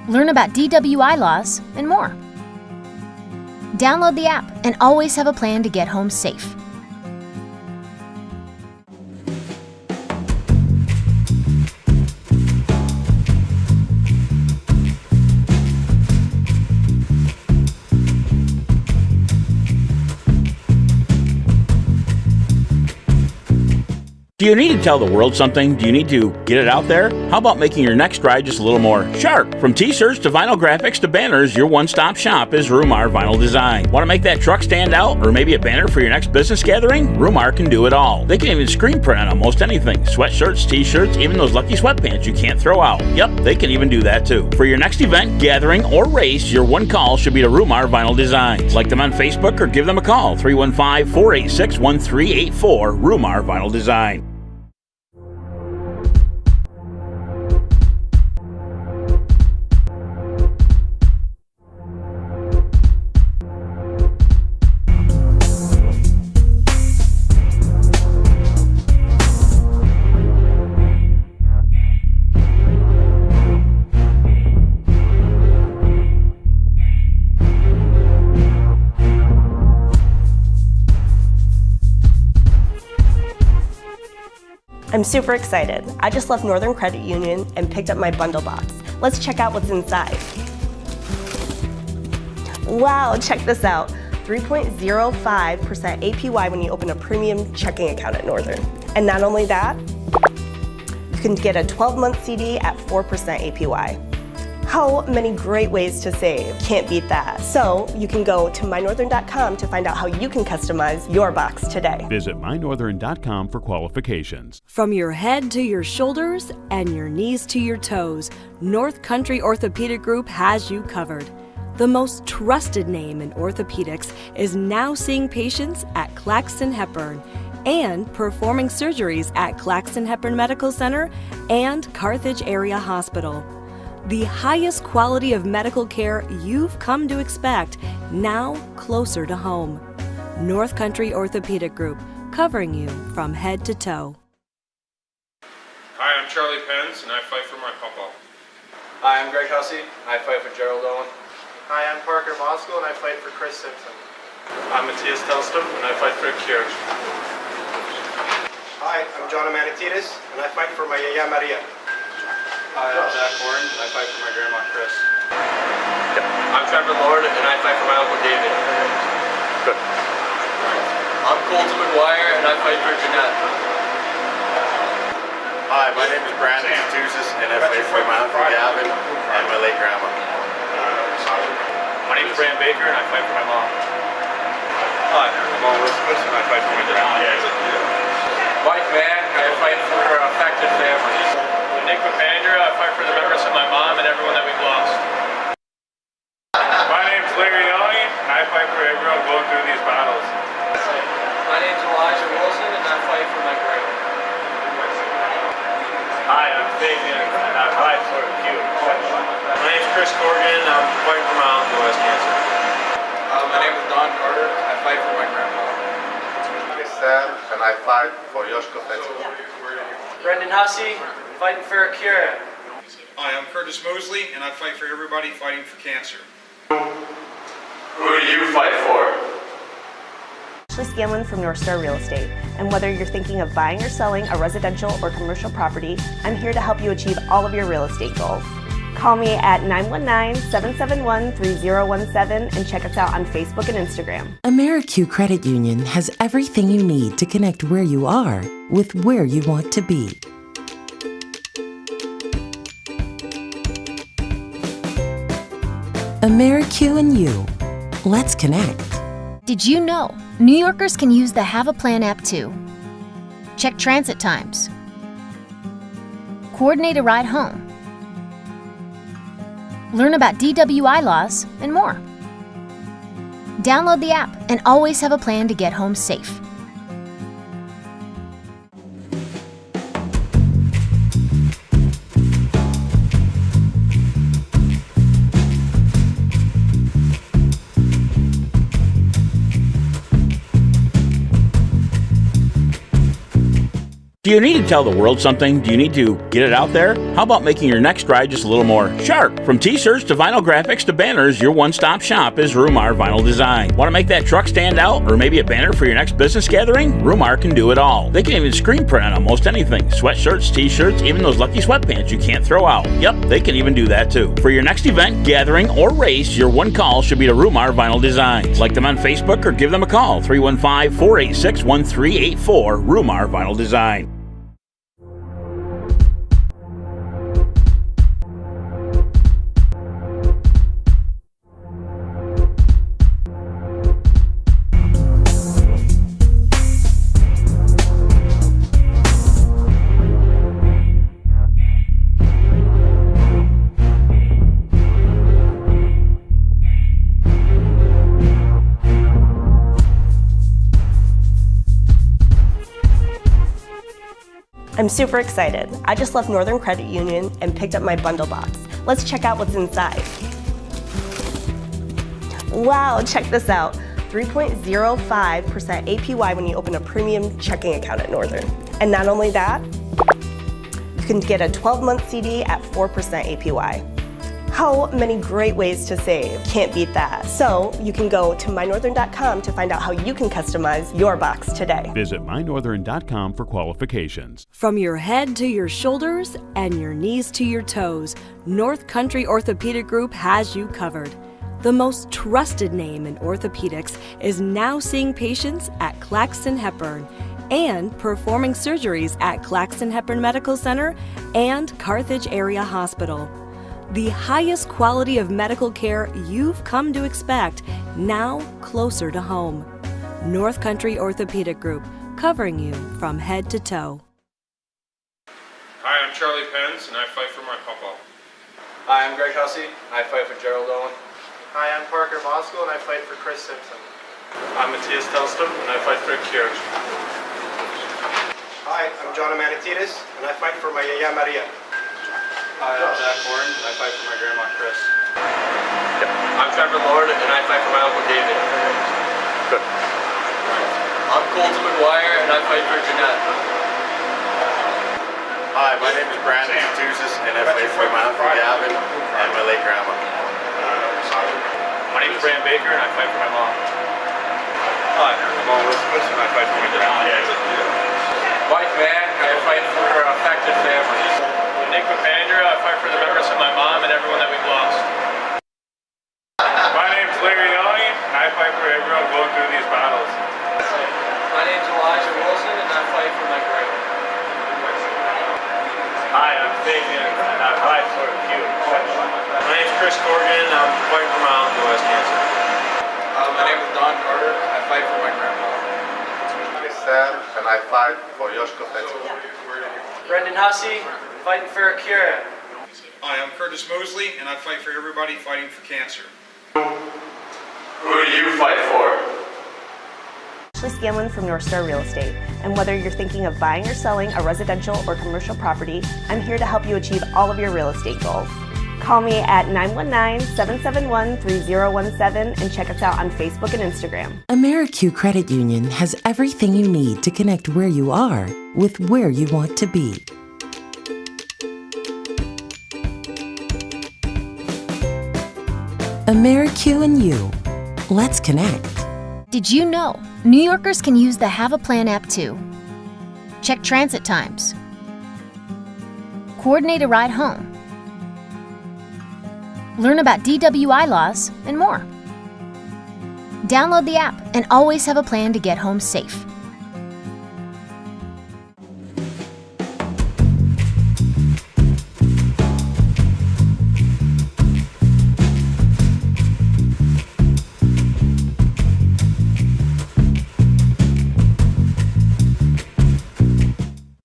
learn about DWI laws, and more. Download the app and always have a plan to get home safe. Do you need to tell the world something? Do you need to get it out there? How about making your next ride just a little more sharp? From t-shirts to vinyl graphics to banners, your one-stop shop is Rumar Vinyl Design. Want to make that truck stand out or maybe a banner for your next business gathering? Rumar can do it all. They can even screen print on almost anything. Sweatshirts, t-shirts, even those lucky sweatpants you can't throw out. Yep, they can even do that too. For your next event, gathering, or race, your one call should be to Rumar Vinyl Design. Like them on Facebook or give them a call, 315-486-1384, Rumar Vinyl Design. I'm super excited. I just left Northern Credit Union and picked up my bundle box. Let's check out what's inside. Wow, check this out. 3.05% APY when you open a premium checking account at Northern. And not only that, you can get a 12-month CD at 4% APY. How many great ways to save. Can't beat that. So you can go to mynorthern.com to find out how you can customize your box today. Visit mynorthern.com for qualifications. From your head to your shoulders and your knees to your toes, North Country Orthopedic Group has you covered. The most trusted name in orthopedics is now seeing patients at Claxton Hepburn and performing surgeries at Claxton Hepburn Medical Center and Carthage Area Hospital. The highest quality of medical care you've come to expect, now closer to home. North Country Orthopedic Group, covering you from head to toe. Hi, I'm Charlie Pence, and I fight for my papa. Hi, I'm Greg Hussey. I fight for Gerald Owen. Hi, I'm Parker Moskal, and I fight for Chris Simpson. I'm Matthias Telstum, and I fight for Kier. Hi, I'm John Manatidis, and I fight for my Yaya Maria. Hi, I'm Zach Horn, and I fight for my grandma Chris. I'm Trevor Lord, and I fight for my uncle David. Good. I'm Colton McGuire, and I fight for Jeanette. Hi, my name is Brandon Tuzis, and I fight for my uncle Gavin and my late grandma. My name is Brandon Baker, and I fight for my mom. Hi, I'm All Elizabeth, and I fight for my grandma. Mike Mann, I fight for affected families. Nick Papandra, I fight for the members of my mom and everyone that we've lost. My name's Larry Young, and I fight for everyone going through these battles. My name's Elijah Wilson, and I fight for my grandma. Hi, I'm Fabian, and I fight for Q. My name's Chris Corrigan, I'm fighting for my uncle who has cancer. My name is Don Carter, I fight for my grandma. I'm Sam, and I fight for Yoshko Fetzel. Brendan Hussey, fighting for a cure. Hi, I'm Curtis Mosley, and I fight for everybody fighting for cancer. Who do you fight for? Ashley Scanlon from North Star Real Estate. And whether you're thinking of buying or selling a residential or commercial property, I'm here to help you achieve all of your real estate goals. Call me at 919-771-3017 and check us out on Facebook and Instagram. AmeriQ Credit Union has everything you need to connect where you are with where you want to be. AmeriQ and you. Let's connect. Did you know New Yorkers can use the Have a Plan app too? Check transit times, coordinate a ride home, learn about DWI laws, and more. Download the app and always have a plan to get home safe. Do you need to tell the world something? Do you need to get it out there? How about making your next ride just a little more sharp? From t-shirts to vinyl graphics to banners, your one-stop shop is Rumar Vinyl Design. Want to make that truck stand out or maybe a banner for your next business gathering? Rumar can do it all. They can even screen print on almost anything. Sweatshirts, t-shirts, even those lucky sweatpants you can't throw out. Yep, they can even do that too. For your next event, gathering, or race, your one call should be to Rumar Vinyl Designs. Like them on Facebook or give them a call, 315-486-1384, Rumar Vinyl Design. I'm super excited. I just left Northern Credit Union and picked up my bundle box. Let's check out what's inside. Wow, check this out. 3.05% APY when you open a premium checking account at Northern. And not only that, you can get a 12-month CD at 4% APY. How many great ways to save. Can't beat that. So you can go to mynorthern.com to find out how you can customize your box today. Visit mynorthern.com for qualifications. From your head to your shoulders and your knees to your toes, North Country Orthopedic Group has you covered. The most trusted name in orthopedics is now seeing patients at Claxton Hepburn and performing surgeries at Claxton Hepburn Medical Center and Carthage Area Hospital. The highest quality of medical care you've come to expect, now closer to home. North Country Orthopedic Group, covering you from head to toe. Hi, I'm Charlie Pence, and I fight for my papa. Hi, I'm Greg Hussey. I fight for Gerald Owen. Hi, I'm Parker Moskal, and I fight for Chris Simpson. I'm Matthias Telstum, and I fight for Kierch. Hi, I'm John Amanatidis, and I fight for my Yaya Maria. Hi, I'm Zach Horn, and I fight for my grandma Chris. I'm Trevor Lord, and I fight for my uncle David. Good. I'm Colton McGuire, and I fight for Jeanette. Hi, my name is Brandon Tusis, and I fight for my uncle Gavin and my late grandma. My name is Brandon Baker, and I fight for my mom. Hi, I'm Owen Wilson, and I fight for my grandma. Mike Mann, I fight for affected families. Nick Papandreou, I fight for the members of my mom and everyone that we've lost. My name is Larry Young, and I fight for everyone going through these battles. My name is Elijah Wilson, and I fight for my grandma. Hi, I'm Fabian, and I fight for Q. My name is Chris Corrigan, and I'm fighting for my uncle who has cancer. My name is Don Carter, I fight for my grandma. I'm Sam, and I fight for Yoshko Fetzel. Brendan Hussey, fighting for Akira. Hi, I'm Curtis Mosley, and I fight for everybody fighting for cancer. Who do you fight for? Ashley Scanlon from North Star Real Estate, and whether you're thinking of buying or selling a residential or commercial property, I'm here to help you achieve all of your real estate goals. Call me at 919-771-3017 and check us out on Facebook and Instagram. AmeriQ Credit Union has everything you need to connect where you are with where you want to be. AmeriQ and you. Let's connect. Did you know New Yorkers can use the Have a Plan app too? Check transit times, coordinate a ride home, learn about DWI laws, and more. Download the app and always have a plan to get home safe.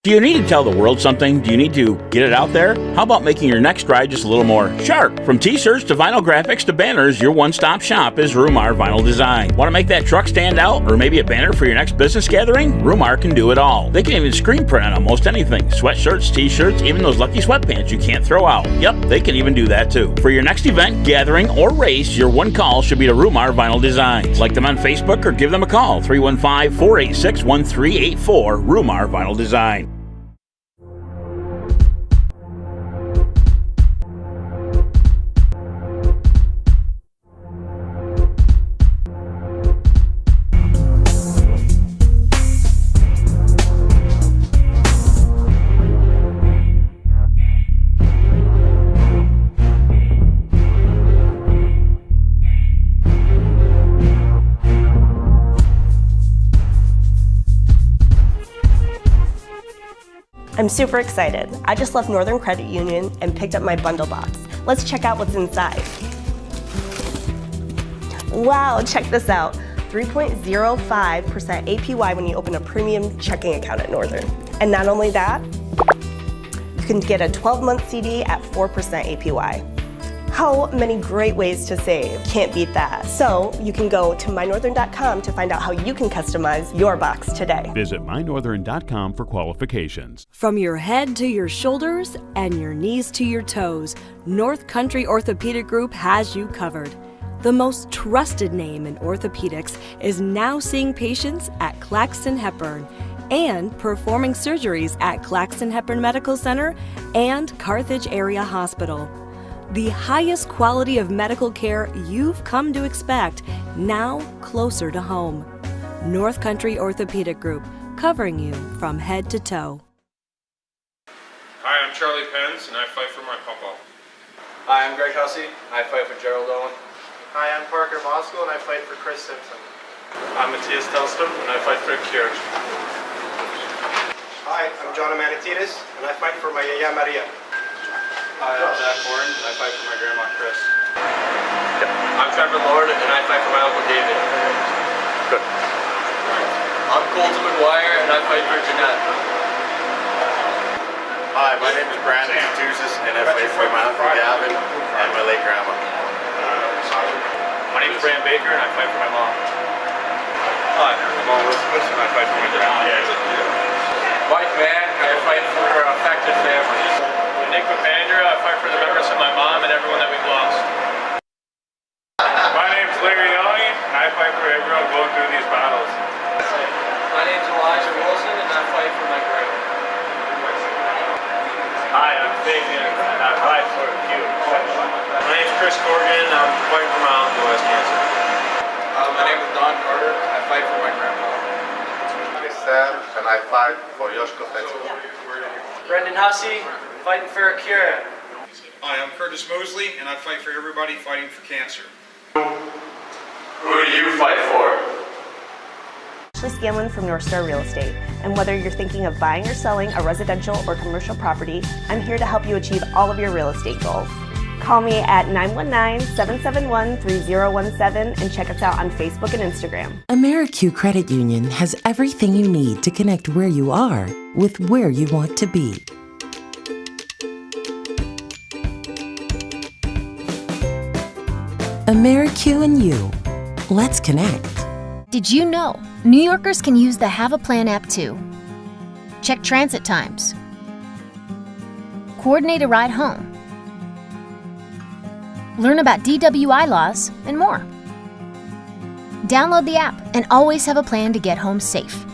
Do you need to tell the world something? Do you need to get it out there? How about making your next ride just a little more sharp? From t-shirts to vinyl graphics to banners, your one-stop shop is Rumar Vinyl Design. Want to make that truck stand out or maybe a banner for your next business gathering? Rumar can do it all. They can even screen print on almost anything. Sweatshirts, t-shirts, even those lucky sweatpants you can't throw out. Yep, they can even do that too. For your next event, gathering, or race, your one call should be to Rumar Vinyl Design. Like them on Facebook or give them a call, 315-486-1384, Rumar Vinyl Design. I'm super excited. I just left Northern Credit Union and picked up my bundle box. Let's check out what's inside. Wow, check this out. 3.05% APY when you open a premium checking account at Northern. And not only that, you can get a 12-month CD at 4% APY. How many great ways to save? Can't beat that. So you can go to mynorthern.com to find out how you can customize your box today. Visit mynorthern.com for qualifications. From your head to your shoulders and your knees to your toes, North Country Orthopedic Group has you covered. The most trusted name in orthopedics is now seeing patients at Claxton Hepburn and performing surgeries at Claxton Hepburn Medical Center and Carthage Area Hospital. The highest quality of medical care you've come to expect, now closer to home. North Country Orthopedic Group, covering you from head to toe. Hi, I'm Charlie Pence, and I fight for my papa. Hi, I'm Greg Hussey. I fight for Gerald Owen. Hi, I'm Parker Moskal, and I fight for Chris Simpson. I'm Matthias Telstum, and I fight for Kierch. Hi, I'm John Amanatidis, and I fight for my Yaya Maria. Hi, I'm Zach Horn, and I fight for my grandma, Chris. I'm Trevor Lord, and I fight for my Uncle David. Good. I'm Colton McGuire, and I fight for Jeanette. Hi, my name is Brandon Tusis, and I fight for my Uncle Gavin and my late grandma. My name is Brandon Baker, and I fight for my mom. Hi, I'm All Elizabeth, and I fight for my grandma. Mike Mann, and I fight for affected families. Nick Papandra, I fight for the members of my mom and everyone that we've lost. My name is Larry Young, and I fight for everyone going through these battles. My name's Elijah Wilson, and I fight for my grandma. Hi, I'm Fabian, and I fight for Q. My name's Chris Corrigan. I'm fighting for my uncle who has cancer. My name is Don Carter. I fight for my grandpa. I'm Sam, and I fight for Yoshko Fetzel. Brendan Hussey, fighting for a cure. Hi, I'm Curtis Mosley, and I fight for everybody fighting for cancer. Who do you fight for? Ashley Scanlon from North Star Real Estate. And whether you're thinking of buying or selling a residential or commercial property, I'm here to help you achieve all of your real estate goals. Call me at 919-771-3017 and check us out on Facebook and Instagram. AmeriQ Credit Union has everything you need to connect where you are with where you want to be. AmeriQ and you. Let's connect. Did you know New Yorkers can use the Have a Plan app too? Check transit times, coordinate a ride home, learn about DWI laws, and more. Download the app and always have a plan to get home safe.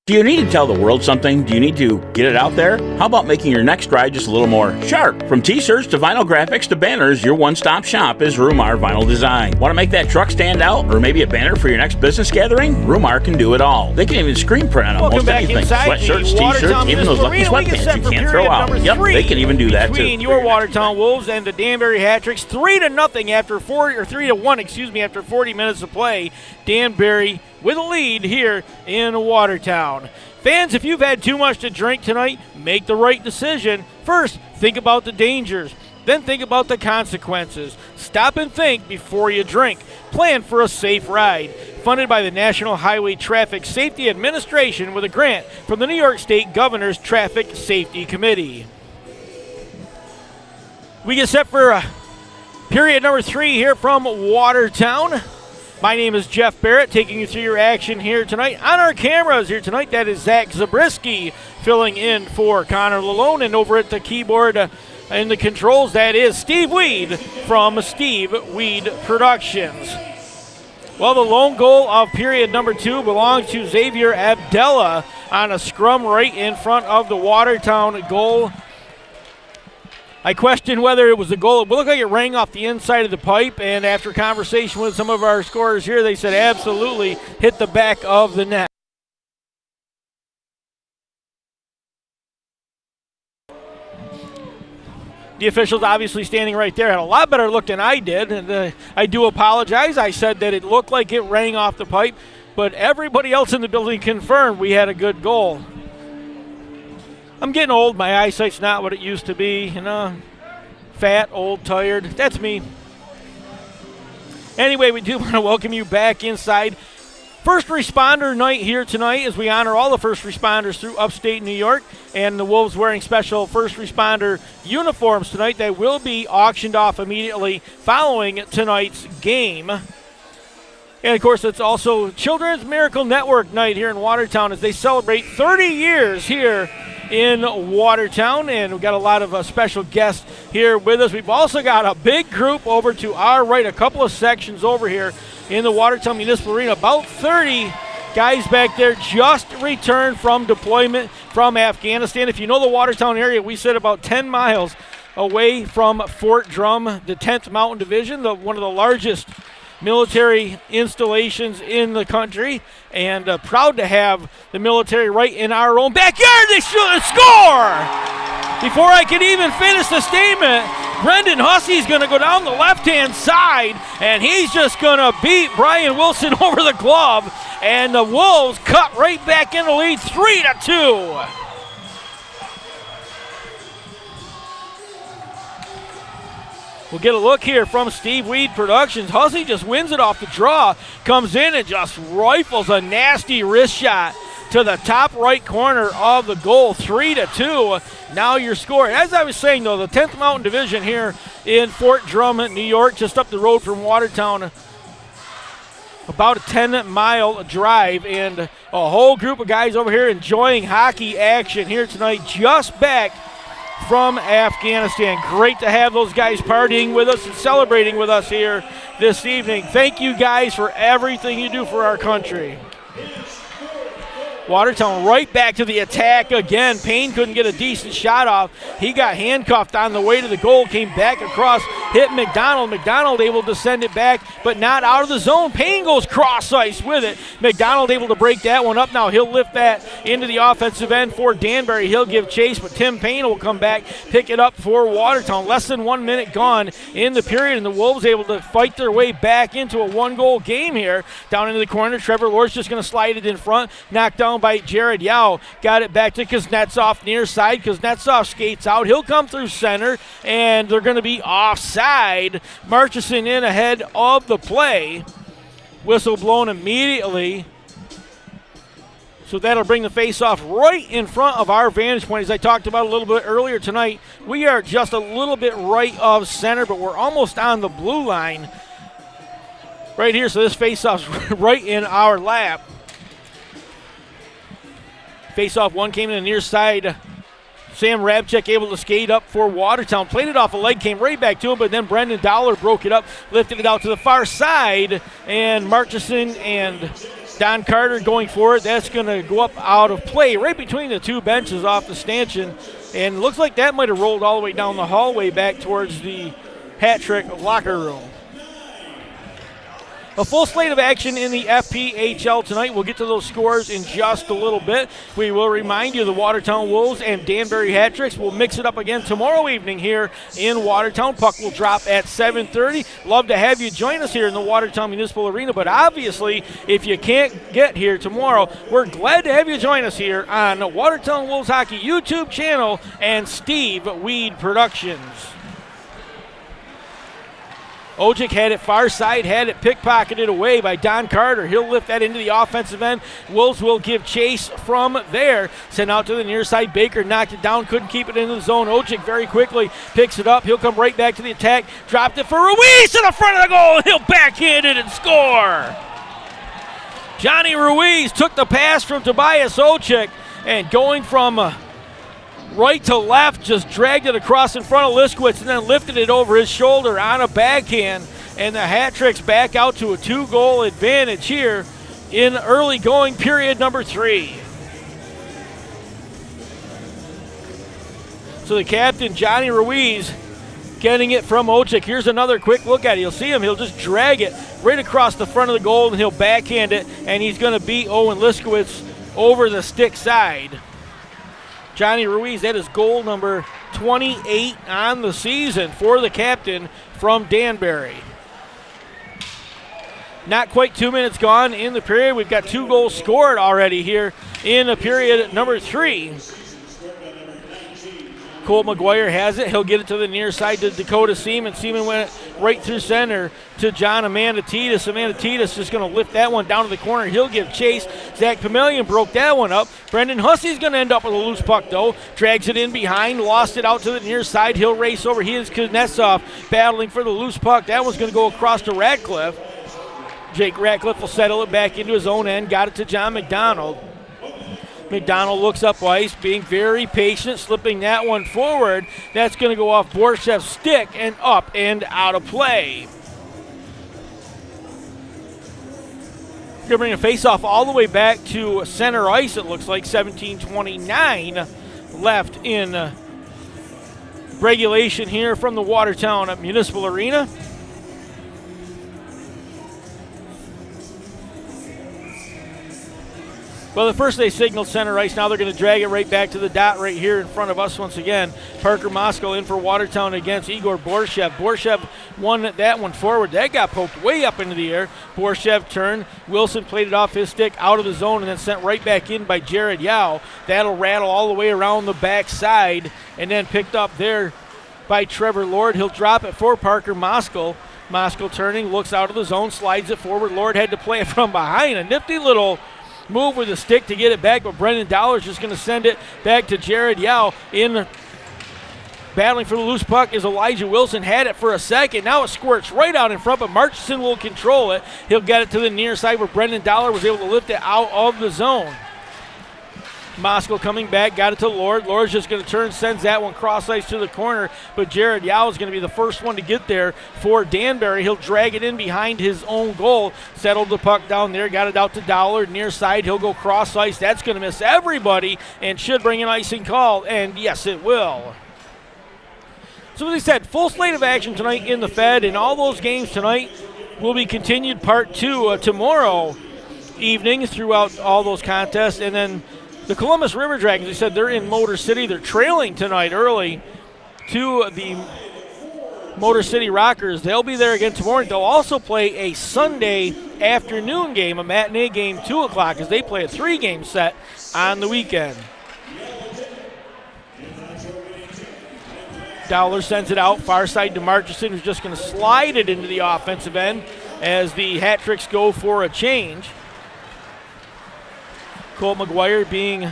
Do you need to tell the world something? Do you need to get it out there? How about making your next ride just a little more sharp? From t-shirts to vinyl graphics to banners, your one-stop shop is Rumar Vinyl Design. Want to make that truck stand out or maybe a banner for your next business gathering? Rumar can do it all. They can even screen print on almost anything. Sweatshirts, t-shirts, even those lucky sweatpants you can't throw out. Yep, they can even do that too. Between your Watertown Wolves and the Danbury Hat-Tricks, 3-0 after 3-1, after 40 minutes of play. Danbury with a lead here in Watertown. Fans, if you've had too much to drink tonight, make the right decision. First, think about the dangers. Then think about the consequences. Stop and think before you drink. Plan for a safe ride. Funded by the National Highway Traffic Safety Administration with a grant from the New York State Governor's Traffic Safety Committee. We get set for period number 3 here from Watertown. My name is Jeff Barrett, taking you through your action here tonight. On our cameras here tonight, that is Zach Zabriskie filling in for Connor Lalone. And over at the keyboard in the controls, that is Steve Weed from Steve Weed Productions. Well, the lone goal of period number 2 belongs to Xavier Abdella on a scrum right in front of the Watertown goal. I questioned whether it was a goal. It looked like it rang off the inside of the pipe, and after conversation with some of our scorers here, they said absolutely hit the back of the net. The officials obviously standing right there had a lot better look than I did, and I do apologize. I said that it looked like it rang off the pipe, but everybody else in the building confirmed we had a good goal. I'm getting old. My eyesight's not what it used to be, you know. Fat, old, tired. That's me. Anyway, we do want to welcome you back inside. First responder night here tonight as we honor all the first responders through upstate New York, and the Wolves wearing special first responder uniforms tonight that will be auctioned off immediately following tonight's game. And, of course, it's also Children's Miracle Network night here in Watertown as they celebrate 30 years here in Watertown, and we've got a lot of special guests here with us. We've also got a big group over to our right, a couple of sections over here in the Watertown Municipal Arena. About 30 guys back there just returned from deployment from Afghanistan. If you know the Watertown area, we sit about 10 miles away from Fort Drum, the 10th Mountain Division, one of the largest military installations in the country, and proud to have the military right in our own backyard. They should score! Before I can even finish the statement, Brendan Hussey's going to go down the left-hand side, and he's just going to beat Brian Wilson over the glove, and the Wolves cut right back in the lead, 3-2. We'll get a look here from Steve Weed Productions. Hussey just wins it off the draw, comes in and just rifles a nasty wrist shot to the top right corner of the goal, 3-2. Now your score. As I was saying, though, the 10th Mountain Division here in Fort Drum, New York, just up the road from Watertown, about a 10-mile drive, and a whole group of guys over here enjoying hockey action here tonight, just back from Afghanistan. Great to have those guys partying with us and celebrating with us here this evening. Thank you guys for everything you do for our country. Watertown right back to the attack again. Payne couldn't get a decent shot off. He got handcuffed on the way to the goal, came back across, hit McDonald. McDonald able to send it back, but not out of the zone. Payne goes cross ice with it. McDonald able to break that one up. Now he'll lift that into the offensive end for Danbury. He'll give chase, but Tim Payne will come back, pick it up for Watertown. Less than 1 minute gone in the period, and the Wolves able to fight their way back into a one-goal game here. Down into the corner, Trevor Lord's just going to slide it in front, knocked down by Jared Yao. Got it back to Kuznetsov near side. Kuznetsov skates out. He'll come through center, and they're going to be offside. Murchison in ahead of the play. Whistle blown immediately. So that'll bring the face-off right in front of our vantage point. As I talked about a little bit earlier tonight, we are just a little bit right of center, but we're almost on the blue line right here. So this face-off's right in our lap. Face-off one came in the near side. Sam Rabchek able to skate up for Watertown. Played it off a leg, came right back to him, but then Brendan Dollar broke it up, lifted it out to the far side, and Murchison and Don Carter going for it. That's going to go up out of play right between the two benches off the stanchion, and looks like that might have rolled all the way down the hallway back towards the hat trick locker room. A full slate of action in the FPHL tonight. We'll get to those scores in just a little bit. We will remind you the Watertown Wolves and Danbury Hat-Tricks will mix it up again tomorrow evening here in Watertown. Puck will drop at 7:30. Love to have you join us here in the Watertown Municipal Arena, but obviously if you can't get here tomorrow, we're glad to have you join us here on the Watertown Wolves Hockey YouTube channel and Steve Weed Productions. Ojic had it far side, had it pickpocketed away by Don Carter. He'll lift that into the offensive end. Wolves will give chase from there. Sent out to the near side. Baker knocked it down, couldn't keep it into the zone. Ojic very quickly picks it up. He'll come right back to the attack. Dropped it for Ruiz to the front of the goal, and he'll backhand it and score. Johnny Ruiz took the pass from Tobias Ojic, and going from right to left, just dragged it across in front of Liskowitz and then lifted it over his shoulder on a backhand. And the Hat-Tricks back out to a 2-goal advantage here in early going period number 3. So the captain, Johnny Ruiz, getting it from Ojic. Here's another quick look at it. You'll see him. He'll just drag it right across the front of the goal, and he'll backhand it, and he's going to beat Owen Liskowitz over the stick side. Johnny Ruiz, that is goal number 28 on the season for the captain from Danbury. Not quite 2 minutes gone in the period. We've got 2 goals scored already here in the period number 3. Colt McGuire has it. He'll get it to the near side to Dakota Seaman. Seaman went right through center to John Amandatitis. Amandatitis just going to lift that one down to the corner. He'll give chase. Zach Pamelian broke that one up. Brendan Hussey's going to end up with a loose puck, though. Drags it in behind. Lost it out to the near side. He'll race over. He is Kuznetsov battling for the loose puck. That one's going to go across to Ratcliffe. Jake Ratcliffe will settle it back into his own end. Got it to John McDonald. McDonald looks up ice, being very patient, slipping that one forward. That's going to go off Borshev's stick and up and out of play. Going to bring a face-off all the way back to center ice, it looks like. 17:29 left in regulation here from the Watertown Municipal Arena. Well, at first they signaled center ice. Now they're going to drag it right back to the dot right here in front of us once again. Parker Moskow in for Watertown against Igor Borshev. Borshev won that one forward. That got poked way up into the air. Borshev turned. Wilson played it off his stick out of the zone and then sent right back in by Jared Yao. That'll rattle all the way around the backside and then picked up there by Trevor Lord. He'll drop it for Parker Moskow. Moskow turning, looks out of the zone, slides it forward. Lord had to play it from behind. A nifty little move with the stick to get it back, but Brendan Dollar's just going to send it back to Jared Yao. In battling for the loose puck is Elijah Wilson. Had it for a second. Now it squirts right out in front, but Marchison will control it. He'll get it to the near side where Brendan Dollar was able to lift it out of the zone. Moskow coming back, got it to Lord. Lord's just going to turn, sends that one cross ice to the corner, but Jared Yao is going to be the first one to get there for Danbury. He'll drag it in behind his own goal, settled the puck down there, got it out to Dollar, near side. He'll go cross ice. That's going to miss everybody and should bring an icing call, and yes, it will. So as I said, full slate of action tonight in the Fed, and all those games tonight will be continued part 2 tomorrow evening throughout all those contests, and then the Columbus River Dragons, they said they're in Motor City. They're trailing tonight early to the Motor City Rockers. They'll be there again tomorrow. They'll also play a Sunday afternoon game, a matinee game, 2 o'clock, as they play a 3-game set on the weekend. Dowler sends it out, far side to Marchison, who's just going to slide it into the offensive end as the Hat Tricks go for a change. Cole McGuire being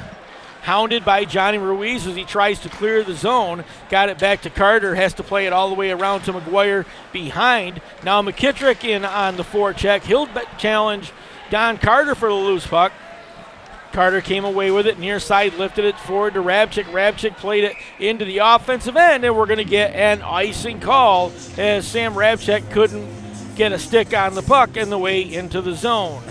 hounded by Johnny Ruiz as he tries to clear the zone. Got it back to Carter, has to play it all the way around to McGuire behind. Now McKittrick in on the forecheck. He'll challenge Don Carter for the loose puck. Carter came away with it, near side, lifted it forward to Rabchik. Rabchik played it into the offensive end, and we're going to get an icing call as Sam Rabchik couldn't get a stick on the puck and the way into the zone.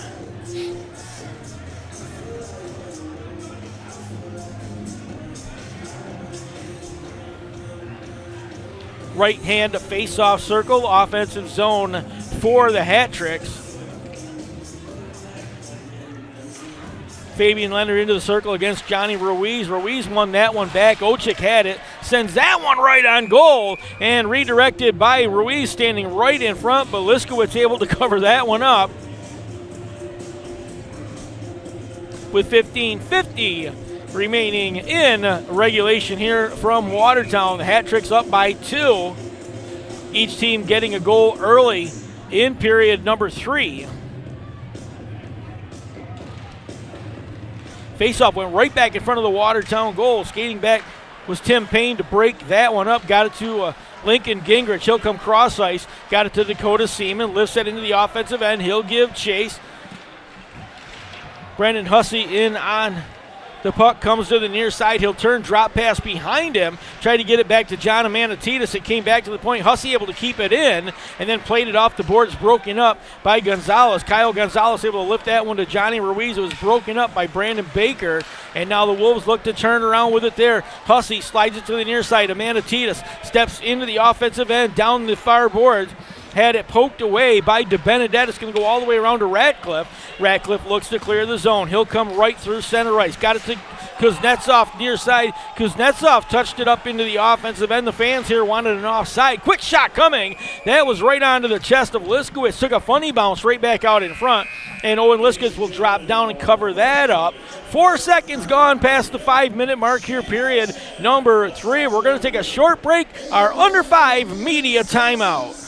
Right hand face-off circle, offensive zone for the Hat Tricks. Fabian Leonard into the circle against Johnny Ruiz. Ruiz won that one back. Ochik had it, sends that one right on goal, and redirected by Ruiz standing right in front, but Liskowitz able to cover that one up. With 15:50 remaining in regulation here from Watertown. The Hat Tricks up by 2. Each team getting a goal early in period number 3. Faceoff went right back in front of the Watertown goal. Skating back was Tim Payne to break that one up. Got it to Lincoln Gingrich. He'll come cross ice. Got it to Dakota Seaman. Lifts it into the offensive end. He'll give chase. Brendan Hussey in on the puck, comes to the near side. He'll turn, drop pass behind him, try to get it back to John Amanatidis. It came back to the point. Hussey able to keep it in and then played it off the boards, broken up by Gonzalez. Kyle Gonzalez able to lift that one to Johnny Ruiz. It was broken up by Brandon Baker, and now the Wolves look to turn around with it there. Hussey slides it to the near side. Amanatidis steps into the offensive end, down the far boards. Had it poked away by DeBenedette. It's going to go all the way around to Ratcliffe. Ratcliffe looks to clear the zone. He'll come right through center ice. Got it to Kuznetsov near side. Kuznetsov touched it up into the offensive end. The fans here wanted an offside. Quick shot coming. That was right onto the chest of Liskowitz. Took a funny bounce right back out in front. And Owen Liskowitz will drop down and cover that up. 4 seconds gone past the 5-minute mark here, period number 3. We're going to take a short break. Our under 5 media timeout.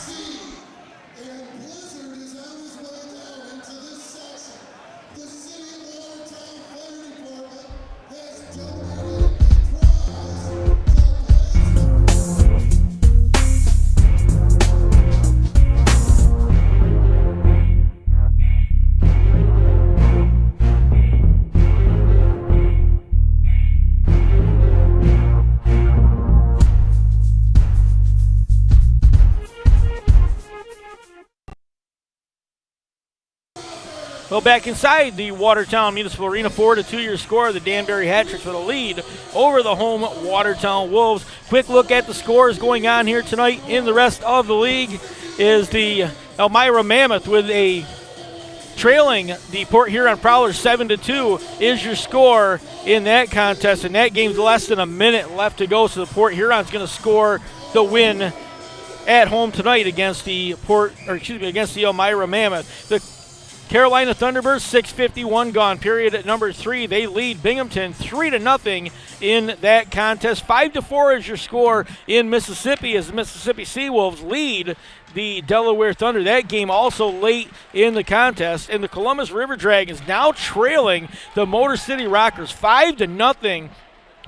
Well, back inside the Watertown Municipal Arena, 4-2 your score. The Danbury Hat Tricks with a lead over the home Watertown Wolves. Quick look at the scores going on here tonight in the rest of the league is the Elmira Mammoth with a trailing the Port Huron Prowlers 7-2 is your score in that contest, and that game's less than a minute left to go, so the Port Huron's going to score the win at home tonight against the Elmira Mammoth. The Carolina Thunderbirds, 6:51 gone period at number 3. They lead Binghamton 3-0 in that contest. 5-4 is your score in Mississippi as the Mississippi Seawolves lead the Delaware Thunder. That game also late in the contest. And the Columbus River Dragons now trailing the Motor City Rockers 5-0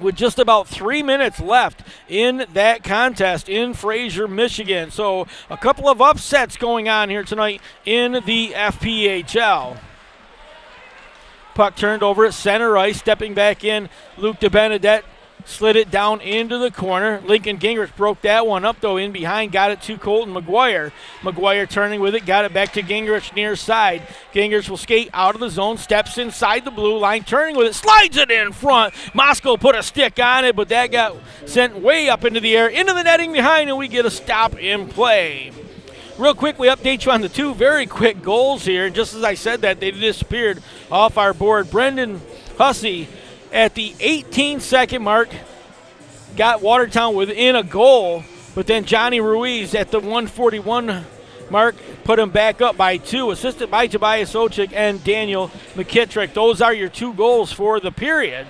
with just about 3 minutes left in that contest in Fraser, Michigan. So a couple of upsets going on here tonight in the FPHL. Puck turned over at center ice, stepping back in. Luke DeBenedette slid it down into the corner. Lincoln Gingrich broke that one up, though, in behind. Got it to Colton McGuire. McGuire turning with it, got it back to Gingrich near side. Gingrich will skate out of the zone, steps inside the blue line, turning with it, slides it in front. Moscow put a stick on it, but that got sent way up into the air, into the netting behind, and we get a stop in play. Real quick, we update you on the two very quick goals here. Just as I said that, they disappeared off our board. Brendan Hussey at the 18-second mark got Watertown within a goal, but then Johnny Ruiz at the 141 mark put him back up by 2, assisted by Tobias Ochik and Daniel McKittrick. Those are your 2 goals for the period.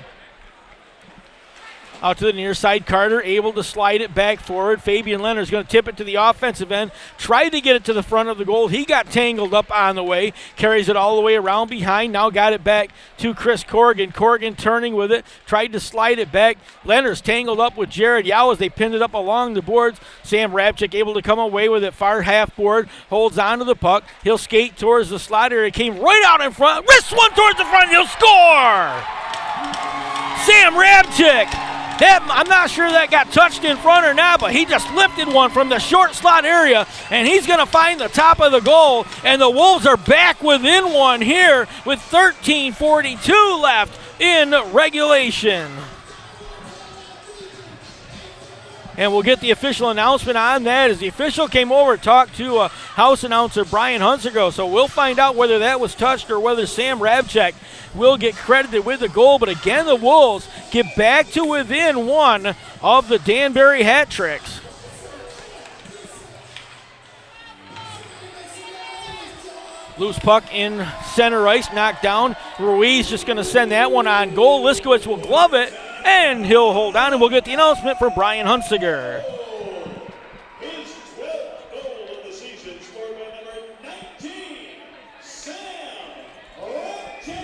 Out to the near side, Carter able to slide it back forward. Fabian Leonard's going to tip it to the offensive end. Tried to get it to the front of the goal. He got tangled up on the way. Carries it all the way around behind. Now got it back to Chris Corrigan. Corrigan turning with it. Tried to slide it back. Leonard's tangled up with Jared Yao as they pinned it up along the boards. Sam Rabchik able to come away with it. Far half board. Holds on to the puck. He'll skate towards the slot area. Came right out in front. Wrists one towards the front. He'll score! Sam Rabchik. I'm not sure that got touched in front or not, but he just lifted one from the short slot area, and he's going to find the top of the goal, and the Wolves are back within one here with 13:42 left in regulation. And we'll get the official announcement on that as the official came over to talk to house announcer Brian Hunsigo. So we'll find out whether that was touched or whether Sam Rabchik will get credited with the goal. But again, the Wolves get back to within one of the Danbury hat tricks. Loose puck in center ice, knocked down. Ruiz just going to send that one on goal. Liskowitz will glove it, and he'll hold on, and we'll get the announcement for Brian Hunsiger. His 12th goal of the season, scored by number 19, Sam Rabchik.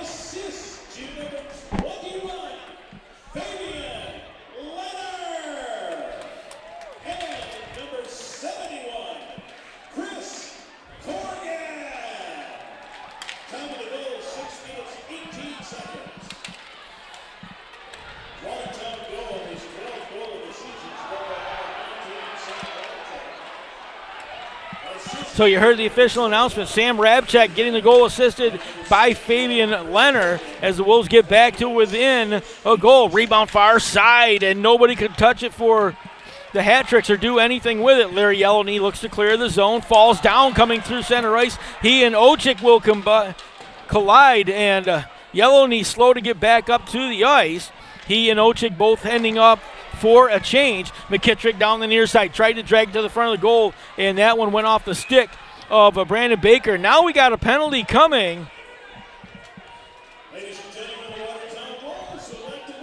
Assist to number 21, Fabian Leonard. And number 71, Chris Corrigan. Time of the goal, 6 minutes, 18 seconds. Watertown goal, his 12th goal of the season, scored by number 19, Sam Rabchik. So you heard the official announcement. Sam Rabchik getting the goal assisted by Fabian Leonard as the Wolves get back to within a goal. Rebound far side, and nobody could touch it for the hat tricks or do anything with it. Larry Yellowknee looks to clear the zone, falls down coming through center ice. He and Ochik will collide, and Yellowknee slow to get back up to the ice. He and Ochik both ending up for a change. McKittrick down the near side, tried to drag it to the front of the goal, and that one went off the stick of Brandon Baker. Now we got a penalty coming.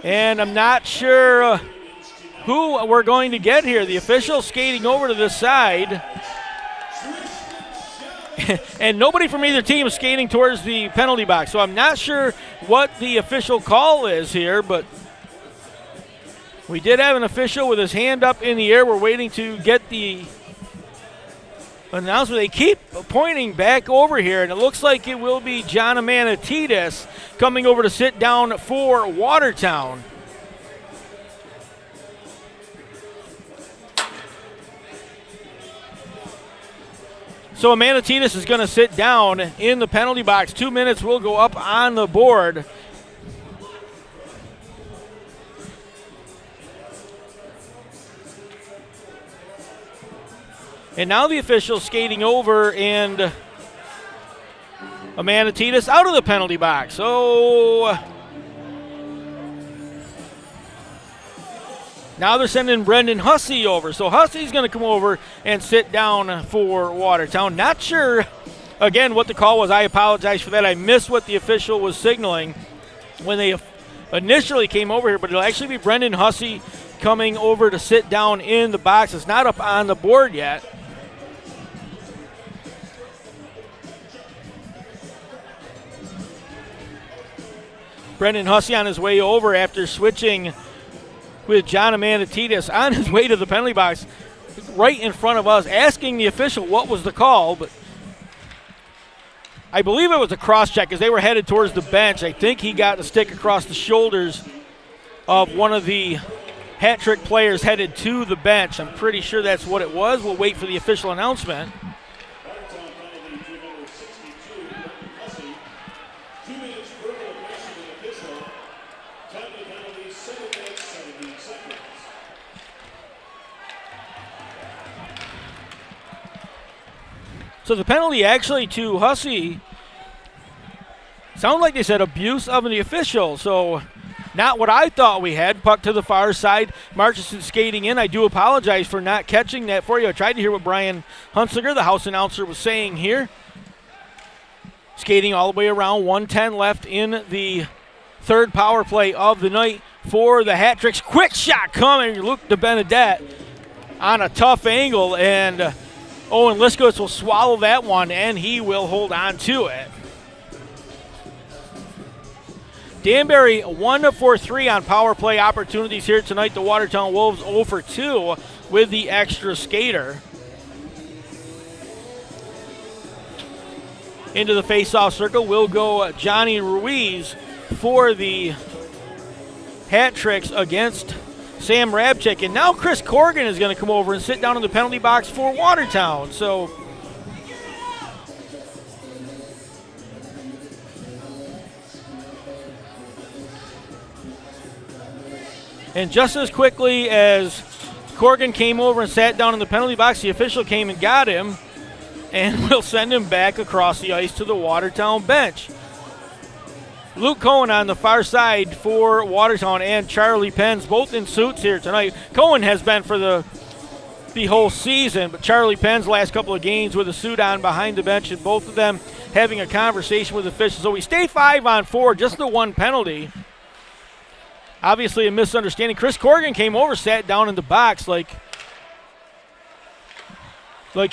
And I'm not sure who we're going to get here. The official skating over to this side. And nobody from either team is skating towards the penalty box. So I'm not sure what the official call is here, but we did have an official with his hand up in the air. We're waiting to get the announcement. They keep pointing back over here, and it looks like it will be John Amanatidis coming over to sit down for Watertown. So Amanatidis is going to sit down in the penalty box. 2 minutes will go up on the board. And now the official skating over, and Amanda Titus out of the penalty box. So now they're sending Brendan Hussey over. So Hussey's going to come over and sit down for Watertown. Not sure, again, what the call was. I apologize for that. I missed what the official was signaling when they initially came over here, but it'll actually be Brendan Hussey coming over to sit down in the box. It's not up on the board yet. Brendan Hussey on his way over after switching with John Amanatitis on his way to the penalty box right in front of us, asking the official what was the call, but I believe it was a cross-check as they were headed towards the bench. I think he got the stick across the shoulders of one of the hat trick players headed to the bench. I'm pretty sure that's what it was. We'll wait for the official announcement. So the penalty actually to Hussey sounded like they said abuse of the official. So not what I thought we had. Puck to the far side. Marchison skating in. I do apologize for not catching that for you. I tried to hear what Brian Hunsinger, the house announcer, was saying here. Skating all the way around. 1:10 left in the third power play of the night for the Hat Tricks. Quick shot coming. Luke DeBenedette on a tough angle, and Owen Liskowitz will swallow that one, and he will hold on to it. Danbury 1 for 3 on power play opportunities here tonight. The Watertown Wolves 0 for 2 with the extra skater. Into the face-off circle will go Johnny Ruiz for the Hat Tricks against Sam Rabchik. And now Chris Corrigan is going to come over and sit down in the penalty box for Watertown. So and just as quickly as Corrigan came over and sat down in the penalty box, the official came and got him, and will send him back across the ice to the Watertown bench. Luke Cohen on the far side for Watertown, and Charlie Penns, both in suits here tonight. Cohen has been for the whole season, but Charlie Penns last couple of games with a suit on behind the bench, and both of them having a conversation with officials. So we stay 5-on-4, just the one penalty. Obviously a misunderstanding. Chris Corrigan came over, sat down in the box like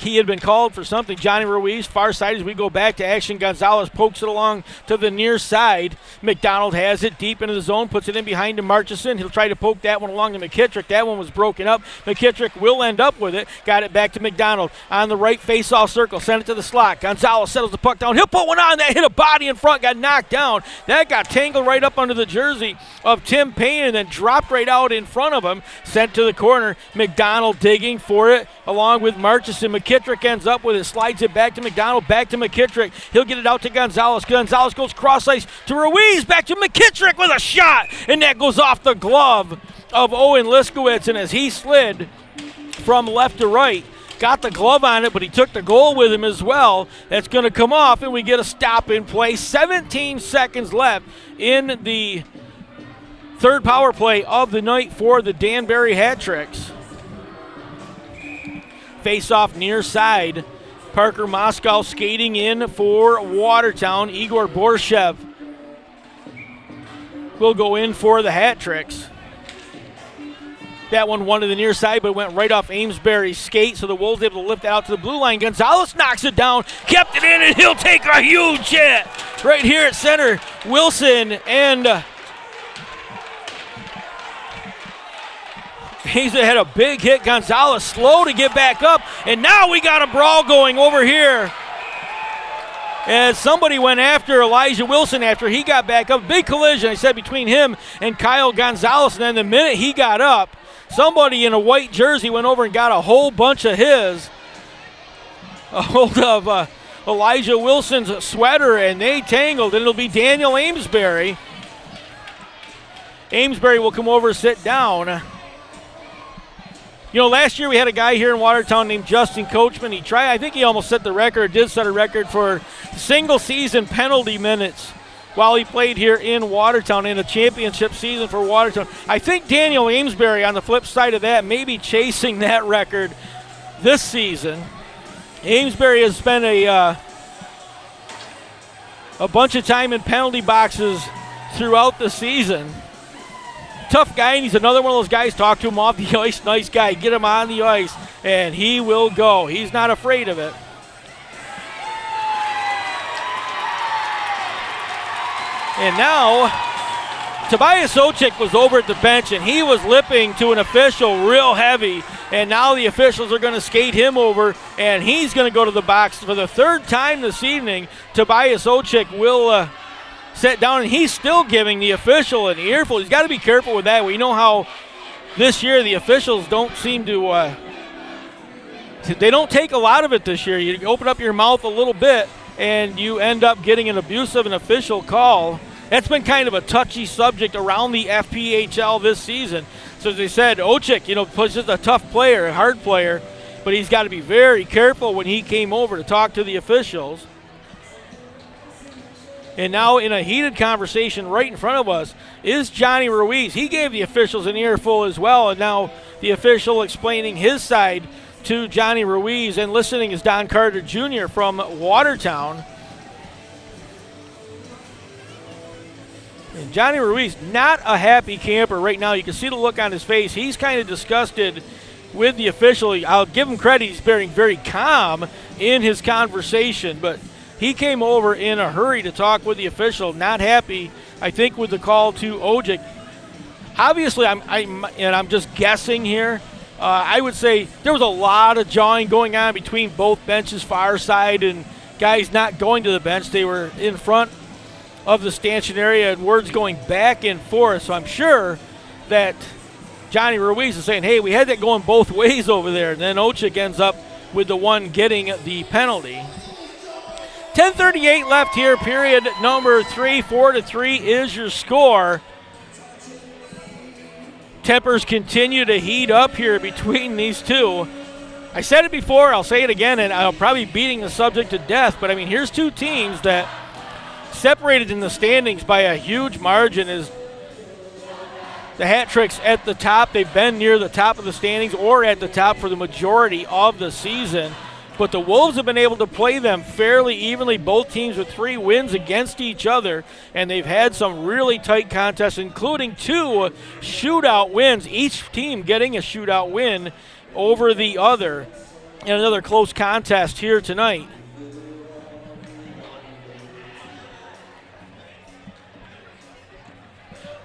he had been called for something. Johnny Ruiz, far side as we go back to action. Gonzalez pokes it along to the near side. McDonald has it deep into the zone, puts it in behind to Marchison. He'll try to poke that one along to McKittrick. That one was broken up. McKittrick will end up with it. Got it back to McDonald on the right face-off circle. Sent it to the slot. Gonzalez settles the puck down. He'll put one on. That hit a body in front, got knocked down. That got tangled right up under the jersey of Tim Payne and then dropped right out in front of him. Sent to the corner. McDonald digging for it along with Marchison. McKittrick ends up with it, slides it back to McDonald, back to McKittrick. He'll get it out to Gonzalez. Gonzalez goes cross ice to Ruiz, back to McKittrick with a shot, and that goes off the glove of Owen Liskowitz, and as he slid from left to right, got the glove on it, but he took the goal with him as well. That's going to come off, and we get a stop in play. 17 seconds left in the third power play of the night for the Danbury Hat Tricks. Face-off near side. Parker Moscow skating in for Watertown. Igor Borshev will go in for the Hat Tricks. That one to the near side, but went right off Amesbury's skate, so the Wolves able to lift that out to the blue line. Gonzalez knocks it down, kept it in, and he'll take a huge hit right here at center. Wilson and he's had a big hit. Gonzalez slow to get back up, and now we got a brawl going over here as somebody went after Elijah Wilson after he got back up. Big collision, I said, between him and Kyle Gonzalez, and then the minute he got up, somebody in a white jersey went over and got a whole bunch of a hold of Elijah Wilson's sweater, and they tangled, and it'll be Daniel Amesbury. Amesbury will come over and sit down. You know, last year we had a guy here in Watertown named Justin Coachman. I think he almost set a record for single season penalty minutes while he played here in Watertown in a championship season for Watertown. I think Daniel Amesbury, on the flip side of that, may be chasing that record this season. Amesbury has spent a bunch of time in penalty boxes throughout the season. Tough guy, and he's another one of those guys. Talk to him off the ice. Nice guy. Get him on the ice, and he will go. He's not afraid of it. And now, Tobias Ochik was over at the bench, and he was lipping to an official real heavy. And now the officials are going to skate him over, and he's going to go to the box for the third time this evening. Tobias Ochik will sit down, and he's still giving the official an earful. He's got to be careful with that. We know how this year the officials don't seem to they don't take a lot of it this year. You open up your mouth a little bit, and you end up getting an abuse of an official call. That's been kind of a touchy subject around the FPHL this season. So as they said, Ochik, was just a tough player, a hard player, but he's got to be very careful when he came over to talk to the officials. And now in a heated conversation right in front of us is Johnny Ruiz. He gave the officials an earful as well, and now the official explaining his side to Johnny Ruiz. And listening is Don Carter Jr. from Watertown. And Johnny Ruiz, not a happy camper right now. You can see the look on his face. He's kind of disgusted with the official. I'll give him credit. He's being very calm in his conversation, but he came over in a hurry to talk with the official. Not happy, I think, with the call to Ochik. Obviously, I'm just guessing here. I would say there was a lot of jawing going on between both benches, far side, and guys not going to the bench. They were in front of the stanchion area, and words going back and forth. So I'm sure that Johnny Ruiz is saying, hey, we had that going both ways over there. And then Ochik ends up with the one getting the penalty. 10:38 left here, period number 3. 4-3 is your score. Tempers continue to heat up here between these two. I said it before, I'll say it again, and I'll probably be beating the subject to death, but I mean, here's two teams that separated in the standings by a huge margin. Is the Hat Tricks at the top. They've been near the top of the standings or at the top for the majority of the season. But the Wolves have been able to play them fairly evenly, both teams with 3 wins against each other, and they've had some really tight contests, including 2 shootout wins, each team getting a shootout win over the other, and another close contest here tonight.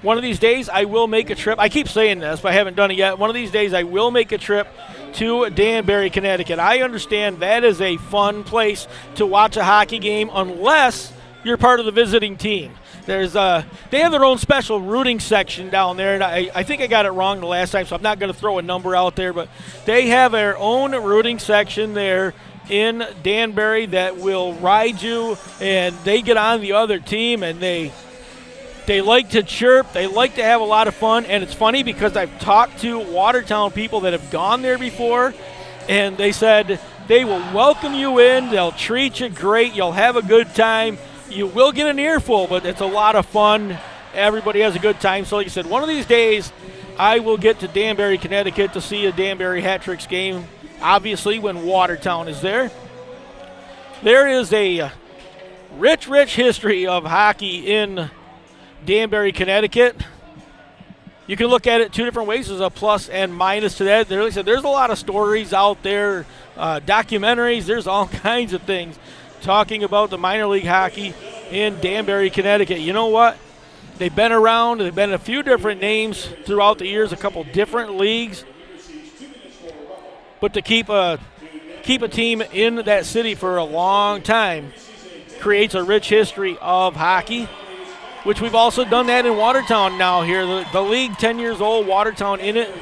One of these days, I will make a trip. I keep saying this, but I haven't done it yet. One of these days, I will make a trip to Danbury, Connecticut. I understand that is a fun place to watch a hockey game unless you're part of the visiting team. They have their own special rooting section down there, and I think I got it wrong the last time, so I'm not going to throw a number out there, but they have their own rooting section there in Danbury that will ride you, and they get on the other team, and they like to chirp. They like to have a lot of fun. And it's funny because I've talked to Watertown people that have gone there before, and they said they will welcome you in. They'll treat you great. You'll have a good time. You will get an earful, but it's a lot of fun. Everybody has a good time. So like I said, one of these days I will get to Danbury, Connecticut to see a Danbury Hat Tricks game, obviously when Watertown is there. There is a rich history of hockey in Danbury, Connecticut. You can look at it 2 different ways. There's a plus and minus to that. There's a lot of stories out there, documentaries. There's all kinds of things talking about the minor league hockey in Danbury, Connecticut. You know what? They've been around. They've been a few different names throughout the years, a couple different leagues. But to keep a team in that city for a long time creates a rich history of hockey, which we've also done that in Watertown now here. The league, 10 years old, Watertown in it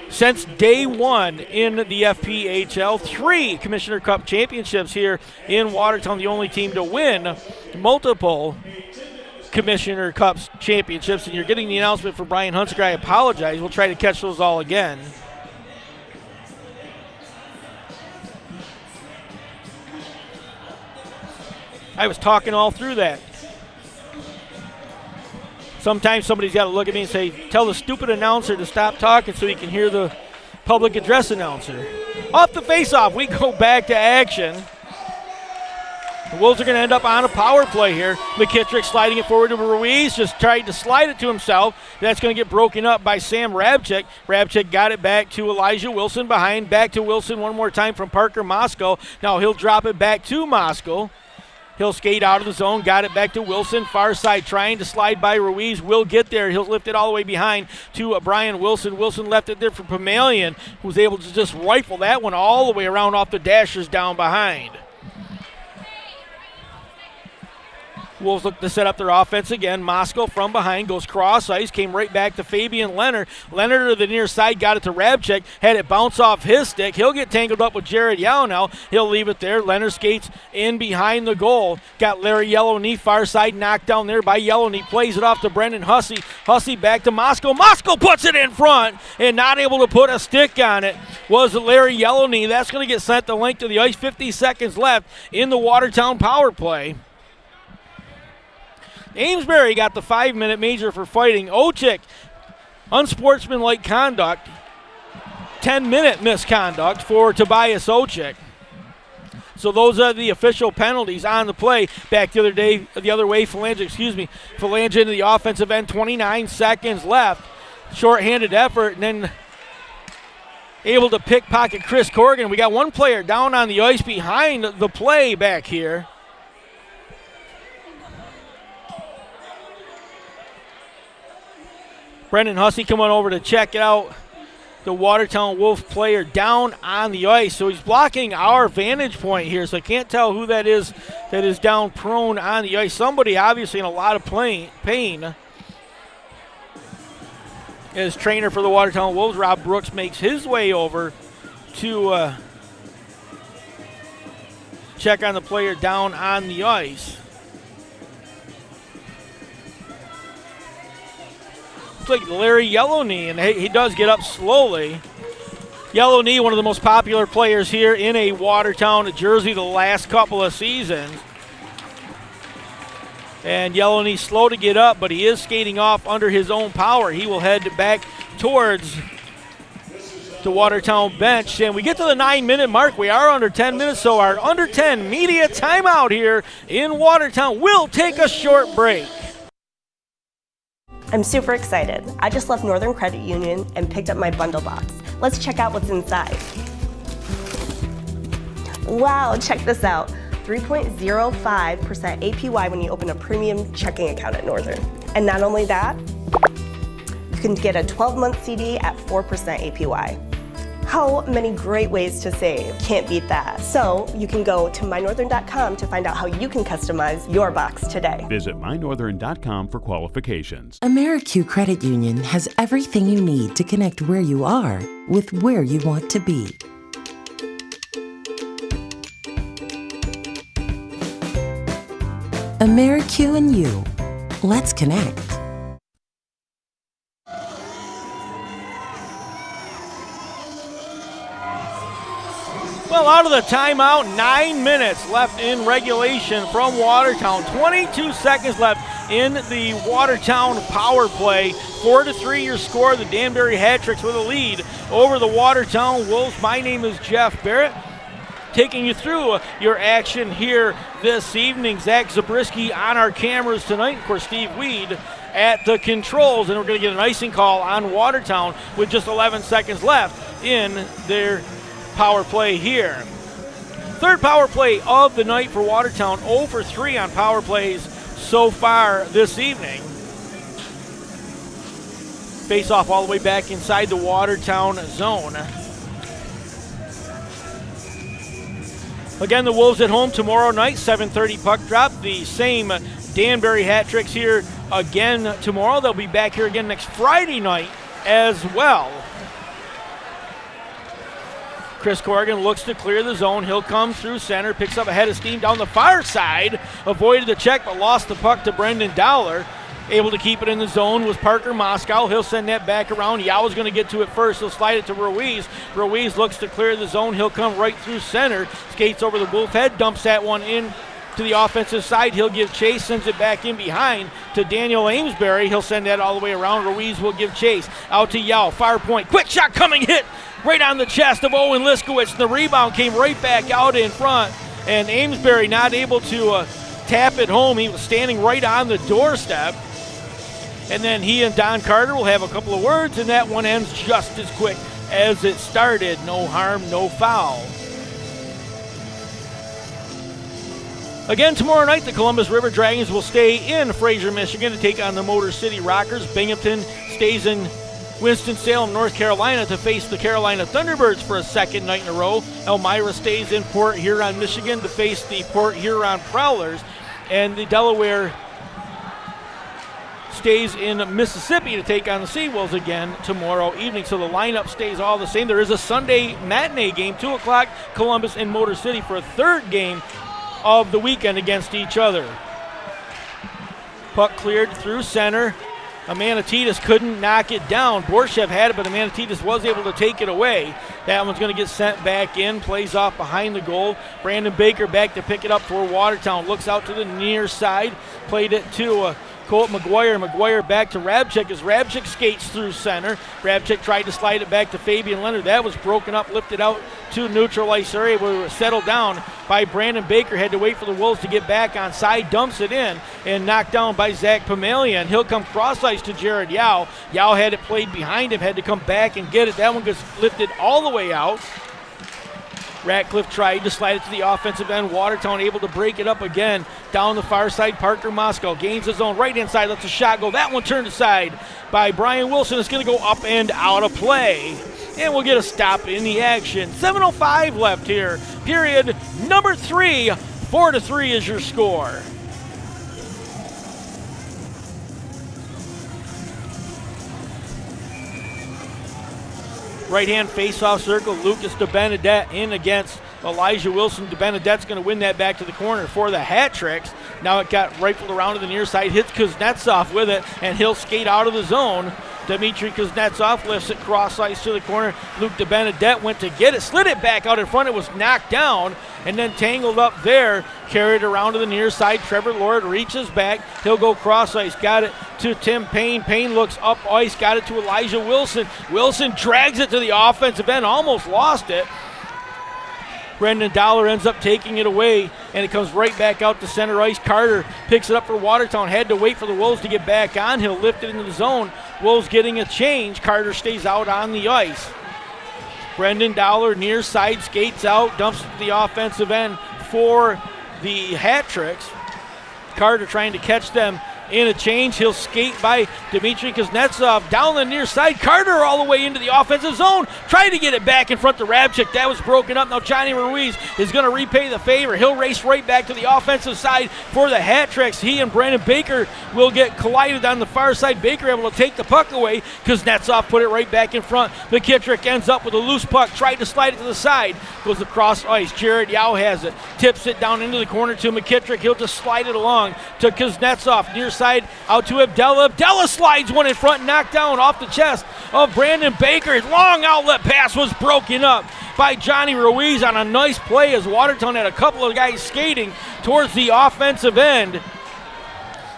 since day one in the FPHL. 3 Commissioner Cup championships here in Watertown, the only team to win multiple Commissioner Cup championships. And you're getting the announcement for Brian Hunsaker. I apologize. We'll try to catch those all again. I was talking all through that. Sometimes somebody's got to look at me and say, tell the stupid announcer to stop talking so he can hear the public address announcer. Off the face-off, we go back to action. The Wolves are going to end up on a power play here. McKittrick sliding it forward to Ruiz, just tried to slide it to himself. That's going to get broken up by Sam Rabchik. Rabchik got it back to Elijah Wilson behind. Back to Wilson one more time from Parker Mosko. Now he'll drop it back to Mosko. He'll skate out of the zone, got it back to Wilson. Far side trying to slide by Ruiz. Will get there. He'll lift it all the way behind to Brian Wilson. Wilson left it there for Pamalian, who was able to just rifle that one all the way around off the dashers down behind. Wolves look to set up their offense again. Mosko from behind goes cross ice, came right back to Fabian Leonard. Leonard to the near side, got it to Rabchik, had it bounce off his stick. He'll get tangled up with Jared Yao now. He'll leave it there. Leonard skates in behind the goal. Got Larry Yellowknee far side knocked down there by Yellowknee. Plays it off to Brendan Hussey. Hussey back to Mosko. Mosko puts it in front and not able to put a stick on it was Larry Yellowknee. That's going to get sent the length of the ice. 50 seconds left in the Watertown power play. Amesbury got the 5-minute major for fighting. Ochik, unsportsmanlike conduct. 10-minute misconduct for Tobias Ochik. So those are the official penalties on the play. Back the other way, Phalange into the offensive end. 29 seconds left. Short-handed effort, and then able to pickpocket Chris Corrigan. We got one player down on the ice behind the play back here. Brendan Hussey coming over to check out the Watertown Wolf player down on the ice. So he's blocking our vantage point here, so I can't tell who that is down prone on the ice. Somebody obviously in a lot of pain. As trainer for the Watertown Wolves, Rob Brooks makes his way over to check on the player down on the ice. Looks like Larry Yellowknee, and he does get up slowly. Yellowknee, one of the most popular players here in a Watertown jersey the last couple of seasons. And Yellowknee slow to get up, but he is skating off under his own power. He will head back towards the Watertown bench. And we get to the 9-minute mark. We are under 10 minutes, so our under 10 media timeout here in Watertown will take a short break. I'm super excited. I just left Northern Credit Union and picked up my bundle box. Let's check out what's inside. Wow, check this out. 3.05% APY when you open a premium checking account at Northern. And not only that, you can get a 12-month CD at 4% APY. How many great ways to save? Can't beat that. So you can go to mynorthern.com to find out how you can customize your box today. Visit mynorthern.com for qualifications. AmeriQ Credit Union has everything you need to connect where you are with where you want to be. AmeriQ and you. Let's connect. Well, out of the timeout, 9 minutes left in regulation from Watertown. 22 seconds left in the Watertown power play. 4-3 your score. The Danbury Hat-Tricks with a lead over the Watertown Wolves. My name is Jeff Barrett, taking you through your action here this evening. Zach Zabriskie on our cameras tonight. Of course, Steve Weed at the controls. And we're going to get an icing call on Watertown with just 11 seconds left in their power play here. Third power play of the night for Watertown. 0 for 3 on power plays so far this evening. Face off all the way back inside the Watertown zone. Again, the Wolves at home tomorrow night, 7:30 puck drop. The same Danbury Hat-Tricks here again tomorrow. They'll be back here again next Friday night as well. Chris Corrigan looks to clear the zone. He'll come through center, picks up a head of steam down the far side, avoided the check but lost the puck to Brendan Dowler. Able to keep it in the zone was Parker Moskow. He'll send that back around. Yao's going to get to it first. He'll slide it to Ruiz. Ruiz looks to clear the zone. He'll come right through center, skates over the Wolf head, dumps that one in to the offensive side. He'll give chase, sends it back in behind to Daniel Amesbury. He'll send that all the way around. Ruiz will give chase. Out to Yao, far point. Quick shot coming, hit right on the chest of Owen Liskowitz. The rebound came right back out in front, and Amesbury not able to tap it home. He was standing right on the doorstep. And then he and Don Carter will have a couple of words, and that one ends just as quick as it started. No harm, no foul. Again, tomorrow night, the Columbus River Dragons will stay in Fraser, Michigan to take on the Motor City Rockers. Binghamton stays in Winston-Salem, North Carolina to face the Carolina Thunderbirds for a second night in a row. Elmira stays in Port Huron, Michigan to face the Port Huron Prowlers. And the Delaware stays in Mississippi to take on the Seawolves again tomorrow evening. So the lineup stays all the same. There is a Sunday matinee game, 2 o'clock, Columbus and Motor City for a third game of the weekend against each other. Puck cleared through center. Amanatidis couldn't knock it down. Borshev had it, but Amanatidis was able to take it away. That one's going to get sent back in. Plays off behind the goal. Brandon Baker back to pick it up for Watertown. Looks out to the near side. Played it to Colt McGuire. McGuire back to Rabchik as Rabchik skates through center. Rabchik tried to slide it back to Fabian Leonard. That was broken up, lifted out to neutral ice area where it was settled down by Brandon Baker. Had to wait for the Wolves to get back on side, dumps it in, and knocked down by Zach Pamelian. He'll come cross ice to Jared Yao. Yao had it played behind him, had to come back and get it. That one gets lifted all the way out. Ratcliffe tried to slide it to the offensive end. Watertown able to break it up again. Down the far side, Parker Moscow gains his own right hand side, lets a shot go. That one turned aside by Brian Wilson. It's going to go up and out of play. And we'll get a stop in the action. 7:05 left here. Period number 3. 4-3 is your score. Right-hand face-off circle, Lucas DeBenedette in against Elijah Wilson. DeBenedette's going to win that back to the corner for the Hat Tricks. Now it got rifled around to the near side, hits Kuznetsov with it, and he'll skate out of the zone. Dmitry Kuznetsov lifts it cross ice to the corner. Luke DeBenedette went to get it, slid it back out in front. It was knocked down and then tangled up there. Carried around to the near side. Trevor Lord reaches back. He'll go cross ice. Got it to Tim Payne. Payne looks up ice. Got it to Elijah Wilson. Wilson drags it to the offensive end. Almost lost it. Brendan Dollar ends up taking it away, and it comes right back out to center ice. Carter picks it up for Watertown. Had to wait for the Wolves to get back on. He'll lift it into the zone. Wolves getting a change. Carter stays out on the ice. Brendan Dollar near side skates out, dumps it to the offensive end for the Hat Tricks. Carter trying to catch them in a change. He'll skate by Dmitry Kuznetsov down the near side. Carter all the way into the offensive zone. Trying to get it back in front to Rabchik. That was broken up. Now Johnny Ruiz is going to repay the favor. He'll race right back to the offensive side for the Hat Tricks. He and Brandon Baker will get collided on the far side. Baker able to take the puck away. Kuznetsov put it right back in front. McKittrick ends up with a loose puck. Tried to slide it to the side. Goes across ice. Jared Yao has it. Tips it down into the corner to McKittrick. He'll just slide it along to Kuznetsov. Near side out to Abdella. Abdella slides one in front, knocked down off the chest of Brandon Baker. His long outlet pass was broken up by Johnny Ruiz on a nice play as Watertown had a couple of guys skating towards the offensive end.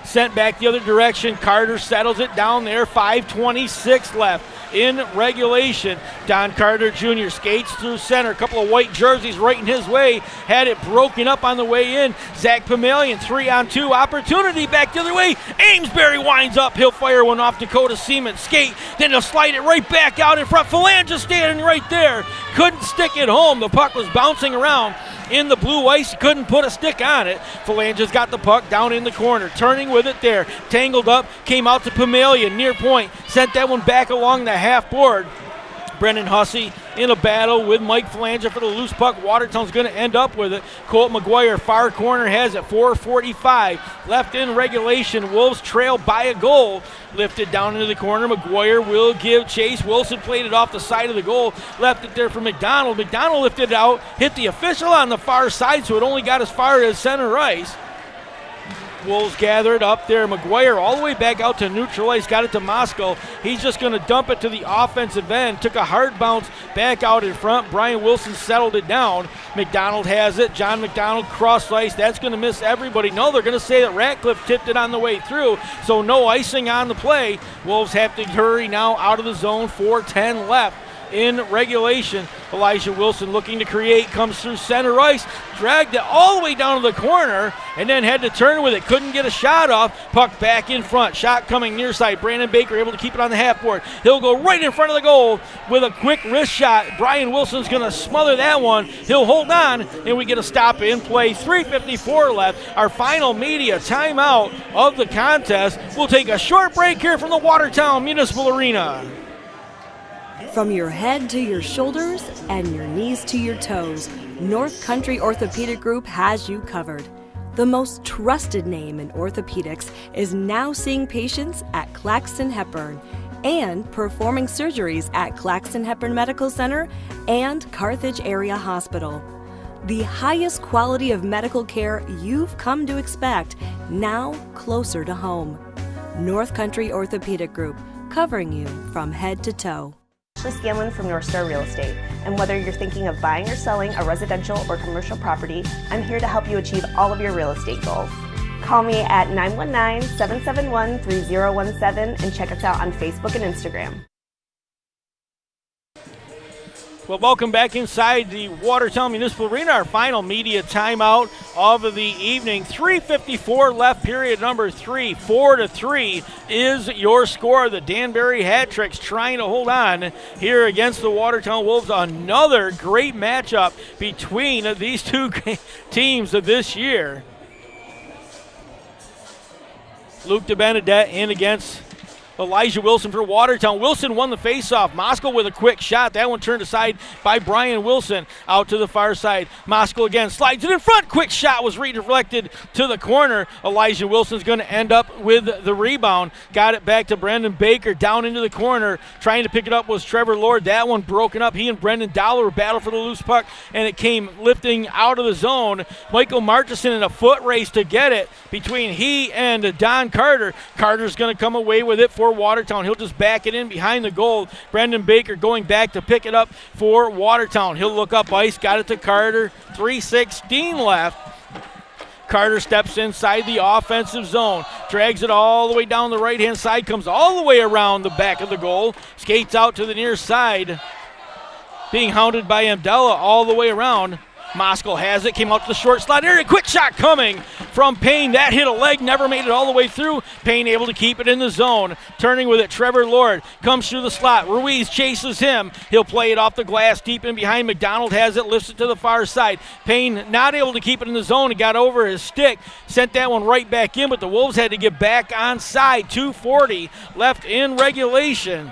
Sent back the other direction. Carter settles it down there. 5:26 left in regulation. Don Carter Jr. skates through center. A couple of white jerseys right in his way. Had it broken up on the way in. Zach Pamelian, 3-on-2 opportunity back the other way. Amesbury winds up. He'll fire one off Dakota Seaman. Skate. Then he'll slide it right back out in front. Phalange standing right there. Couldn't stick it home. The puck was bouncing around in the blue ice. Couldn't put a stick on it. Phalange's got the puck down in the corner. Turning with it there. Tangled up. Came out to Pamelian. Near point. Sent that one back along the half board. Brendan Hussey in a battle with Mike Phalange for the loose puck. Watertown's going to end up with it. Colt McGuire, far corner, has it. 4:45 left in regulation. Wolves trail by a goal. Lifted down into the corner. McGuire will give chase. Wilson played it off the side of the goal. Left it there for McDonald. McDonald lifted it out. Hit the official on the far side, so it only got as far as center ice. Wolves gathered up there. McGuire all the way back out to neutral ice, got it to Moscow. He's just going to dump it to the offensive end. Took a hard bounce back out in front. Brian Wilson settled it down. McDonald has it. John McDonald cross ice. That's going to miss everybody. No, they're going to say that Ratcliffe tipped it on the way through, so no icing on the play. Wolves have to hurry now out of the zone. 4:10 left in regulation. Elijah Wilson looking to create, comes through center ice, dragged it all the way down to the corner, and then had to turn with it. Couldn't get a shot off. Puck back in front. Shot coming near side. Brandon Baker able to keep it on the half board. He'll go right in front of the goal with a quick wrist shot. Brian Wilson's going to smother that one. He'll hold on, and we get a stop in play. 3:54 left. Our final media timeout of the contest. We'll take a short break here from the Watertown Municipal Arena. From your head to your shoulders and your knees to your toes, North Country Orthopedic Group has you covered. The most trusted name in orthopedics is now seeing patients at Claxton Hepburn and performing surgeries at Claxton Hepburn Medical Center and Carthage Area Hospital. The highest quality of medical care you've come to expect, now closer to home. North Country Orthopedic Group, covering you from head to toe. Ashley Scanlon from North Star Real Estate, and whether you're thinking of buying or selling a residential or commercial property, I'm here to help you achieve all of your real estate goals. Call me at 919-771-3017 and check us out on Facebook and Instagram. Well, welcome back inside the Watertown Municipal Arena, our final media timeout of the evening. 3:54 left, period number 3. 4-3 is your score. The Danbury Hat Tricks trying to hold on here against the Watertown Wolves. Another great matchup between these two teams this year. Luke DeBenedette in against Elijah Wilson for Watertown. Wilson won the faceoff. Moscow with a quick shot. That one turned aside by Brian Wilson out to the far side. Moscow again slides it in front. Quick shot was redirected to the corner. Elijah Wilson's going to end up with the rebound. Got it back to Brendan Baker down into the corner. Trying to pick it up was Trevor Lord. That one broken up. He and Brendan Dollar battled for the loose puck, and it came lifting out of the zone. Michael Marchison in a foot race to get it between he and Don Carter. Carter's going to come away with it for Watertown. He'll just back it in behind the goal. Brendan Baker going back to pick it up for Watertown. He'll look up ice, got it to Carter. 3:16 left. Carter steps inside the offensive zone, drags it all the way down the right-hand side, comes all the way around the back of the goal, skates out to the near side, being hounded by Amdella all the way around. Moscow has it, came out to the short slot area. Quick shot coming from Payne. That hit a leg, never made it all the way through. Payne able to keep it in the zone. Turning with it, Trevor Lord comes through the slot. Ruiz chases him. He'll play it off the glass deep in behind. McDonald has it, lifts it to the far side. Payne not able to keep it in the zone. He got over his stick, sent that one right back in, but the Wolves had to get back on side. 2:40 left in regulation.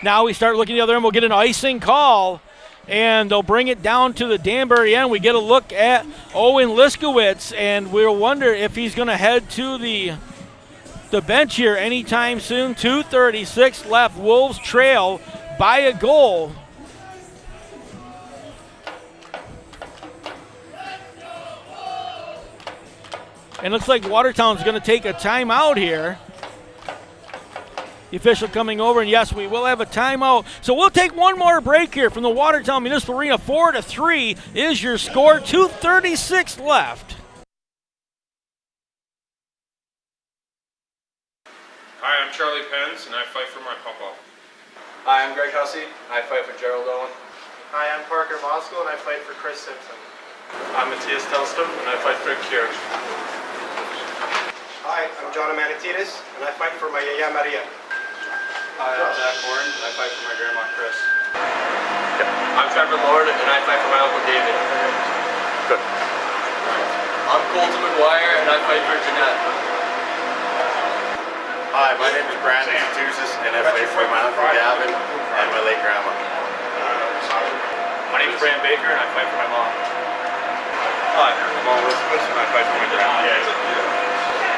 Now we start looking the other end. We'll get an icing call, and they'll bring it down to the Danbury end. We get a look at Owen Liskowitz, and we'll wonder if he's going to head to the bench here anytime soon. 2:36 left. Wolves trail by a goal. And looks like Watertown's going to take a timeout here. The official coming over, and yes, we will have a timeout. So we'll take one more break here from the Watertown Municipal Arena. 4-3 is your score. 2:36 left. Hi, I'm Charlie Pence, and I fight for my papa. Hi, I'm Greg Hussey. I fight for Gerald Owen. Hi, I'm Parker Moscow, and I fight for Chris Simpson. I'm Matthias Telstum, and I fight for Kieran. Hi, I'm John Manatidis, and I fight for my Yaya Maria. Hi, I'm Zach Horn, and I fight for my grandma Chris. I'm Trevor Lord, and I fight for my uncle David. Good. I'm Colton McGuire, and I fight for Jeanette. Hi, my name is Brandon Tusis, and I fight for my uncle Gavin and my late grandma. My name is Brandon Baker, and I fight for my mom. Hi, I'm Owen Liskowitz, and I fight for my grandma.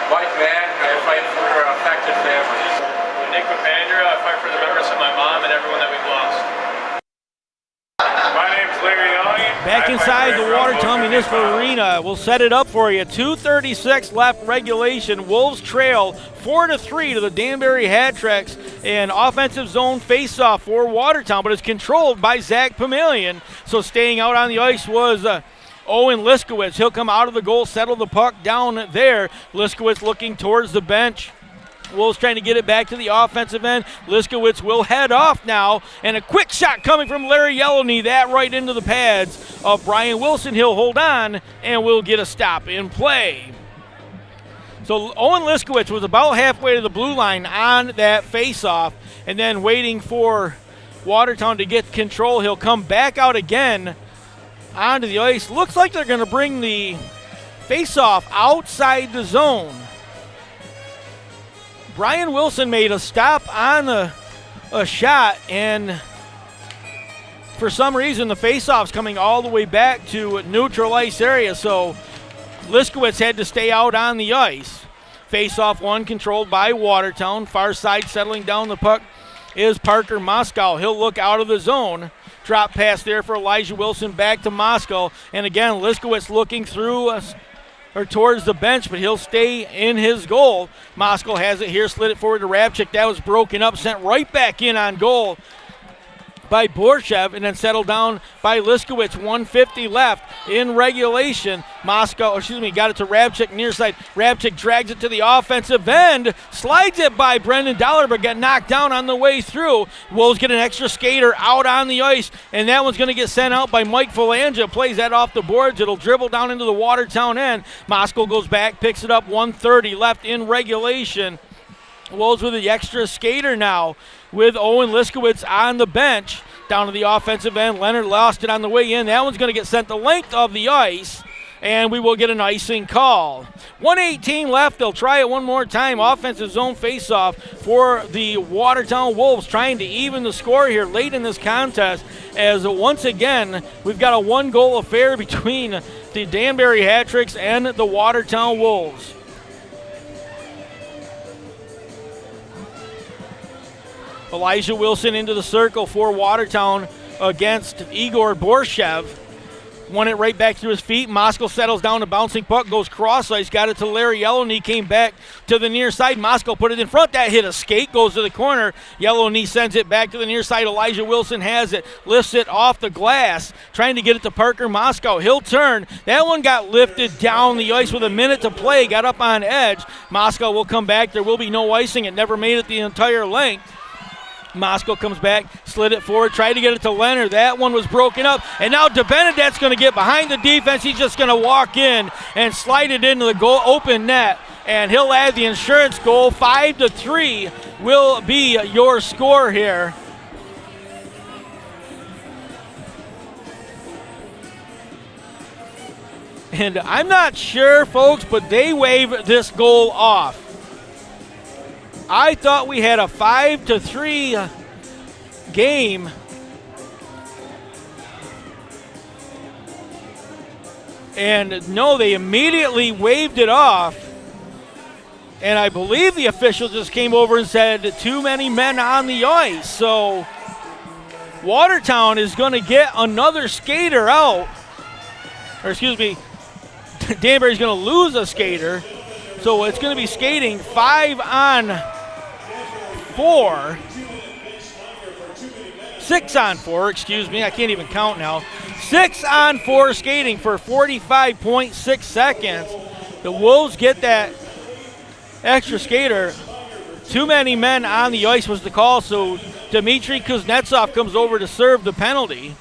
Mike Mann, I fight for affected families. Nick Papandreou, I fight for the members of my mom and everyone that we've lost. My name's Larry Young. Back inside inside the Watertown Municipal Arena. We'll set it up for you. 2:36 left regulation. Wolves trail 4-3 to the Danbury Hat Tricks. An offensive zone face-off for Watertown, but it's controlled by Zach Pamelian. So staying out on the ice was Owen Liskowitz. He'll come out of the goal, settle the puck down there. Liskowitz looking towards the bench. Wolves trying to get it back to the offensive end. Liskowitz will head off now, and a quick shot coming from Larry Yellowknee. That right into the pads of Brian Wilson. He'll hold on, and we'll get a stop in play. So Owen Liskowitz was about halfway to the blue line on that face-off, and then waiting for Watertown to get control. He'll come back out again onto the ice. Looks like they're going to bring the face-off outside the zone. Brian Wilson made a stop on a shot, and for some reason the face-off's coming all the way back to neutral ice area, so Liskowitz had to stay out on the ice. Face-off one controlled by Watertown. Far side settling down the puck is Parker Moskow. He'll look out of the zone. Drop pass there for Elijah Wilson back to Moskow, and again Liskowitz looking through or towards the bench, but he'll stay in his goal. Moskow has it here, slid it forward to Rabchik. That was broken up, sent right back in on goal by Borshev, and then settled down by Liskowitz. 1:50 left in regulation. Got it to Rabchik near side. Rabchik drags it to the offensive end, slides it by Brendan Dollar, but got knocked down on the way through. Wolves get an extra skater out on the ice, and that one's going to get sent out by Mike Falanga. Plays that off the boards. It'll dribble down into the Watertown end. Moskow goes back, picks it up. 1:30 left in regulation. Wolves with the extra skater now, with Owen Liskowitz on the bench. Down to the offensive end. Leonard lost it on the way in. That one's going to get sent the length of the ice, and we will get an icing call. 1:18 left. They'll try it one more time. Offensive zone faceoff for the Watertown Wolves, trying to even the score here late in this contest, as once again we've got a one-goal affair between the Danbury Hat Tricks and the Watertown Wolves. Elijah Wilson into the circle for Watertown against Igor Borshev. Won it right back to his feet. Moskow settles down, a bouncing puck, goes cross ice, got it to Larry Yellowknee, came back to the near side. Moskow put it in front. That hit a skate, goes to the corner. Yellowknee sends it back to the near side. Elijah Wilson has it, lifts it off the glass, trying to get it to Parker Moskow. He'll turn. That one got lifted down the ice with a minute to play, got up on edge. Moskow will come back. There will be no icing. It never made it the entire length. Moskow comes back, slid it forward, tried to get it to Leonard. That one was broken up, and now DeBenedette's going to get behind the defense. He's just going to walk in and slide it into the goal, open net, and he'll add the insurance goal. 5-3 will be your score here. And I'm not sure, folks, but they wave this goal off. I thought we had a 5-3 game. And no, they immediately waved it off. And I believe the official just came over and said too many men on the ice. So Watertown is going to get another skater out. Or excuse me, Danbury's going to lose a skater. So it's going to be skating 5-on-4. 6-on-4, excuse me. I can't even count now. 6-on-4 skating for 45.6 seconds. The Wolves get that extra skater. Too many men on the ice was the call, so Dmitry Kuznetsov comes over to serve the penalty.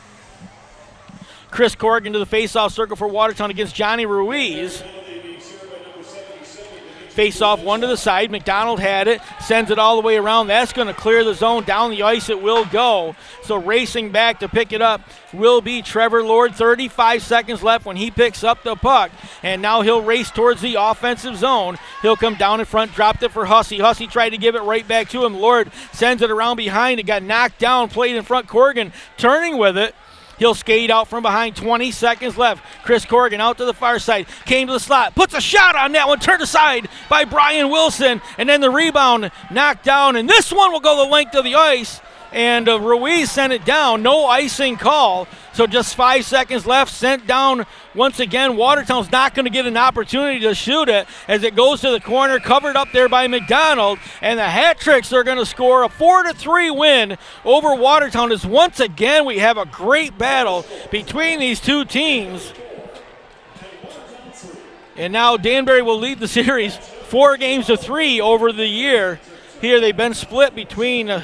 Chris Corrigan to the faceoff circle for Watertown against Johnny Ruiz. Face-off one to the side. McDonald had it, sends it all the way around. That's going to clear the zone. Down the ice it will go. So racing back to pick it up will be Trevor Lord. 35 seconds left when he picks up the puck. And now he'll race towards the offensive zone. He'll come down in front, dropped it for Hussey. Hussey tried to give it right back to him. Lord sends it around behind. It got knocked down, played in front. Corrigan turning with it. He'll skate out from behind. 20 seconds left. Chris Corrigan out to the far side. Came to the slot. Puts a shot on that one. Turned aside by Brian Wilson. And then the rebound knocked down. And this one will go the length of the ice and Ruiz sent it down. No icing call, so just 5 seconds left. Sent down once again. Watertown's not going to get an opportunity to shoot it as it goes to the corner, covered up there by McDonald, and the Hat Tricks are going to score a 4-3 win over Watertown. As once again we have a great battle between these two teams. And now Danbury will lead the series 4-3 over the year. Here they've been split between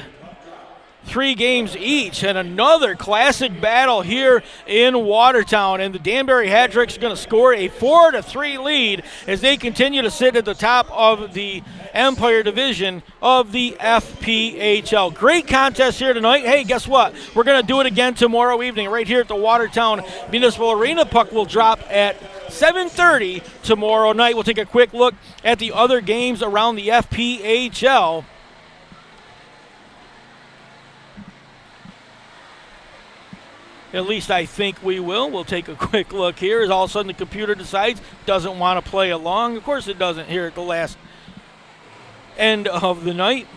3 games each, and another classic battle here in Watertown. And the Danbury Hat Tricks are going to score a 4-3 lead as they continue to sit at the top of the Empire Division of the FPHL. Great contest here tonight. Hey, guess what? We're going to do it again tomorrow evening right here at the Watertown Municipal Arena. Puck will drop at 7:30 tomorrow night. We'll take a quick look at the other games around the FPHL. At least I think we will. We'll take a quick look here as all of a sudden the computer decides doesn't want to play along. Of course it doesn't here at the last end of the night.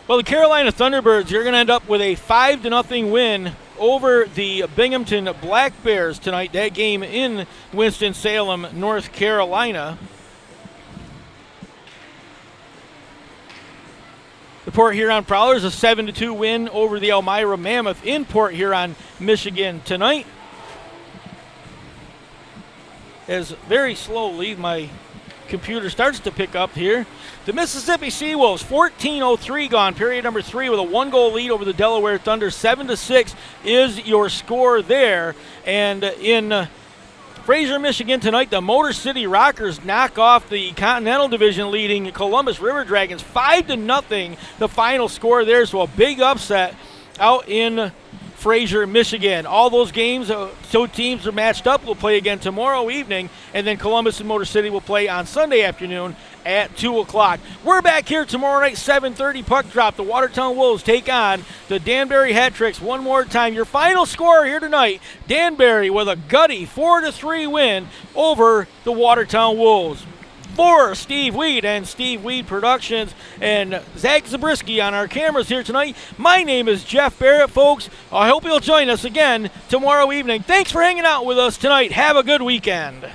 Well, the Carolina Thunderbirds are going to end up with a 5-0 win over the Binghamton Black Bears tonight. That game in Winston-Salem, North Carolina. The Port Huron Prowlers, a 7-2 win over the Elmira Mammoth in Port Huron, Michigan tonight. As very slowly my computer starts to pick up here. The Mississippi Seawolves, 14:03 gone, period number 3, with a 1-goal lead over the Delaware Thunder. 7-6 is your score there. And in Fraser, Michigan tonight, the Motor City Rockers knock off the Continental Division leading Columbus River Dragons 5-0, the final score there. So a big upset out in Fraser, Michigan. All those games, so teams are matched up. We'll play again tomorrow evening, and then Columbus and Motor City will play on Sunday afternoon at 2 o'clock. We're back here tomorrow night, 7:30 puck drop. The Watertown Wolves take on the Danbury Hat Tricks one more time. Your final score here tonight, Danbury with a gutty 4-3 win over the Watertown Wolves. For Steve Weed and Steve Weed Productions and Zach Zabriskie on our cameras here tonight, my name is Jeff Barrett, folks. I hope you'll join us again tomorrow evening. Thanks for hanging out with us tonight. Have a good weekend.